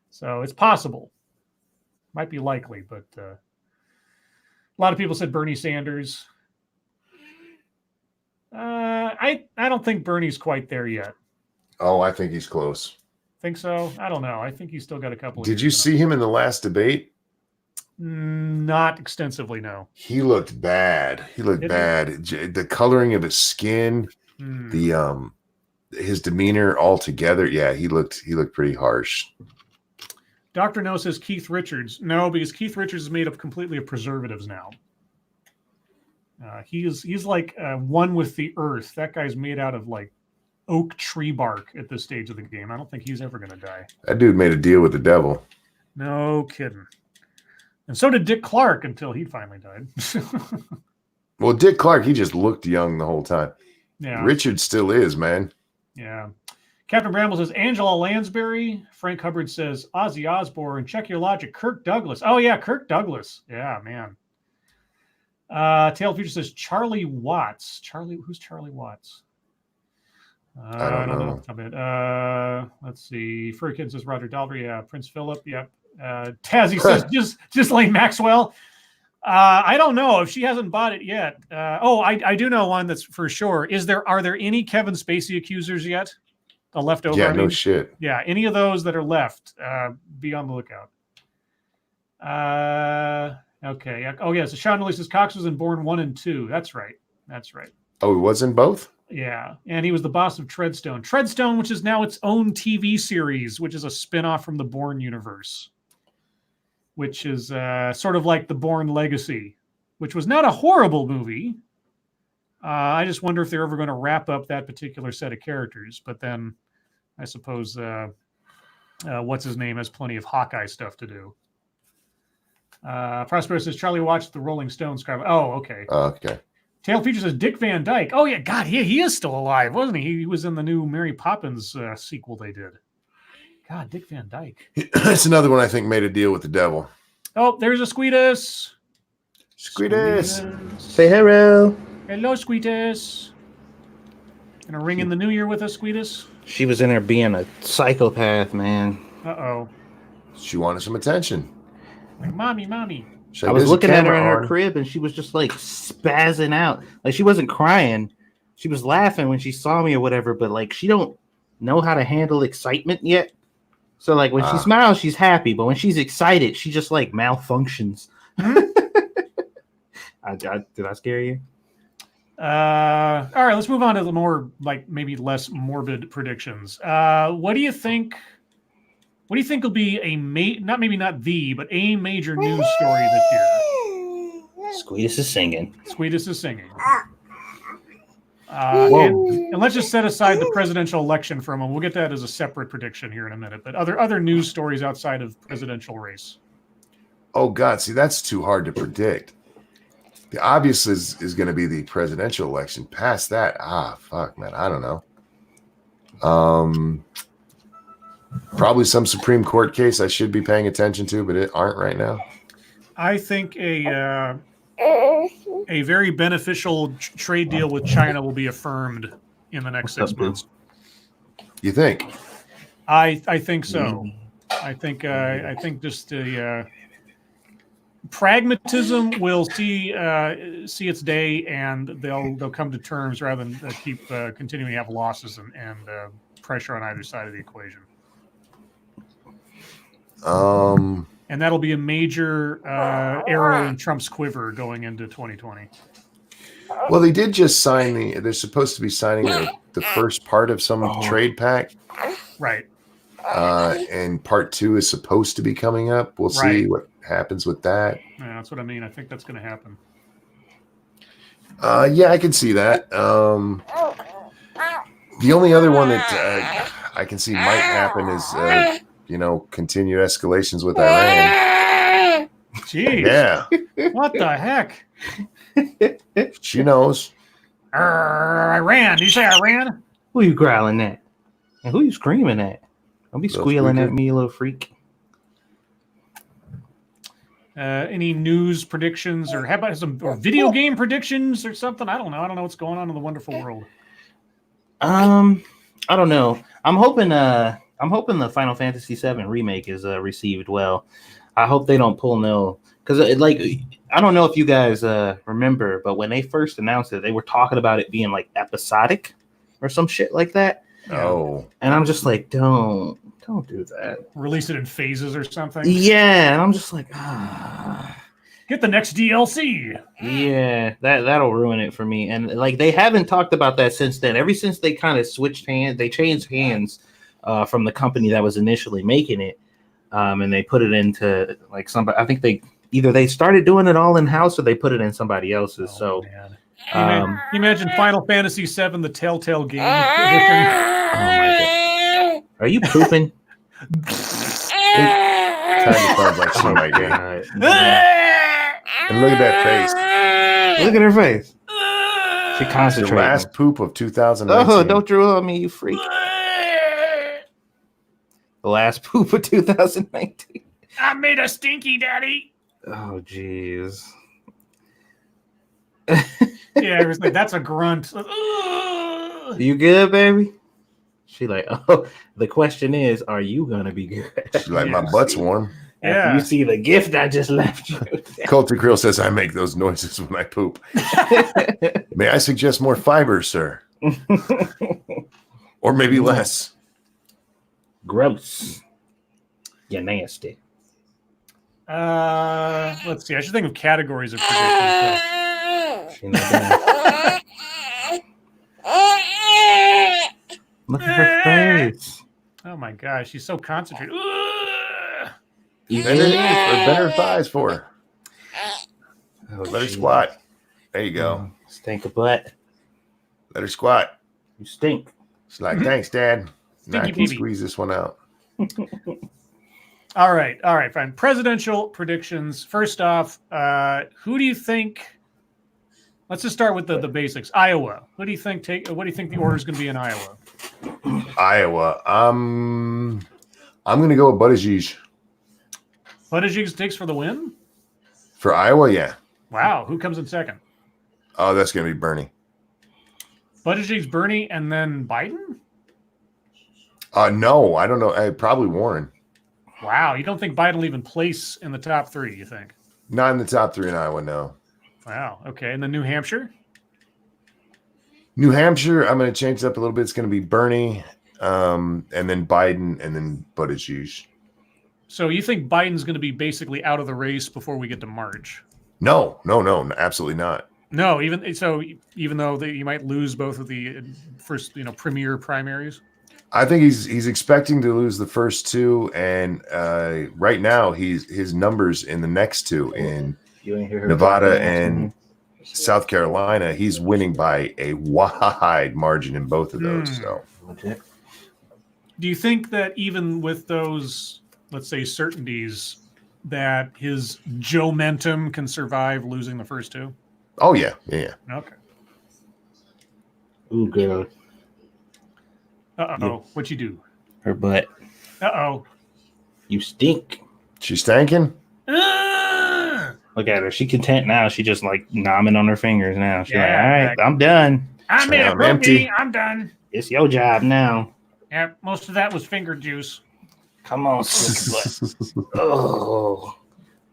so it's possible. Might be likely, but a lot of people said Bernie Sanders. I don't think Bernie's quite there yet. Oh, I think he's close. Think so? I don't know. I think he's still got a couple. Did you see him in the last debate? Not extensively, no. He looked bad. The coloring of his skin, his demeanor altogether. Yeah, he looked pretty harsh. Dr. No says Keith Richards. No, because Keith Richards is made up completely of preservatives now. He's like one with the earth. That guy's made out of like oak tree bark at this stage of the game. I don't think he's ever going to die. That dude made a deal with the devil. No kidding. And so did Dick Clark until he finally died. Well, Dick Clark, he just looked young the whole time. Yeah. Richard still is, man. Yeah. Captain Bramble says Angela Lansbury. Frank Hubbard says Ozzy Osbourne. Check your logic. Kirk Douglas. Oh, yeah, Kirk Douglas. Yeah, man. Tail Future says Charlie Watts. Who's Charlie Watts? I don't know. Let's see. Furkin says Roger Daltrey. Yeah. Prince Philip. Yep. Tazzy says just Lane Maxwell. I don't know if she hasn't bought it yet. I do know one that's for sure. Are there any Kevin Spacey accusers yet? The leftover. Yeah, no shit. Yeah, any of those that are left, be on the lookout. Okay. Oh yeah. So Sean Lewis says Cox was in Born 1 and 2. That's right. Oh, he was in both? Yeah, and he was the boss of Treadstone. Treadstone, which is now its own TV series, which is a spin-off from the Bourne universe, which is sort of like the Bourne Legacy, which was not a horrible movie. I just wonder if they're ever going to wrap up that particular set of characters. But then I suppose what's his name has plenty of Hawkeye stuff to do. Prospero says Charlie watched the Rolling Stones. Scribe. Oh, okay. Okay. Tail Feature says Dick Van Dyke. Oh, yeah. God, he is still alive, wasn't he? He was in the new Mary Poppins sequel they did. God, Dick Van Dyke. That's another one I think made a deal with the devil. Oh, there's a Squeetus. Squeetus. Say hello. Hello, Squeetus. Gonna ring in the new year with us, Squeetus? She was in there being a psychopath, man. Uh-oh. She wanted some attention. Like, mommy. I was looking at her in her crib, and she was just like spazzing out. Like she wasn't crying, she was laughing when she saw me or whatever. But like she don't know how to handle excitement yet. So like when she smiles, she's happy, but when she's excited, she just like malfunctions. Did I scare you? All right, let's move on to the more like maybe less morbid predictions. What do you think? What do you think will be a not a major news story this year? Squeetus is singing. And let's just set aside the presidential election for a moment. We'll get that as a separate prediction here in a minute. But other news stories outside of presidential race. Oh God, see that's too hard to predict. The obvious is going to be the presidential election. Past that, fuck, man, I don't know. Probably some Supreme Court case I should be paying attention to, but it aren't right now. I think a very beneficial trade deal with China will be affirmed in the next 6 months. You think? I think so. I think just the pragmatism will see its day, and they'll come to terms rather than keep continuing to have losses and pressure on either side of the equation. And that'll be a major arrow in Trump's quiver going into 2020. Well, they did just sign they're supposed to be signing the first part of some trade pact. Right. And part 2 is supposed to be coming up. We'll see what happens with that. Yeah, that's what I mean. I think that's going to happen. Yeah, I can see that. The only other one that I can see might happen is continued escalations with Iran. Jeez. Yeah, What the heck? she knows. Iran. Did you say Iran? Who you growling at? And who you screaming at? Don't be Little squealing squeaker. at me, you little freak. Any news predictions, or how about some video game predictions or something? I don't know. I don't know what's going on in the wonderful world. I don't know. I'm hoping the Final Fantasy VII remake is received well. I hope they don't pull no, because I don't know if you guys remember, but when they first announced it, they were talking about it being like episodic or some shit like that. Oh, And I'm just like, don't do that. Release it in phases or something. Yeah, and I'm just like, Get the next DLC. yeah, that'll ruin it for me. And like they haven't talked about that since then. Ever since they kind of switched hands, they changed hands from the company that was initially making it, and they put it into like somebody. I think they started doing it all in house, or they put it in somebody else's. Man. Can you imagine Final Fantasy VII, the Telltale Game edition? Oh my God. Are you pooping? kind of sounds like she might be. God. And look at that face. Look at her face. She The concentrating. last poop of 2019. Oh, don't drool on me, you freak. The last poop of 2019. I made a stinky, Daddy. Oh, jeez. Yeah, I was like, that's a grunt. You good, baby? She like, oh, the question is, are you gonna be good? She's like, my butt's warm. After Yeah. you see the gift I just left you. Cultic Grill says I make those noises when I poop. May I suggest more fiber, sir? Or maybe less. Gross. You're nasty. Let's see. I should think of categories of predictions. She not done. Look at her face. Oh my gosh, she's so concentrated. You Better good? knees or better thighs for her. Oh, Let her geez. squat. There you go. Stink of butt. Let her squat. You stink. She's like, thanks, Dad. Now I Stinky can baby. squeeze this one out. All right, fine. Presidential predictions. First off, who do you think? Let's just start with the basics. Iowa. What do you think? What do you think the order is going to be in Iowa? Iowa. I'm gonna go with Buttigieg. Buttigieg takes for the win. For Iowa, yeah. Wow, who comes in second? Oh, that's gonna be Bernie. Buttigieg's Bernie, and then Biden. No, I don't know. Probably Warren. Wow, you don't think Biden will even place in the top three? You think? Not in the top three in Iowa, no. Wow. Okay, and then New Hampshire. New Hampshire, I'm going to change it up a little bit. It's going to be Bernie, and then Biden, and then Buttigieg. So you think Biden's going to be basically out of the race before we get to March? No, absolutely not. No, even though you might lose both of the first, premier primaries. I think he's expecting to lose the first two, and right now his numbers in the next two in You ain't hear her Nevada talking and South Carolina, he's winning by a wide margin in both of those. So Legit. Do you think that even with those, let's say, certainties, that his Joe-mentum can survive losing the first two? oh yeah. Okay. Ooh, girl. Uh-oh. Yeah. What'd you do? Her butt. Uh-oh. You stink. She's tanking. Look at her. She content now. She just like nomming on her fingers now. She's like, Yeah, all right, exactly. I'm done. I made a I'm empty. brookie. I'm done. It's your job now. Yeah, most of that was finger juice. Come on, stinky butt. Oh,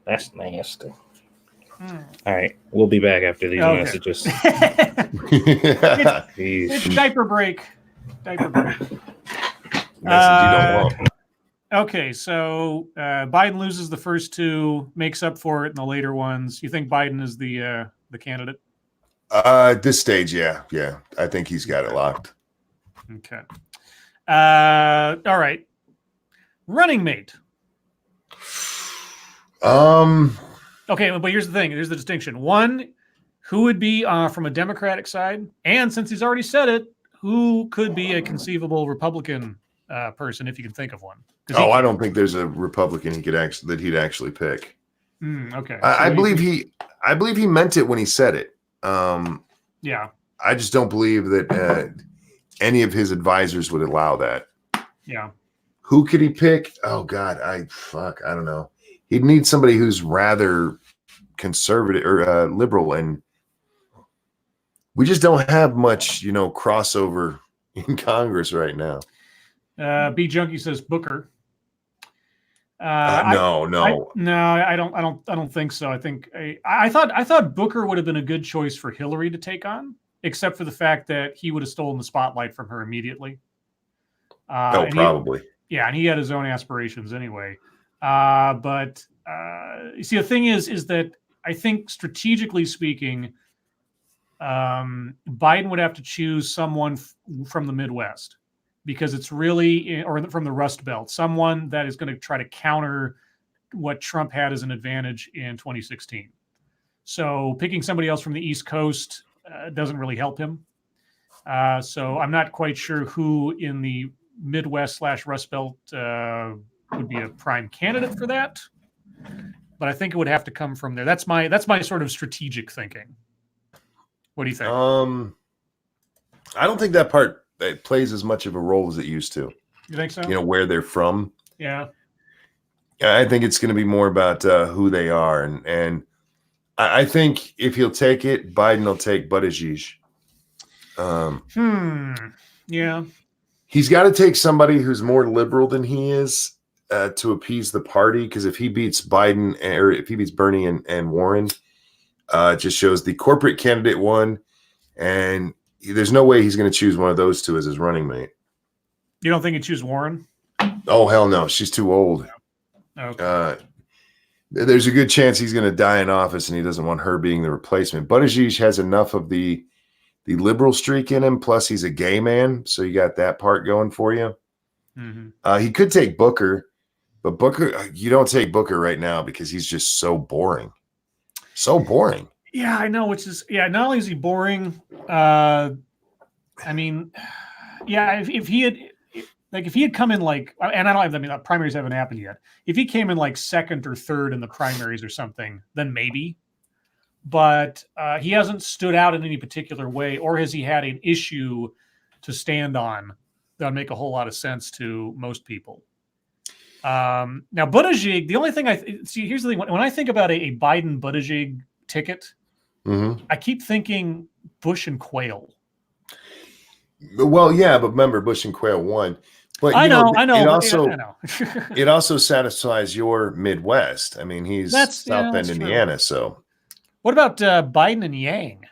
that's nasty. All right, we'll be back after these Okay. messages. Message It's Jeez. diaper break. Diaper break. you don't want. Okay, so Biden loses the first two, makes up for it in the later ones. You think Biden is the candidate? At this stage, yeah. I think he's got it locked. Okay. All right. Running mate. Okay, but here's the thing. Here's the distinction. One, who would be from a Democratic side? And since he's already said it, who could be a conceivable Republican person if you can think of one. 'Cause he Oh, I can't. don't think there's a Republican he'd actually pick. Okay. I So believe he meant it when he said it. Yeah. I just don't believe that any of his advisors would allow that. Yeah. Who could he pick? Oh God, I don't know. He'd need somebody who's rather conservative or liberal, and we just don't have much, crossover in Congress right now. B Junkie says Booker. No. I don't think so. I thought Booker would have been a good choice for Hillary to take on, except for the fact that he would have stolen the spotlight from her immediately. Probably. And he had his own aspirations anyway. But you see, the thing is that I think strategically speaking, Biden would have to choose someone from the Midwest, because it's really, or from the Rust Belt, someone that is going to try to counter what Trump had as an advantage in 2016. So picking somebody else from the East Coast doesn't really help him. So I'm not quite sure who in the Midwest/Rust Belt would be a prime candidate for that, but I think it would have to come from there. That's my sort of strategic thinking. What do you think? I don't think that part plays as much of a role as it used to. You think so? Where they're from. Yeah. I think it's going to be more about who they are, and I think if he'll take it, Biden will take Buttigieg. Yeah. He's got to take somebody who's more liberal than he is to appease the party, because if he beats Biden, or if he beats Bernie and Warren, it just shows the corporate candidate won, and there's no way he's going to choose one of those two as his running mate. You don't think he'd choose Warren? Oh, hell no. She's too old. Okay. There's a good chance he's going to die in office, and he doesn't want her being the replacement. Buttigieg has enough of the liberal streak in him, plus he's a gay man, so you got that part going for you. Mm-hmm. He could take Booker, but Booker, you don't take Booker right now because he's just so boring. So boring. Yeah, I know, not only is he boring, I mean, yeah, if he had come in and the primaries haven't happened yet. If he came in second or third in the primaries or something, then maybe. But he hasn't stood out in any particular way, or has he had an issue to stand on that would make a whole lot of sense to most people. Now, Buttigieg, the only thing here's the thing. When I think about a Biden-Buttigieg ticket, I keep thinking Bush and Quayle. Well, yeah, but remember, Bush and Quayle won. But I know. It also satisfies your Midwest. I mean, he's South Bend, Indiana. So, what about Biden and Yang?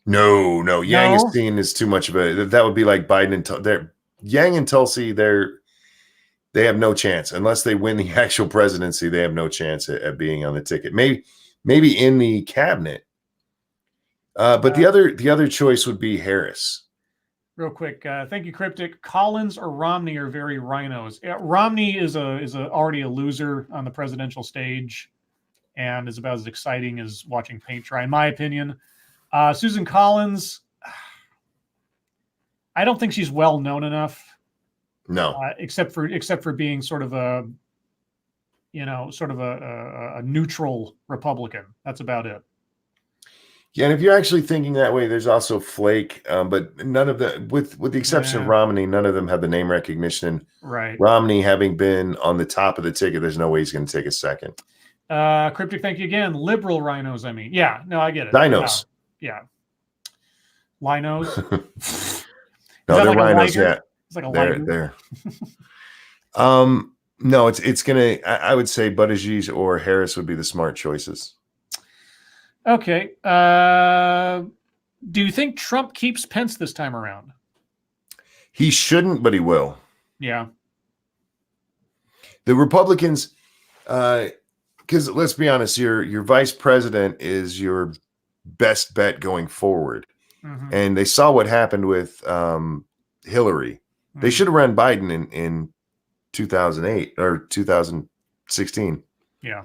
No. Yang is seen as too much of a. That would be like Biden and Yang and Tulsi. They have no chance unless they win the actual presidency. They have no chance at being on the ticket. Maybe in the cabinet. But the other choice would be Harris. Real quick, thank you, Cryptic. Collins or Romney are very rhinos. Romney is already a loser on the presidential stage, and is about as exciting as watching paint dry, in my opinion. Susan Collins, I don't think she's well known enough. No, except for being sort of a neutral Republican. That's about it. Yeah, and if you're actually thinking that way, there's also Flake, but none of the, with the exception of Romney, none of them have the name recognition. Right. Romney having been on the top of the ticket, there's no way he's going to take a second. Cryptic, thank you again. Liberal rhinos, I mean. Yeah, no, I get it. Dinos. Yeah. Linos? No, they're rhinos, yeah. It's like a lighter. There. No, it's going to, I would say Buttigieg or Harris would be the smart choices. Okay. Do you think Trump keeps Pence this time around? He shouldn't, but he will. Yeah. The Republicans, because let's be honest, your vice president is your best bet going forward. Mm-hmm. And they saw what happened with Hillary. Mm-hmm. They should have run Biden in 2008 or 2016. Yeah.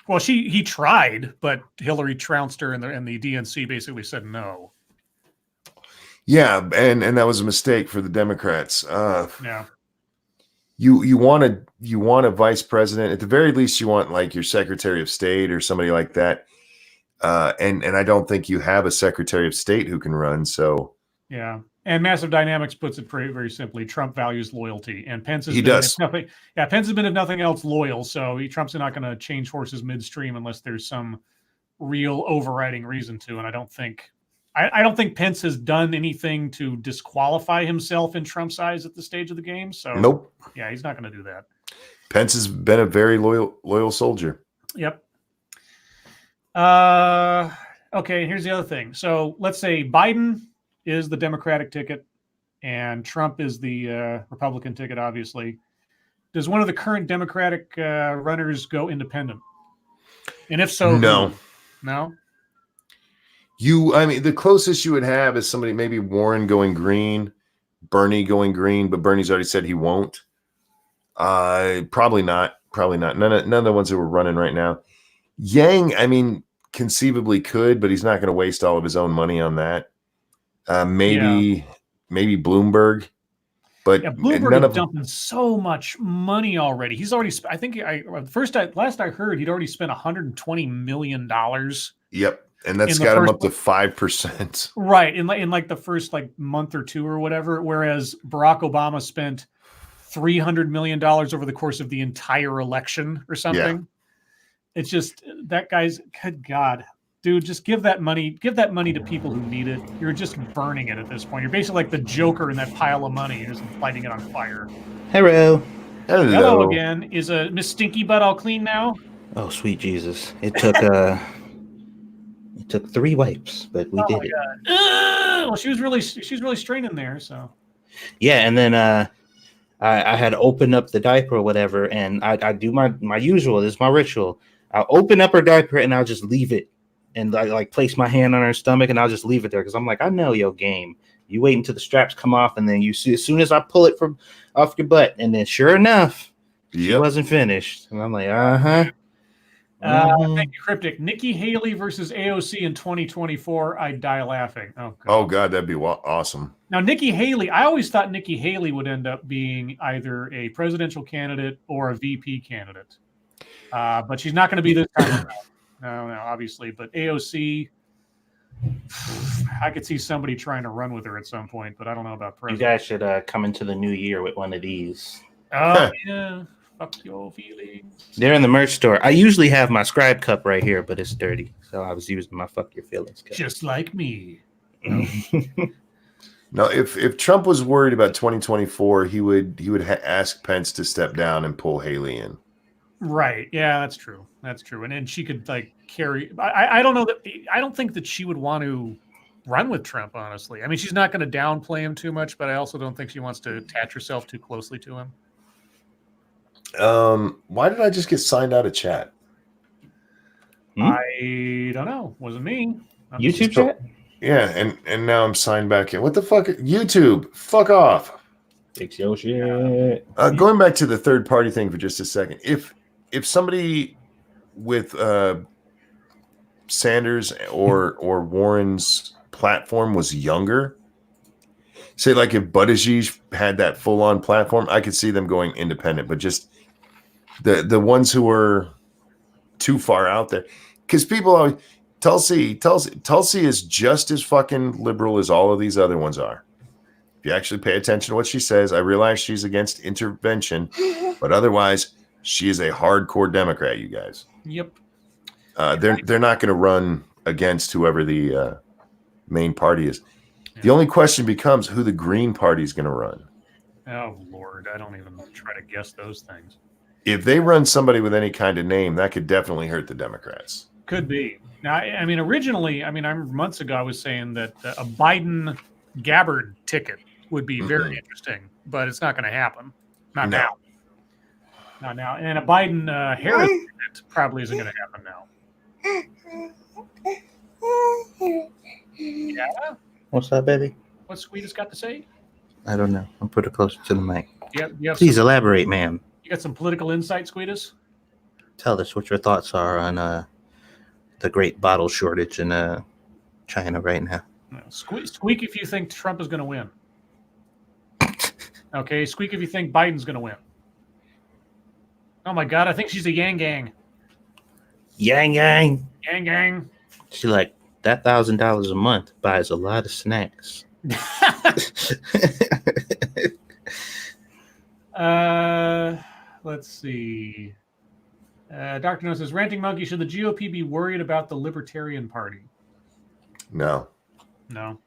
Well, he tried, but Hillary trounced her, and the DNC basically said no. Yeah, and that was a mistake for the Democrats. Yeah. You want a vice president. At the very least, you want like your Secretary of State or somebody like that. And I don't think you have a Secretary of State who can run. So Yeah. And Massive Dynamics puts it very, very simply. Trump values loyalty, and Pence has He been, does. if nothing, yeah, Pence has been, if nothing else, loyal. So Trump's not going to change horses midstream unless there's some real overriding reason to. And I don't think Pence has done anything to disqualify himself in Trump's eyes at this stage of the game. So nope. Yeah, he's not going to do that. Pence has been a very loyal soldier. Yep. Okay, here's the other thing. So let's say Biden is the Democratic ticket and Trump is the Republican ticket, obviously. Does one of the current Democratic runners go independent? And if so, no. who? No? I mean, the closest you would have is somebody, maybe Warren going green, Bernie going green, but Bernie's already said he won't. Probably not. None of the ones that were running right now. Yang, I mean, conceivably could, but he's not going to waste all of his own money on that. Maybe Bloomberg, but Bloomberg is dumping so much money already. He's already, I think, last I heard, he'd already spent $120 million. Yep, and that's got him up to 5%. Right, in like the first month or two or whatever. Whereas Barack Obama spent $300 million over the course of the entire election or something. Yeah. It's just that guy's, good God. Dude, just give that money to people who need it. You're just burning it at this point. You're basically like the Joker in that pile of money. You're just lighting it on fire. Hello. Hello again. Is Miss Stinky Butt all clean now? Oh, sweet Jesus! It took it took 3 wipes, but we did it. Well, she was really straining there. So yeah, and then I had opened up the diaper or whatever, and I do my usual. This is my ritual. I'll open up her diaper and I'll just leave it. And I place my hand on her stomach and I'll just leave it there because I'm like, I know your game. You wait until the straps come off, and then you see as soon as I pull it from off your butt, and then sure enough, she wasn't finished. And I'm like, Thank you, Cryptic. Nikki Haley versus AOC in 2024. I'd die laughing. Oh God, that'd be awesome. Now, Nikki Haley, I always thought Nikki Haley would end up being either a presidential candidate or a VP candidate, but she's not going to be this time around. No, obviously. But AOC, I could see somebody trying to run with her at some point, but I don't know about president. You guys should come into the new year with one of these. Oh, yeah. Fuck your feelings. They're in the merch store. I usually have my Scribe cup right here, but it's dirty. So I was using my fuck your feelings cup. Just like me. No, if Trump was worried about 2024, he would ask Pence to step down and pull Haley in. Right. Yeah, that's true. And then she could carry. I don't know that. I don't think that she would want to run with Trump, honestly. I mean, she's not going to downplay him too much, but I also don't think she wants to attach herself too closely to him. Why did I just get signed out of chat? I don't know. Wasn't me. YouTube chat? Yeah, and now I'm signed back in. What the fuck? YouTube, fuck off. Fix your shit. Going back to the third party thing for just a second. If somebody with Sanders or Warren's platform was younger, say like if Buttigieg had that full on platform, I could see them going independent. But just the ones who were too far out there, because people always Tulsi is just as fucking liberal as all of these other ones are. If you actually pay attention to what she says, I realize she's against intervention, but otherwise she is a hardcore Democrat, you guys. Yep. They're not going to run against whoever the main party is. Yeah. The only question becomes who the Green Party is going to run. Oh, Lord. I don't even try to guess those things. If they run somebody with any kind of name, that could definitely hurt the Democrats. Could be. Now, I mean, originally, months ago, I was saying that a Biden Gabbard ticket would be very interesting, but it's not going to happen. Not now. Not now. And a Biden Harris ticket probably isn't going to happen now. Yeah? What's that, baby? What's Squeeta's got to say? I don't know. I'll put it closer to the mic. Please elaborate, ma'am. You got some political insight, Squeetus? Tell us what your thoughts are on the great bottle shortage in China right now. Squeak if you think Trump is going to win. Okay, squeak if you think Biden's going to win. Oh my God, I think she's a Yang Gang. Yang Yang. Yang Gang. She like that $1,000 a month buys a lot of snacks. Let's see. Dr. No says, Ranting Monkey, should the GOP be worried about the Libertarian Party? No. No.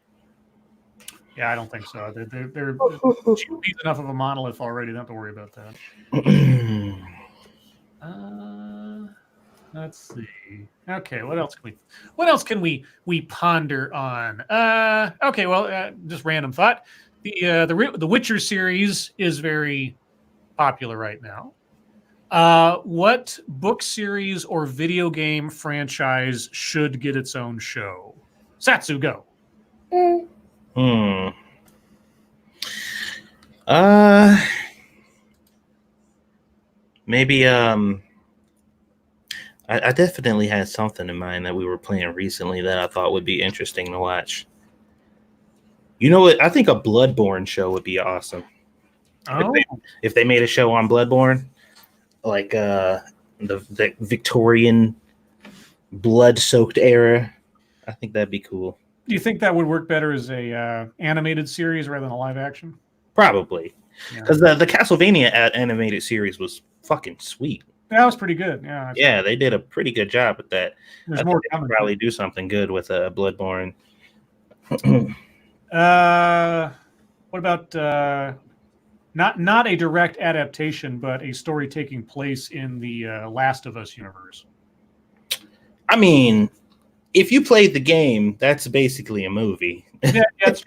Yeah, I don't think so. They're GOP's enough of a monolith already. Don't have to worry about that. Let's see. Okay, what else can we ponder on? Okay, well, just random thought. The Witcher series is very popular right now. What book series or video game franchise should get its own show? Satsu, go. Maybe I definitely had something in mind that we were playing recently that I thought would be interesting to watch. You know what? I think a Bloodborne show would be awesome. Oh. If they made a show on Bloodborne, like the Victorian blood-soaked era, I think that'd be cool. Do you think that would work better as a animated series rather than a live action? Probably, because the Castlevania animated series was fucking sweet. That was pretty good. Yeah. Yeah, they did a pretty good job with that. There's more they could probably do something good with Bloodborne. What about not a direct adaptation, but a story taking place in the Last of Us universe? I mean, if you played the game, that's basically a movie. Yeah, that's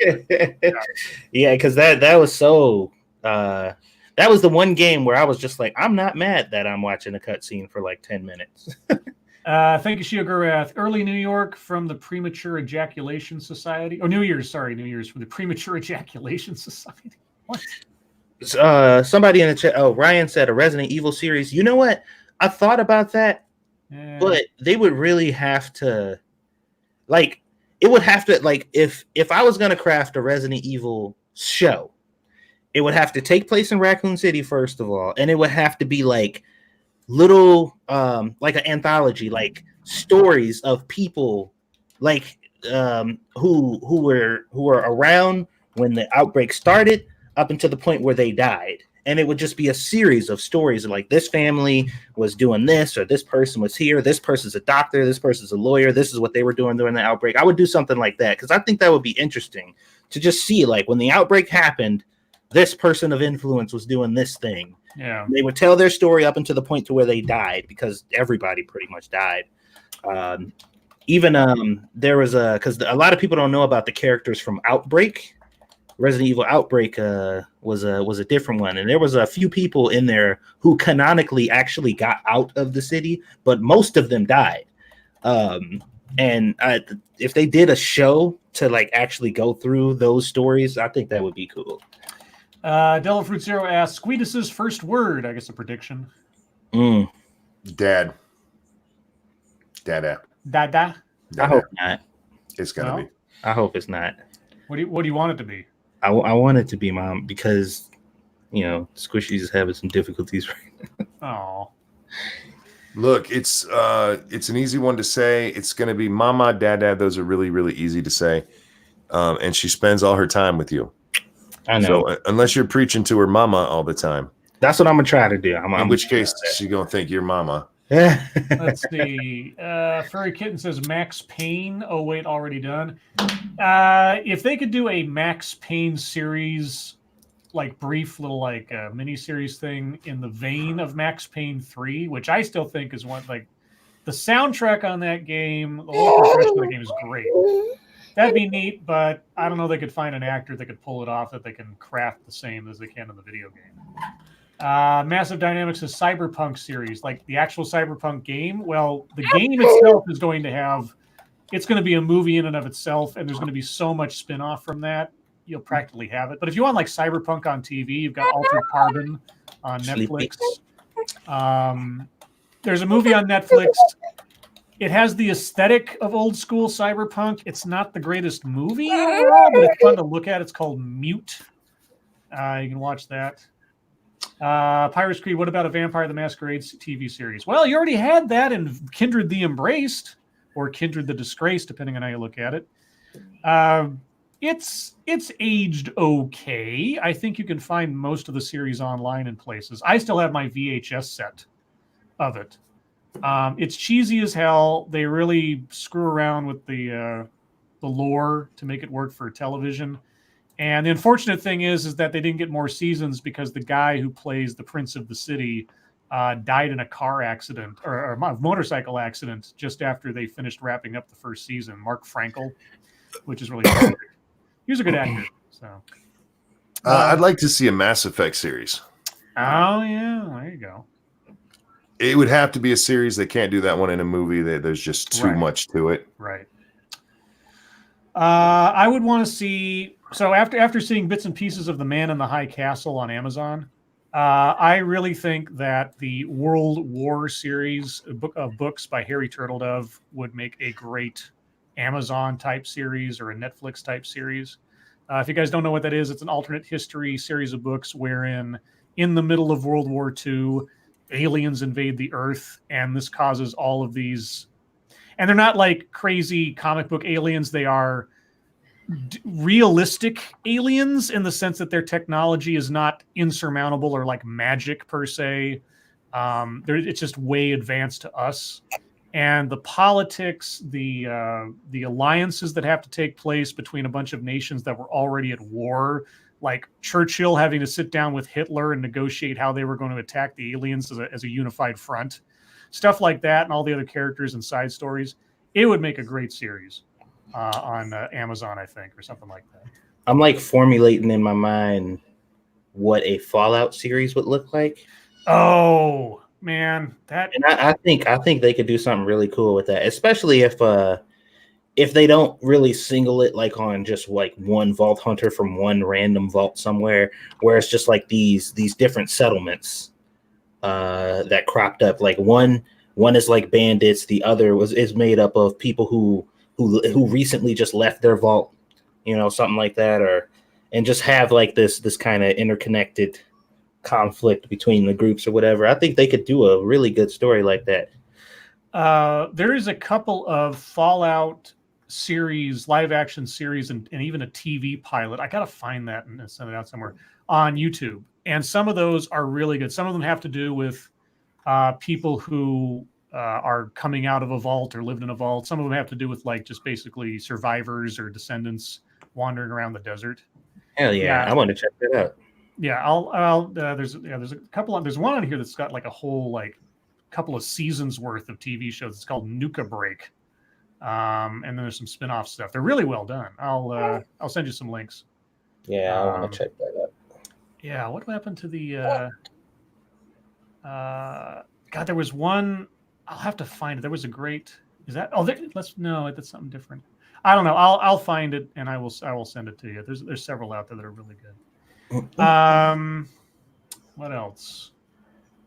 yeah, because that was so. That was the one game where I was just like, I'm not mad that I'm watching a cutscene for like 10 minutes. Thank you, Shiogorath. Early New York from the Premature Ejaculation Society. Oh, New Year's from the Premature Ejaculation Society. What? Somebody in the chat. Oh, Ryan said a Resident Evil series. You know what? I thought about that, but they would really have to, like, it would have to, like, if I was going to craft a Resident Evil show, it would have to take place in Raccoon City, first of all, and it would have to be like little, like an anthology, like stories of people, like who were around when the outbreak started up until the point where they died, and it would just be a series of stories of like this family was doing this, or this person was here, this person's a doctor, this person's a lawyer, this is what they were doing during the outbreak. I would do something like that because I think that would be interesting to just see, like, when the outbreak happened, this person of influence was doing this thing. Yeah. They would tell their story up until the point to where they died, because everybody pretty much died. There was because a lot of people don't know about the characters from Outbreak. Resident Evil Outbreak was a different one, and there was a few people in there who canonically actually got out of the city, but most of them died. If they did a show to like actually go through those stories, I think that would be cool. Della Fruit Zero asks, Squeedus's first word, I guess a prediction. Dad. Dada. Dada? I hope not. It's going to be. I hope it's not. What do you want it to be? I want it to be Mom, because, you know, Squishy's having some difficulties right Oh. now. Look, it's an easy one to say. It's going to be Mama, Dada. Those are really, really easy to say. And she spends all her time with you. I know. So unless you're preaching to her mama all the time, that's what I'm gonna try to do. In which case, she's gonna think you're mama. Let's see. Furry Kitten says Max Payne. Oh wait, already done. If they could do a Max Payne series, like brief little like mini series thing in the vein of Max Payne 3, which I still think is one, like, the soundtrack on that game, the whole progression of the game is great. That'd be neat, but I don't know they could find an actor that could pull it off that they can craft the same as they can in the video game. Massive Dynamics is Cyberpunk series, like the actual Cyberpunk game. Well, the game itself is going to have, it's going to be a movie in and of itself, and there's going to be so much spin-off from that, you'll practically have it. But if you want like Cyberpunk on TV, you've got Altered Carbon on Netflix. There's a movie on Netflix It has the aesthetic of old school cyberpunk. It's not the greatest movie overall, but it's fun to look at. It's called Mute. You can watch that. Pirates Creed, what about a Vampire the Masquerade TV series? Well, you already had that in Kindred the Embraced, or Kindred the Disgraced, depending on how you look at it. It's aged okay. I think you can find most of the series online in places. I still have my VHS set of it. It's cheesy as hell. They really screw around with the lore to make it work for television. And the unfortunate thing is that they didn't get more seasons because the guy who plays the Prince of the City died in a car accident or a motorcycle accident just after they finished wrapping up the first season. Mark Frankel, which is really tragic. He was a good actor. So, I'd like to see a Mass Effect series. Oh yeah, there you go. It would have to be a series. They can't do that one in a movie. There's just too much to it. Right. I would want to see. So after seeing bits and pieces of The Man in the High Castle on Amazon, I really think that the World War series of books by Harry Turtledove would make a great Amazon type series or a Netflix type series. If you guys don't know what that is, it's an alternate history series of books wherein in the middle of World War II, aliens invade the Earth, and this causes all of these. And they're not like crazy comic book aliens. They are realistic aliens in the sense that their technology is not insurmountable or like magic per se. It's just way advanced to us. And the politics, the alliances that have to take place between a bunch of nations that were already at war, like Churchill having to sit down with Hitler and negotiate how they were going to attack the aliens as a unified front, stuff like that, and all the other characters and side stories. It would make a great series on Amazon, I think, or something like that. I'm like formulating in my mind what a Fallout series would look like. Oh man, that. And I think they could do something really cool with that, especially if they don't really single it like on just like one vault hunter from one random vault somewhere, where it's just like these different settlements that cropped up. Like one is like bandits, the other is made up of people who recently just left their vault, something like that, and just have like this kind of interconnected conflict between the groups or whatever. I think they could do a really good story like that. There is a couple of Fallout series, live action series, and even a TV pilot. I gotta find that and send it out somewhere on YouTube. And some of those are really good. Some of them have to do with people who are coming out of a vault or lived in a vault. Some of them have to do with like just basically survivors or descendants wandering around the desert. Hell yeah. I want to check that out. Yeah, I'll there's a couple of, there's one on here that's got like a whole like couple of seasons worth of TV shows. It's called Nuka Break. And then there's some spin-off stuff. They're really well done. I'll send you some links. Yeah, I want to check that out. Yeah, what happened to the God, there was one. I'll have to find it. There was a great. Is that? Oh, that's something different. I don't know. I'll find it and I will send it to you. There's several out there that are really good. What else?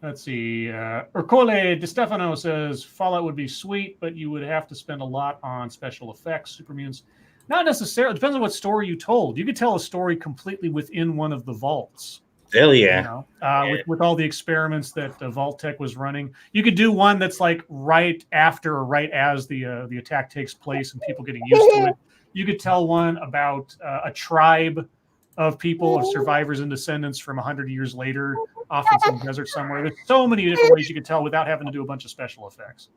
Let's see. Ercole De Stefano says Fallout would be sweet, but you would have to spend a lot on special effects. Super mutants, not necessarily. It depends on what story you told. You could tell a story completely within one of the vaults. Hell yeah! With all the experiments that Vault Tech was running, you could do one that's like right after or right as the attack takes place and people getting used to it. You could tell one about a tribe of people, of survivors and descendants from 100 years later, off in some desert somewhere. There's so many different ways you could tell without having to do a bunch of special effects.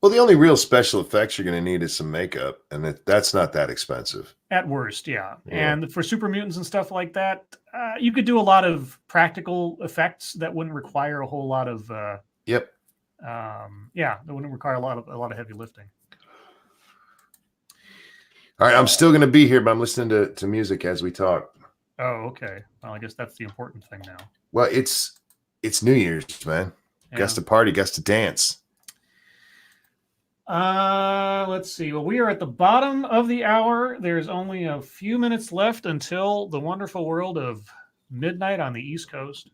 Well, the only real special effects you're going to need is some makeup, and that's not that expensive. At worst, yeah. And for super mutants and stuff like that, you could do a lot of practical effects that wouldn't require a whole lot of. Yep. That wouldn't require a lot of heavy lifting. All right, I'm still going to be here, but I'm listening to music as we talk. Oh, okay. Well, I guess that's the important thing now. Well, it's New Year's, man. Yeah. Guess to party, guess to dance. Let's see. Well, we are at the bottom of the hour. There's only a few minutes left until the wonderful world of midnight on the East Coast.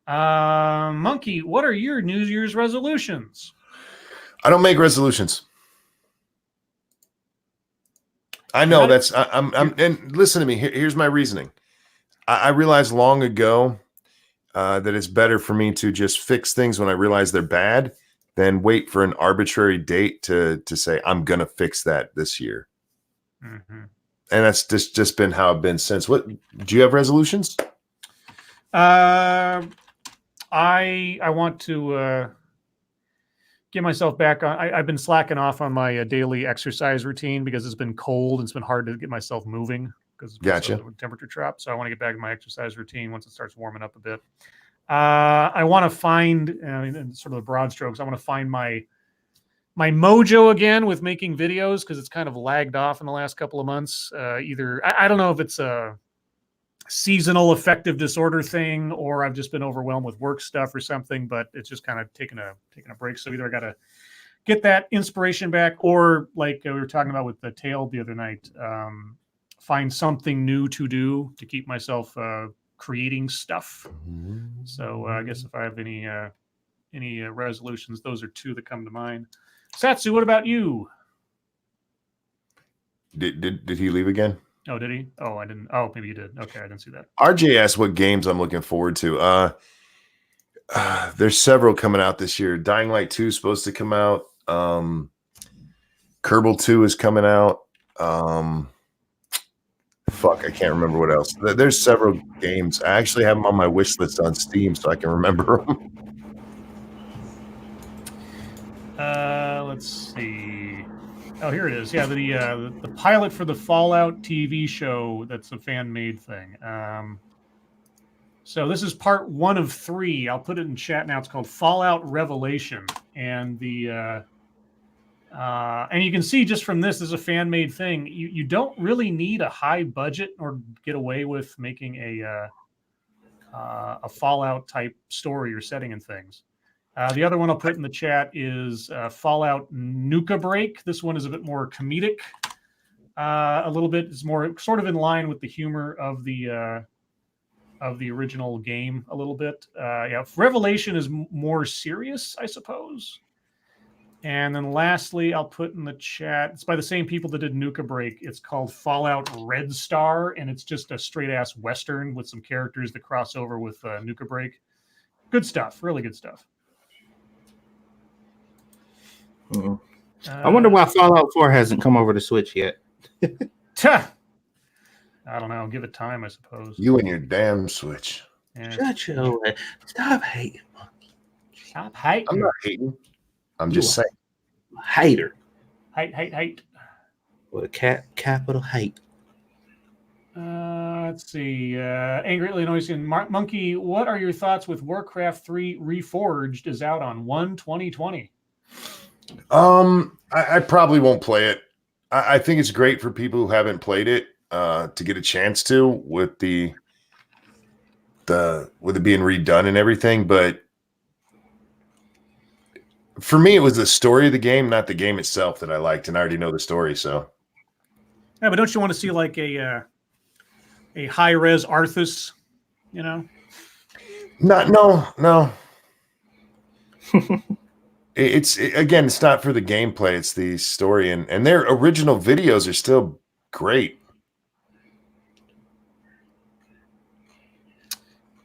Monkey, what are your New Year's resolutions? I don't make resolutions. I know that's I'm and listen to me. Here's my reasoning. I realized long ago that it's better for me to just fix things when I realize they're bad than wait for an arbitrary date to say I'm gonna fix that this year. Mm-hmm. And that's just been how I've been since. What do you have resolutions? I want to get myself back on. I've been slacking off on my daily exercise routine because it's been cold and it's been hard to get myself moving because Gotcha. of the temperature drop. So I want to get back to my exercise routine once it starts warming up a bit. I want to find, in sort of the broad strokes, I want to find my mojo again with making videos because it's kind of lagged off in the last couple of months. Either I don't know if it's a seasonal affective disorder thing or I've just been overwhelmed with work stuff or something, but it's just kind of taking a break. So either I got to get that inspiration back or like we were talking about with the tale the other night, find something new to do to keep myself creating stuff. So I guess if I have any resolutions, those are two that come to mind. Satsu, what about you? Did he leave again? Oh, did he? Oh, I didn't. Oh, maybe you did. Okay, I didn't see that. RJ asked what games I'm looking forward to. There's several coming out this year. Dying Light 2 is supposed to come out. Kerbal 2 is coming out. Fuck, I can't remember what else. There's several games. I actually have them on my wish list on Steam so I can remember them. Let's see. Oh, here it is. Yeah, the pilot for the Fallout TV show. That's a fan-made thing. So this is part 1 of 3. I'll put it in chat now. It's called Fallout Revelation, and and you can see just from this is a fan-made thing. You don't really need a high budget or get away with making a Fallout type story or setting and things. The other one I'll put in the chat is Fallout Nuka Break. This one is a bit more comedic. A little bit. It's more sort of in line with the humor of the original game a little bit. Yeah, Revelation is more serious, I suppose. And then lastly, I'll put in the chat, it's by the same people that did Nuka Break. It's called Fallout Red Star, and it's just a straight-ass Western with some characters that cross over with Nuka Break. Good stuff. Really good stuff. I wonder why Fallout 4 hasn't come over to Switch yet. I don't know. Give it time, I suppose. You and your damn Switch. Yeah. Shut your way. Stop hating, monkey. Stop hating. I'm not hating. I'm just saying. Hater. Hate. With a capital hate. Let's see. Angry Illinoisian Monkey, what are your thoughts with Warcraft 3 Reforged is out on 1/20/20? I probably won't play it. I think it's great for people who haven't played it to get a chance to with it being redone and everything. But for me, it was the story of the game, not the game itself, that I liked, and I already know the story. So Yeah, but don't you want to see like a high-res Arthas, you know? No. Again, it's not for the gameplay, it's the story, and their original videos are still great.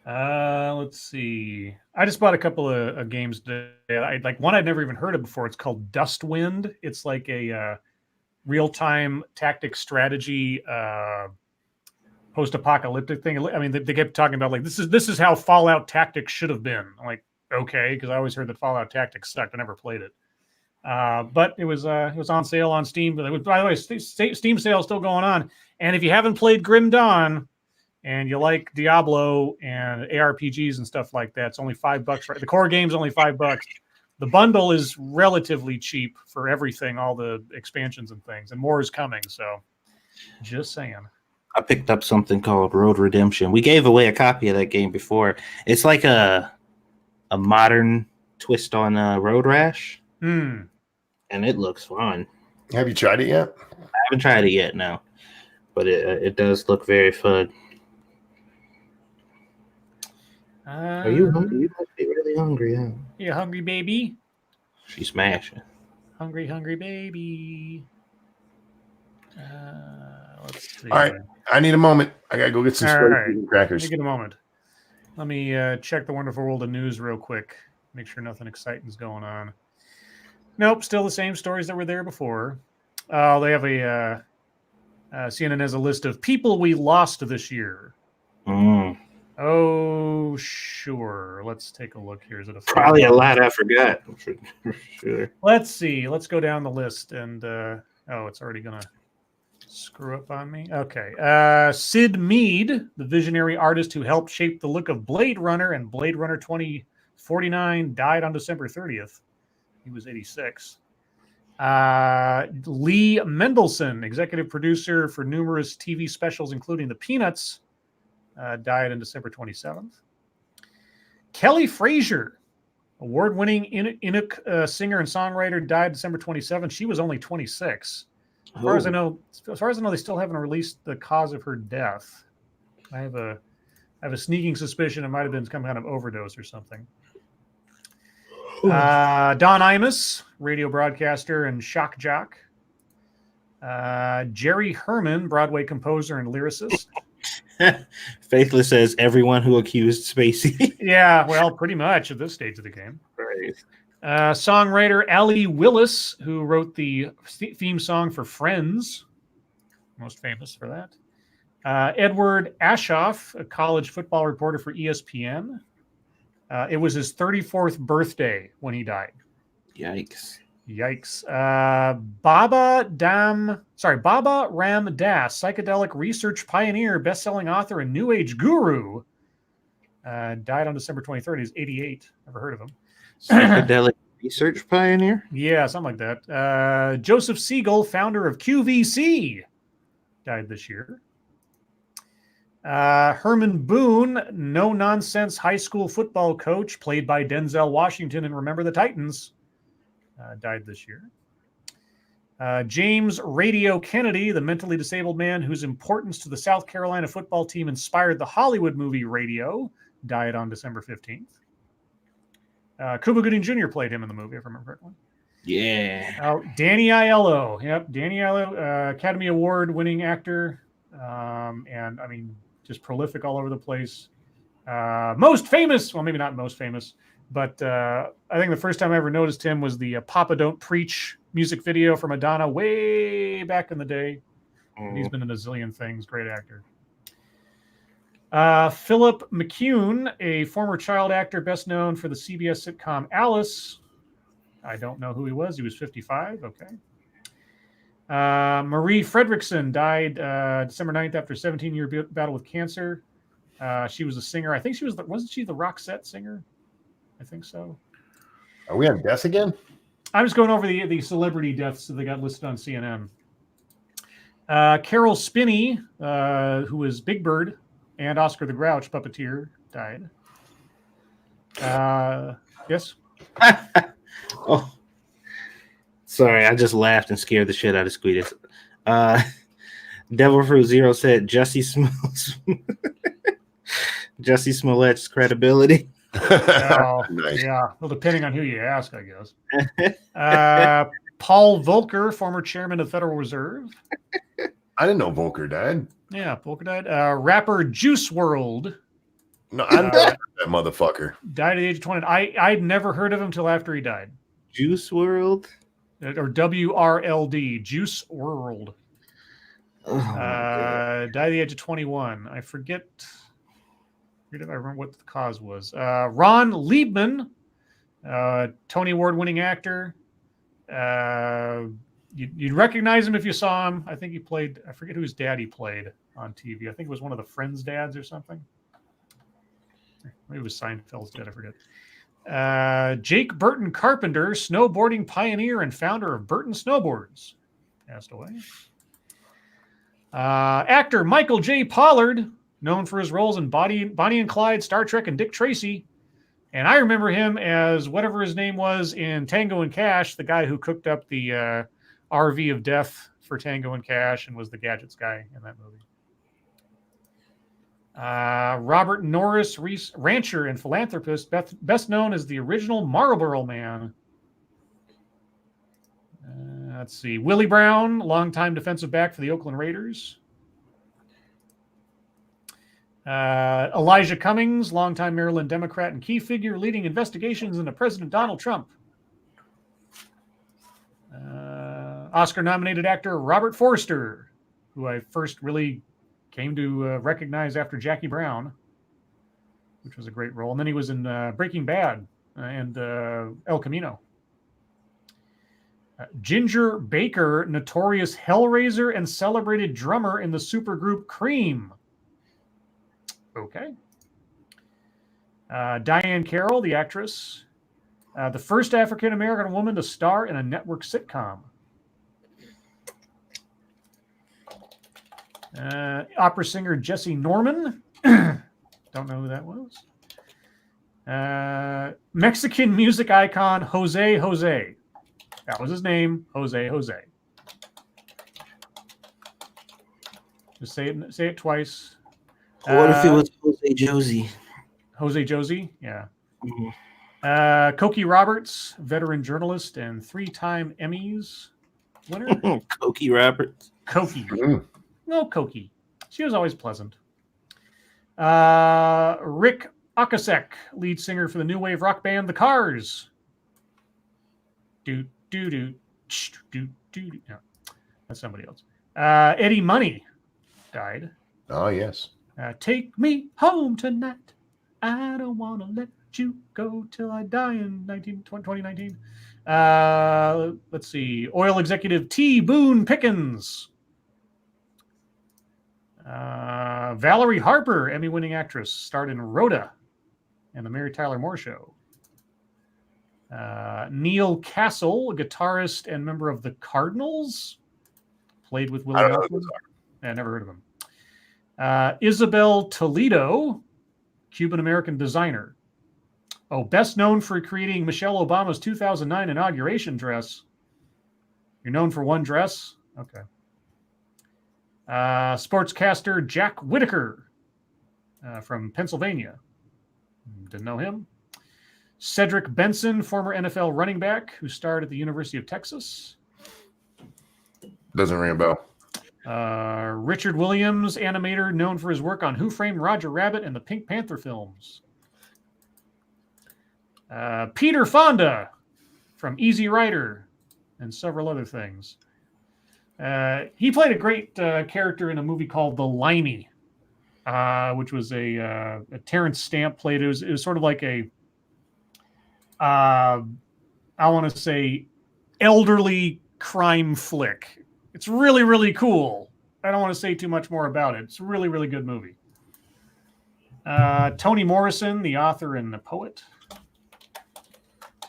Let's see. I just bought a couple of games today. Like one I'd never even heard of before. It's called Dustwind. It's like a real-time tactic strategy post-apocalyptic thing. I mean, they kept talking about like this is how Fallout Tactics should have been. I'm like, okay, because I always heard that Fallout Tactics sucked. I never played it. But it was on sale on Steam. But it was, by the way, Steam sale is still going on. And if you haven't played Grim Dawn and you like Diablo and ARPGs and stuff like that, it's only $5. Right? The core game's only $5. The bundle is relatively cheap for everything, all the expansions and things, and more is coming. So, just saying. I picked up something called Road Redemption. We gave away a copy of that game before. It's like a modern twist on Road Rash, and it looks fun. Have you tried it yet? I haven't tried it yet, no, but it does look very fun. Are you hungry? You must be really hungry, huh? You hungry, baby? She's smashing. Hungry, hungry baby. Let's see. All right. I need a moment. I gotta go get some All spray right. food and Let crackers. me get a moment. Let me check the wonderful world of news real quick. Make sure nothing exciting is going on. Nope, still the same stories that were there before. They have a CNN has a list of people we lost this year. Mm. Oh, sure. Let's take a look here. Is it a Probably a lot I forgot for sure. Let's see. Let's go down the list and it's already gonna screw up on me. Okay. Sid Mead, the visionary artist who helped shape the look of Blade Runner and Blade Runner 2049, died on December 30th. He was 86. Lee Mendelson, executive producer for numerous TV specials, including The Peanuts, died on December 27th. Kelly Frazier, award-winning Inuk singer and songwriter, died December 27th. She was only 26. As far as I know, they still haven't released the cause of her death. I have a sneaking suspicion it might have been some kind of overdose or something. Don Imus, radio broadcaster and shock jock. Jerry Herman, Broadway composer and lyricist. Faithless says everyone who accused Spacey. Yeah, well, pretty much at this stage of the game. Right. Songwriter Allie Willis, who wrote the theme song for Friends, most famous for that. Edward Ashoff, a college football reporter for ESPN. It was his 34th birthday when he died. Yikes. Baba Ram Das, psychedelic research pioneer, best-selling author, and New Age guru, died on December 23rd. He's 88. Never heard of him. Psychedelic research pioneer? Yeah, something like that. Joseph Siegel, founder of QVC, died this year. Herman Boone, no-nonsense high school football coach, played by Denzel Washington in Remember the Titans, died this year. James Radio Kennedy, the mentally disabled man whose importance to the South Carolina football team inspired the Hollywood movie Radio, died on December 15th. Cuba Gooding Jr. played him in the movie, if I remember correctly. Yeah. Danny Aiello. Yep, Danny Aiello, Academy Award winning actor. And I mean, just prolific all over the place. Most famous, well, maybe not most famous, but I think the first time I ever noticed him was the Papa Don't Preach music video for Madonna way back in the day. He's been in a zillion things. Great actor. Philip McCune, a former child actor best known for the CBS sitcom Alice. I don't know who he was. He was 55. Okay. Marie Fredrickson died December 9th after a 17-year battle with cancer. She was a singer. I think she wasn't she the Roxette singer? I think so. Are we on deaths again? I'm just going over the celebrity deaths that they got listed on CNN. Carol Spinney, who was Big Bird and Oscar the Grouch puppeteer, died. Yes? Oh, sorry, I just laughed and scared the shit out of Squeetus. Devil Fruit Zero said Jussie Smollett's credibility. Nice. Yeah. Well, depending on who you ask, I guess. Paul Volcker, former chairman of the Federal Reserve. I didn't know Volker died. Yeah, Volcker died. Rapper Juice WRLD. No, I know that motherfucker. Died at the age of 20. I'd never heard of him until after he died. Juice World? Or WRLD, Juice WRLD. Oh, Died at the age of 21. I forget if I remember what the cause was. Ron Liebman, Tony Award-winning actor. You'd recognize him if you saw him. I think he played, I forget who his dad he played on TV. I think it was one of the Friends' dads or something. Maybe it was Seinfeld's dad, I forget. Jake Burton Carpenter, snowboarding pioneer and founder of Burton Snowboards, passed away. Actor Michael J. Pollard, known for his roles in Bonnie and Clyde, Star Trek, and Dick Tracy. And I remember him as whatever his name was in Tango and Cash, the guy who cooked up the RV of death for Tango and Cash and was the gadgets guy in that movie. Robert Norris, rancher and philanthropist, best known as the original Marlboro Man. Let's see. Willie Brown, longtime defensive back for the Oakland Raiders. Elijah Cummings, longtime Maryland Democrat and key figure leading investigations into President Donald Trump. Oscar-nominated actor Robert Forster, who I first really came to recognize after Jackie Brown, which was a great role. And then he was in Breaking Bad and El Camino. Ginger Baker, notorious Hellraiser and celebrated drummer in the supergroup Cream. Okay. Diane Carroll, the actress. The first African-American woman to star in a network sitcom. Opera singer Jesse Norman. Don't know who that was. Mexican music icon Jose Jose. That was his name, Jose Jose. Just say it twice. What if it was Jose Josie? Jose Josie, yeah. Mm-hmm. Cokie Roberts, veteran journalist and 3-time Emmys winner. Cokie Roberts. Cokie. Mm. No, Cokie. She was always pleasant. Rick Ocasek, lead singer for the new wave rock band The Cars. No, that's somebody else. Eddie Money died. Oh, yes. Take me home tonight. I don't want to let you go till I die in 2019. Let's see. Oil executive T. Boone Pickens. Valerie Harper, Emmy-winning actress, starred in Rhoda and The Mary Tyler Moore Show. Neil Castle, guitarist and member of the Cardinals, played with Willie Nelson. I never heard of him. Isabel Toledo, Cuban-American designer. Oh, best known for creating Michelle Obama's 2009 inauguration dress. You're known for one dress? Okay. Sportscaster Jack Whitaker from Pennsylvania. Didn't know him. Cedric Benson, former NFL running back who starred at the University of Texas. Doesn't ring a bell. Richard Williams, animator known for his work on Who Framed Roger Rabbit and the Pink Panther films. Peter Fonda from Easy Rider and several other things. He played a great character in a movie called The Limey, which was a Terrence Stamp played. It was sort of like a, I want to say, elderly crime flick. It's really, really cool. I don't want to say too much more about it. It's a really, really good movie. Toni Morrison, the author and the poet.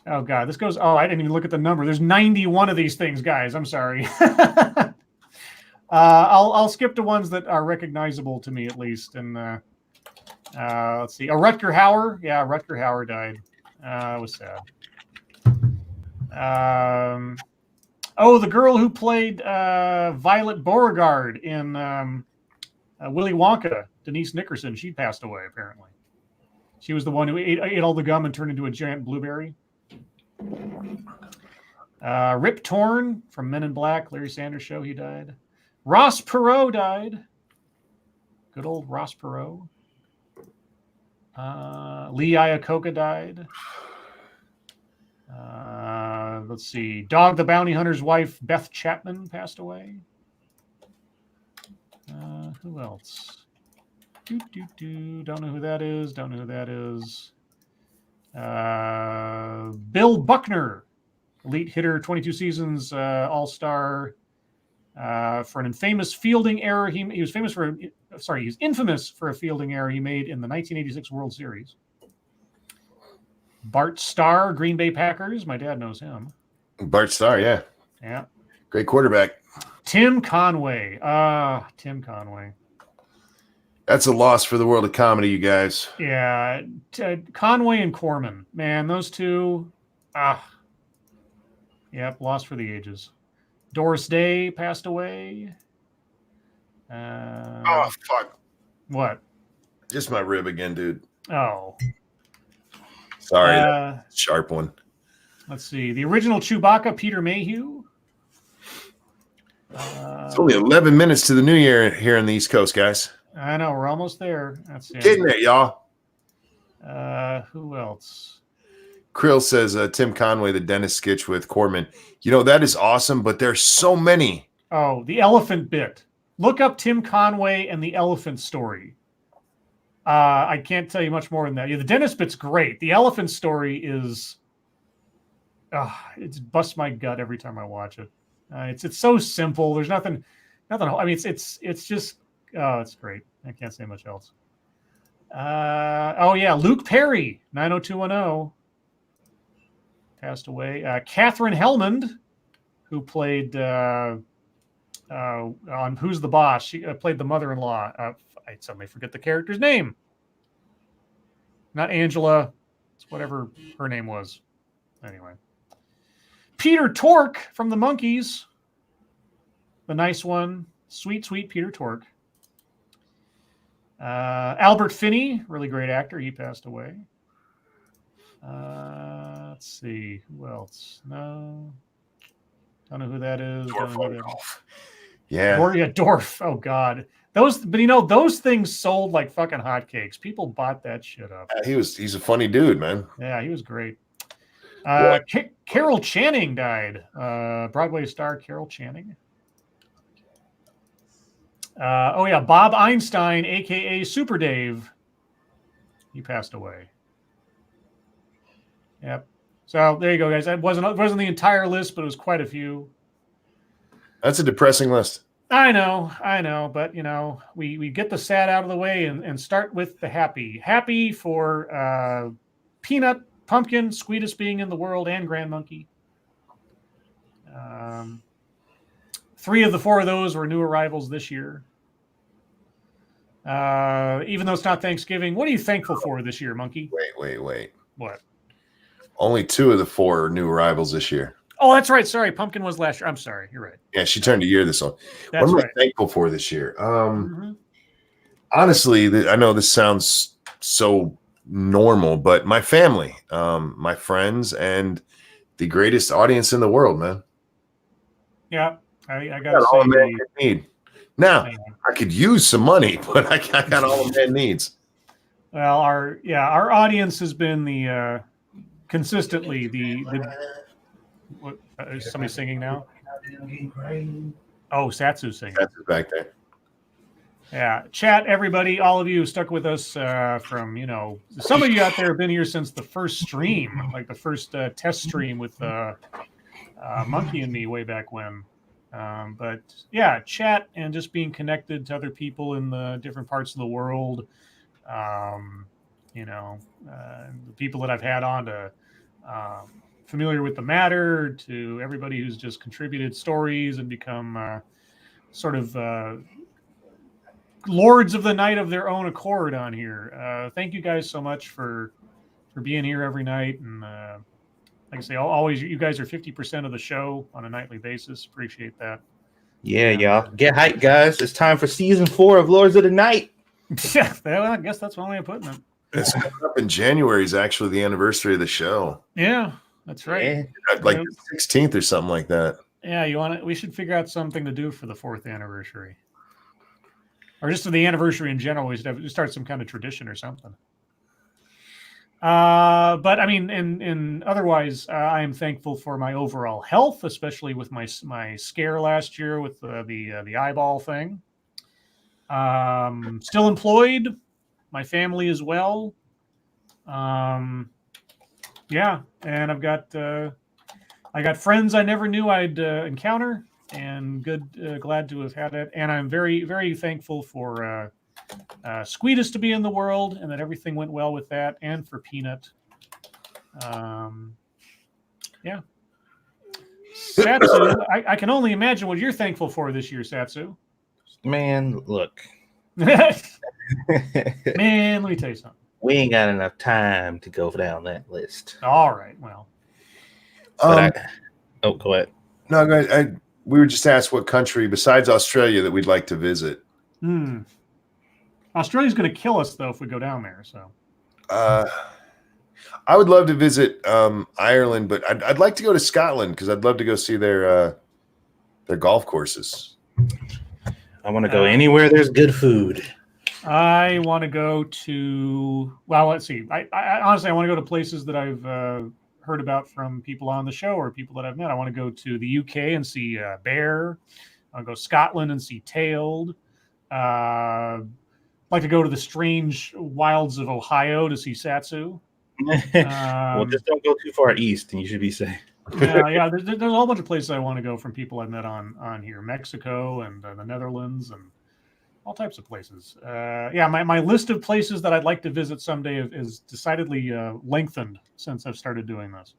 Oh, God, this goes... Oh, I didn't even look at the number. There's 91 of these things, guys. I'm sorry. I'll skip to ones that are recognizable to me, at least. And let's see. Rutger Hauer. Yeah, Rutger Hauer died. It was sad. The girl who played Violet Beauregard in Willy Wonka, Denise Nickerson, she passed away, apparently. She was the one who ate all the gum and turned into a giant blueberry. Rip Torn from Men in Black, Larry Sanders Show, he died. Ross Perot died. Good old Ross Perot. Lee Iacocca died. Let's see. Dog the Bounty Hunter's wife, Beth Chapman, passed away. Who else? Don't know who that is. Don't know who that is. Bill Buckner, elite hitter, 22 seasons, all-star, for an infamous fielding error. He was famous for. Sorry, he's infamous for a fielding error he made in the 1986 World Series. Bart Starr, Green Bay Packers. My dad knows him. Bart Starr, yeah. Yeah. Great quarterback. Tim Conway. Tim Conway. That's a loss for the world of comedy, you guys. Yeah. Conway and Corman. Man, those two. Yep, lost for the ages. Doris Day passed away. Oh, fuck. What? Just my rib again, dude. Oh. Sorry, sharp one. Let's see. The original Chewbacca, Peter Mayhew. It's only 11 minutes to the new year here on the East Coast, guys. I know we're almost there. That's Getting there, y'all. Who else? Krill says Tim Conway, the dentist sketch with Corman. You know, that is awesome, but there's so many. Oh, the elephant bit. Look up Tim Conway and the elephant story. I can't tell you much more than that. Yeah, the dentist bit's great. The elephant story is, it's busts my gut every time I watch it. It's so simple. There's nothing. I mean, it's just, oh, it's great. I can't say much else. Oh yeah, Luke Perry, 90210, passed away. Catherine Helmond, who played on Who's the Boss? She played the mother-in-law. I suddenly forget the character's name. Not Angela. It's whatever her name was. Anyway. Peter Tork from the Monkees. The nice one. Sweet, sweet Peter Tork. Albert Finney, really great actor. He passed away. Let's see. Who else? No. Don't know who that is. Yeah. Dorf. Oh, God. Those things sold like fucking hotcakes. People bought that shit up. He's a funny dude, man. Yeah, he was great. Carol Channing died. Broadway star Carol Channing. Bob Einstein, aka Super Dave. He passed away. Yep. So there you go, guys. It wasn't the entire list, but it was quite a few. That's a depressing list. I know, but we get the sad out of the way and start with the happy. Happy for Peanut, Pumpkin, Squeetest being in the world, and Grand Monkey. 3 of the 4 of those were new arrivals this year. Even though it's not Thanksgiving, what are you thankful for this year, Monkey? Wait. What? Only 2 of the 4 are new arrivals this year. Oh, that's right. Sorry, Pumpkin was last year. I'm sorry. You're right. Yeah, she turned a year this one. That's what am right. I thankful for this year? Honestly, I know this sounds so normal, but my family, my friends, and the greatest audience in the world, man. Yeah, I got all a man could need. Now, I could use some money, but I got all a man needs. Well, our audience has been the consistently the what, is somebody singing now? Oh, Satsu singing. Satsu's back there. Yeah, chat, everybody, all of you stuck with us from, some of you out there have been here since the first stream, like the first test stream with Monkey and me way back when. But yeah, chat and just being connected to other people in the different parts of the world. The people that I've had on to familiar with the matter, to everybody who's just contributed stories and become sort of lords of the night of their own accord on here. Thank you guys so much for being here every night. And like I say, always, you guys are 50% of the show on a nightly basis. Appreciate that. Yeah, y'all. Get hyped, guys. It's time for season 4 of Lords of the Night. Yeah, well, I guess that's one way of putting it. It's coming up in January is actually the anniversary of the show. Yeah, that's right. Yeah. Like the 16th or something like that. Yeah, we should figure out something to do for the 4th anniversary. Or just for the anniversary in general, we should have to start some kind of tradition or something. But I mean, in otherwise, I am thankful for my overall health, especially with my scare last year with the eyeball thing. Still employed, my family as well. Yeah, and I got friends I never knew I'd encounter, and glad to have had it. And I'm very, very thankful for Squeetest to be in the world, and that everything went well with that, and for Peanut. Yeah. Satsu, I can only imagine what you're thankful for this year, Satsu. Man, look. Man, let me tell you something. We ain't got enough time to go down that list. All right, well. Go ahead. No, guys, we were just asked what country besides Australia that we'd like to visit. Australia's going to kill us, though, if we go down there. So, I would love to visit Ireland, but I'd like to go to Scotland because I'd love to go see their They're golf courses. I want to go anywhere there's good food. I want to go to, well, let's see. I honestly, I want to go to places that I've heard about from people on the show or people that I've met. I want to go to the UK and see Bear. I want to go to Scotland and see Tailed. I'd like to go to the strange wilds of Ohio to see Satsu. Well, just don't go too far east, and you should be safe. Yeah. There's a whole bunch of places I want to go from people I've met on here, Mexico and the Netherlands and all types of places. My list of places that I'd like to visit someday is decidedly lengthened since I've started doing this.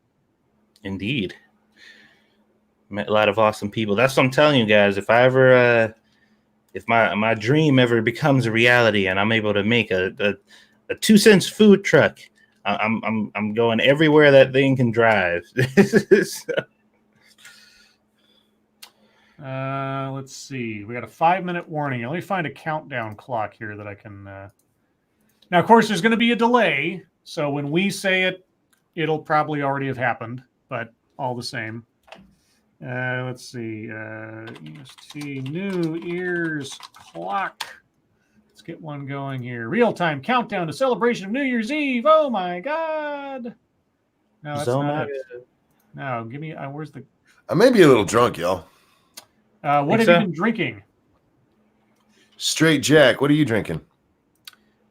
Indeed, met a lot of awesome people. That's what I'm telling you guys. If I ever, if my dream ever becomes a reality, and I'm able to make a 2 cents food truck, I'm going everywhere that thing can drive. Let's see. We got a 5-minute warning. Let me find a countdown clock here that I can. Now, of course, there's going to be a delay. So when we say it, it'll probably already have happened, but all the same. Let's see. EST New Year's clock. Let's get one going here. Real-time countdown to celebration of New Year's Eve. Oh, my God. No, that's not it. No, give me. Where's the. I may be a little drunk, y'all. What have you been drinking? Straight Jack. What are you drinking?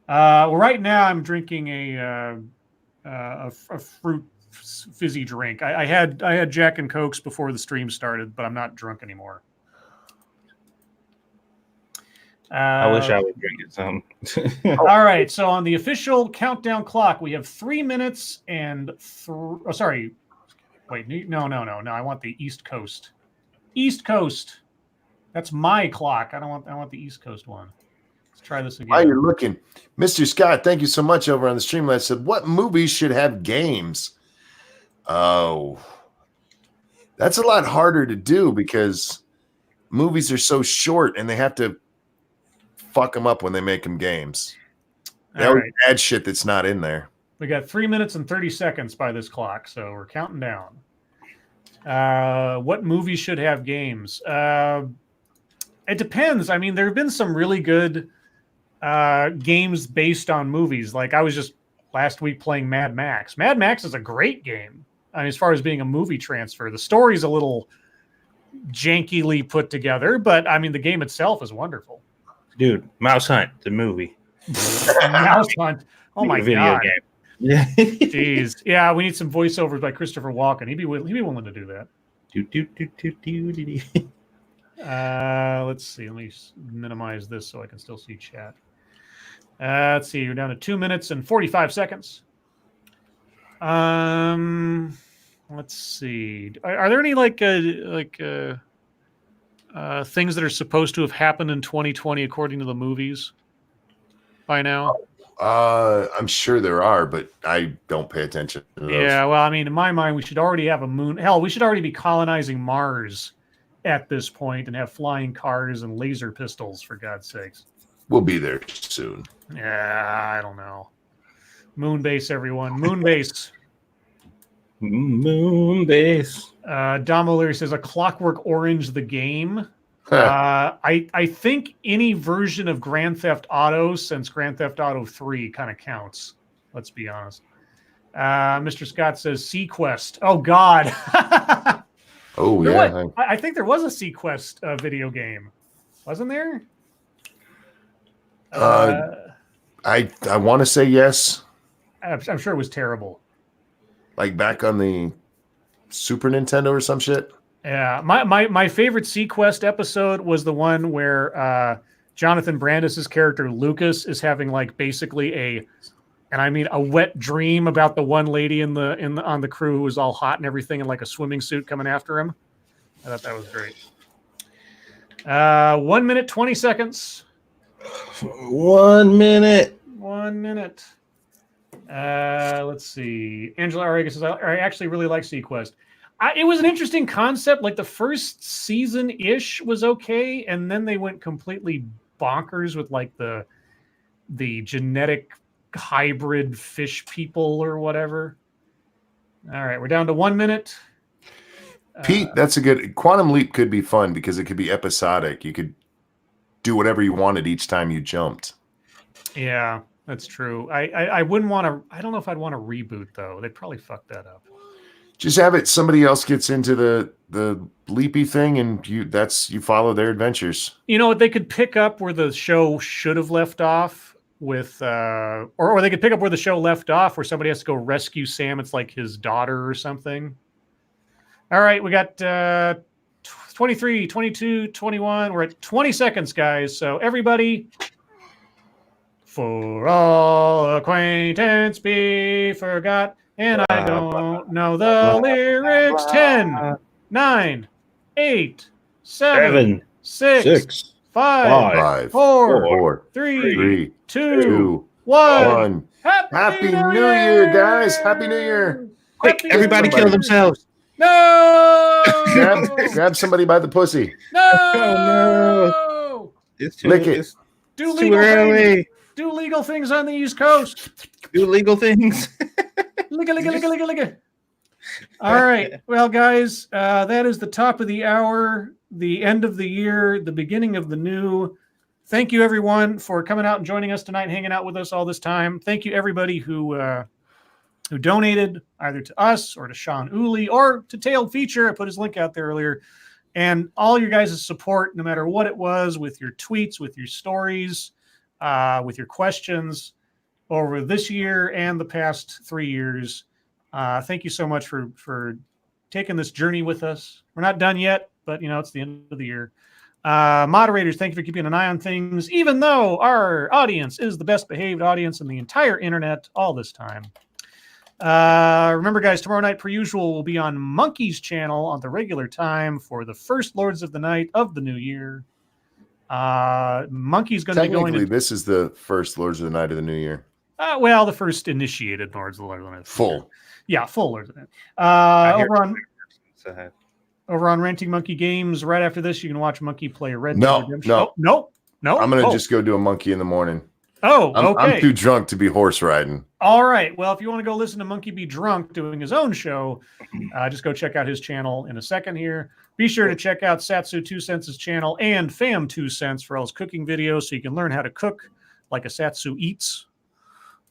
Well, right now I'm drinking a fruit fizzy drink. I had Jack and Cokes before the stream started, but I'm not drunk anymore. I wish I was drinking some. All right, so on the official countdown clock, we have 3 minutes and sorry. Wait, no. I want the East Coast. East Coast. That's my clock. I want the East Coast one. Let's try this again. While you're looking, Mr. Scott, thank you so much over on the stream. I said, what movies should have games? Oh, that's a lot harder to do because movies are so short and they have to fuck them up when they make them games. They always add shit that's not in there. We got 3 minutes and 30 seconds by this clock, so we're counting down. What movies should have games? It depends. I mean, there have been some really good games based on movies. Like I was just last week playing Mad Max. Mad Max is a great game. I mean, as far as being a movie transfer, the story's a little jankily put together, but I mean, the game itself is wonderful. Dude, Mouse Hunt, the movie. Mouse Hunt. Oh my God. Game. Yeah. Jeez. Yeah, we need some voiceovers by Christopher Walken. He'd be willing to do that. Let's see. Let me minimize this so I can still see chat. Let's see. You're down to 2 minutes and 45 seconds. Let's see. Are there any things that are supposed to have happened in 2020 according to the movies by now? I'm sure there are, but I don't pay attention to those. Yeah, well, I mean, in my mind, we should already have a moon. Hell, we should already be colonizing Mars at this point and have flying cars and laser pistols, for God's sakes. We'll be there soon. Yeah, I don't know. Moon base, everyone. Moon base. Moon base. Dom O'Leary says, A Clockwork Orange the game. I think any version of Grand Theft Auto since Grand Theft Auto 3 kind of counts. Let's be honest. Mr. Scott says Sequest. Oh, God. Oh, yeah. I think there was a Sequest video game. Wasn't there? I want to say yes. I'm sure it was terrible. Like back on the Super Nintendo or some shit? Yeah, my favorite Sequest episode was the one where Jonathan Brandis's character Lucas is having like basically a wet dream about the one lady on the crew who was all hot and everything in like a swimming suit coming after him. I thought that was great. 1 minute 20 seconds. 1 minute. 1 minute. Let's see. Angela Arriga says, I actually really like Sequest. It was an interesting concept. Like the first season-ish was okay, and then they went completely bonkers with like the genetic hybrid fish people or whatever. All right, we're down to 1 minute. Pete, that's a good Quantum Leap could be fun because it could be episodic. You could do whatever you wanted each time you jumped. Yeah, that's true. I wouldn't want to. I don't know if I'd want to reboot though. They'd probably fuck that up. Just have it. Somebody else gets into the leapy thing, and you follow their adventures. You know what? They could pick up where the show should have left off with, or they could pick up where the show left off, where somebody has to go rescue Sam. It's like his daughter or something. All right, we got 23, 22, 21. We're at 20 seconds, guys. So everybody, for all acquaintance be forgot, and I don't know the lyrics. 10, 9, 8, 7, 6, 5, 4, 3, 2, 1. Happy New Year, guys! Happy New Year! Quick, everybody kill themselves. No! Grab somebody by the pussy. No! Oh, no! It's too, Lick it. it's Do too legal early. things. Do legal things on the East Coast. Do legal things. Liga. All right. Well, guys, that is the top of the hour, the end of the year, the beginning of the new. Thank you, everyone, for coming out and joining us tonight, hanging out with us all this time. Thank you, everybody who donated either to us or to Sean Uli or to Tailed Feature. I put his link out there earlier. And all your guys' support, no matter what it was, with your tweets, with your stories, with your questions over this year and the past 3 years. Thank you so much for taking this journey with us. We're not done yet, but it's the end of the year. Moderators, thank you for keeping an eye on things, even though our audience is the best behaved audience in the entire internet all this time. Remember, guys, tomorrow night, per usual, will be on Monkey's channel on the regular time for the first Lords of the Night of the new year. Monkey's going to be going Technically, to... this is the first Lords of the Night of the New Year. Well, the first initiated Lords of the Night. Full. Yeah, full Lords of the Night. So, Over on Renting Monkey Games, right after this, you can watch Monkey play Red Dead No, Redemption. no. No. I'm going to just go do a monkey in the morning. Oh, okay. I'm too drunk to be horse riding. All right. Well, if you want to go listen to Monkey Be Drunk doing his own show, just go check out his channel in a second here. Be sure to check out Satsu 2 Cents' channel and Fam 2 Cents for all his cooking videos so you can learn how to cook like a Satsu eats.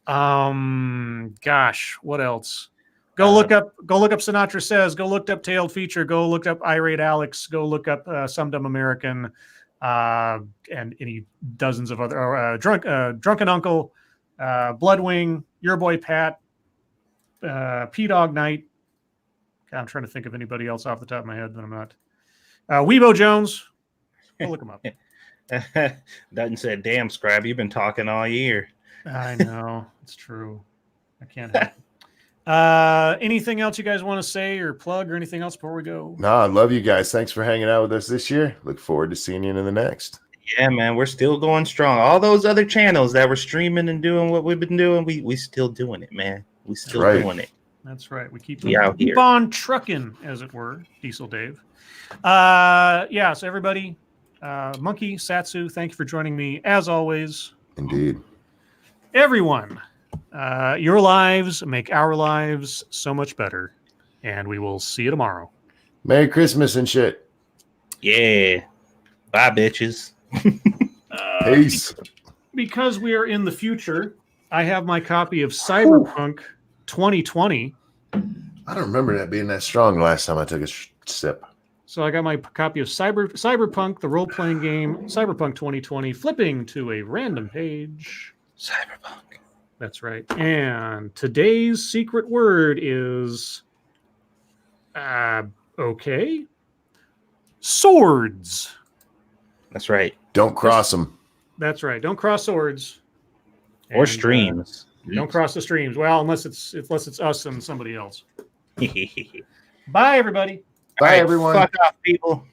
Gosh, what else? Go look up Sinatra Says, go look up Tailed Feature, go look up Irate Alex, go look up Some Dumb American, and any dozens of other Drunken Uncle, Bloodwing, Your Boy Pat, P-Dog Night. God, I'm trying to think of anybody else off the top of my head, but I'm not. Weebo Jones. Go look him up. Dutton said, "Damn, Scribe, you've been talking all year." I know. It's true. I can't help it. Anything else you guys want to say or plug or anything else before we go? No, I love you guys. Thanks for hanging out with us this year. Look forward to seeing you in the next. Yeah, man, we're still going strong. All those other channels that were streaming and doing what we've been doing, we still doing it, man. We still doing it. That's right. We keep on trucking, as it were. Diesel Dave. So everybody, Monkey, Satsu, thank you for joining me as always. Indeed. Everyone, your lives make our lives so much better, and we will see you tomorrow. Merry Christmas and shit. Yeah. Bye, bitches. Peace. Because we are in the future, I have my copy of Cyberpunk 2020. I don't remember that being that strong last time I took a sip. So I got my copy of Cyberpunk, the role-playing game, Cyberpunk 2020, flipping to a random page. Cyberpunk. That's right. And today's secret word is, okay, swords. That's right. Don't cross them. That's right. Don't cross swords. Or streams. Don't cross the streams. Well, unless it's us and somebody else. Bye, everybody. Bye, everyone. Fuck off, people.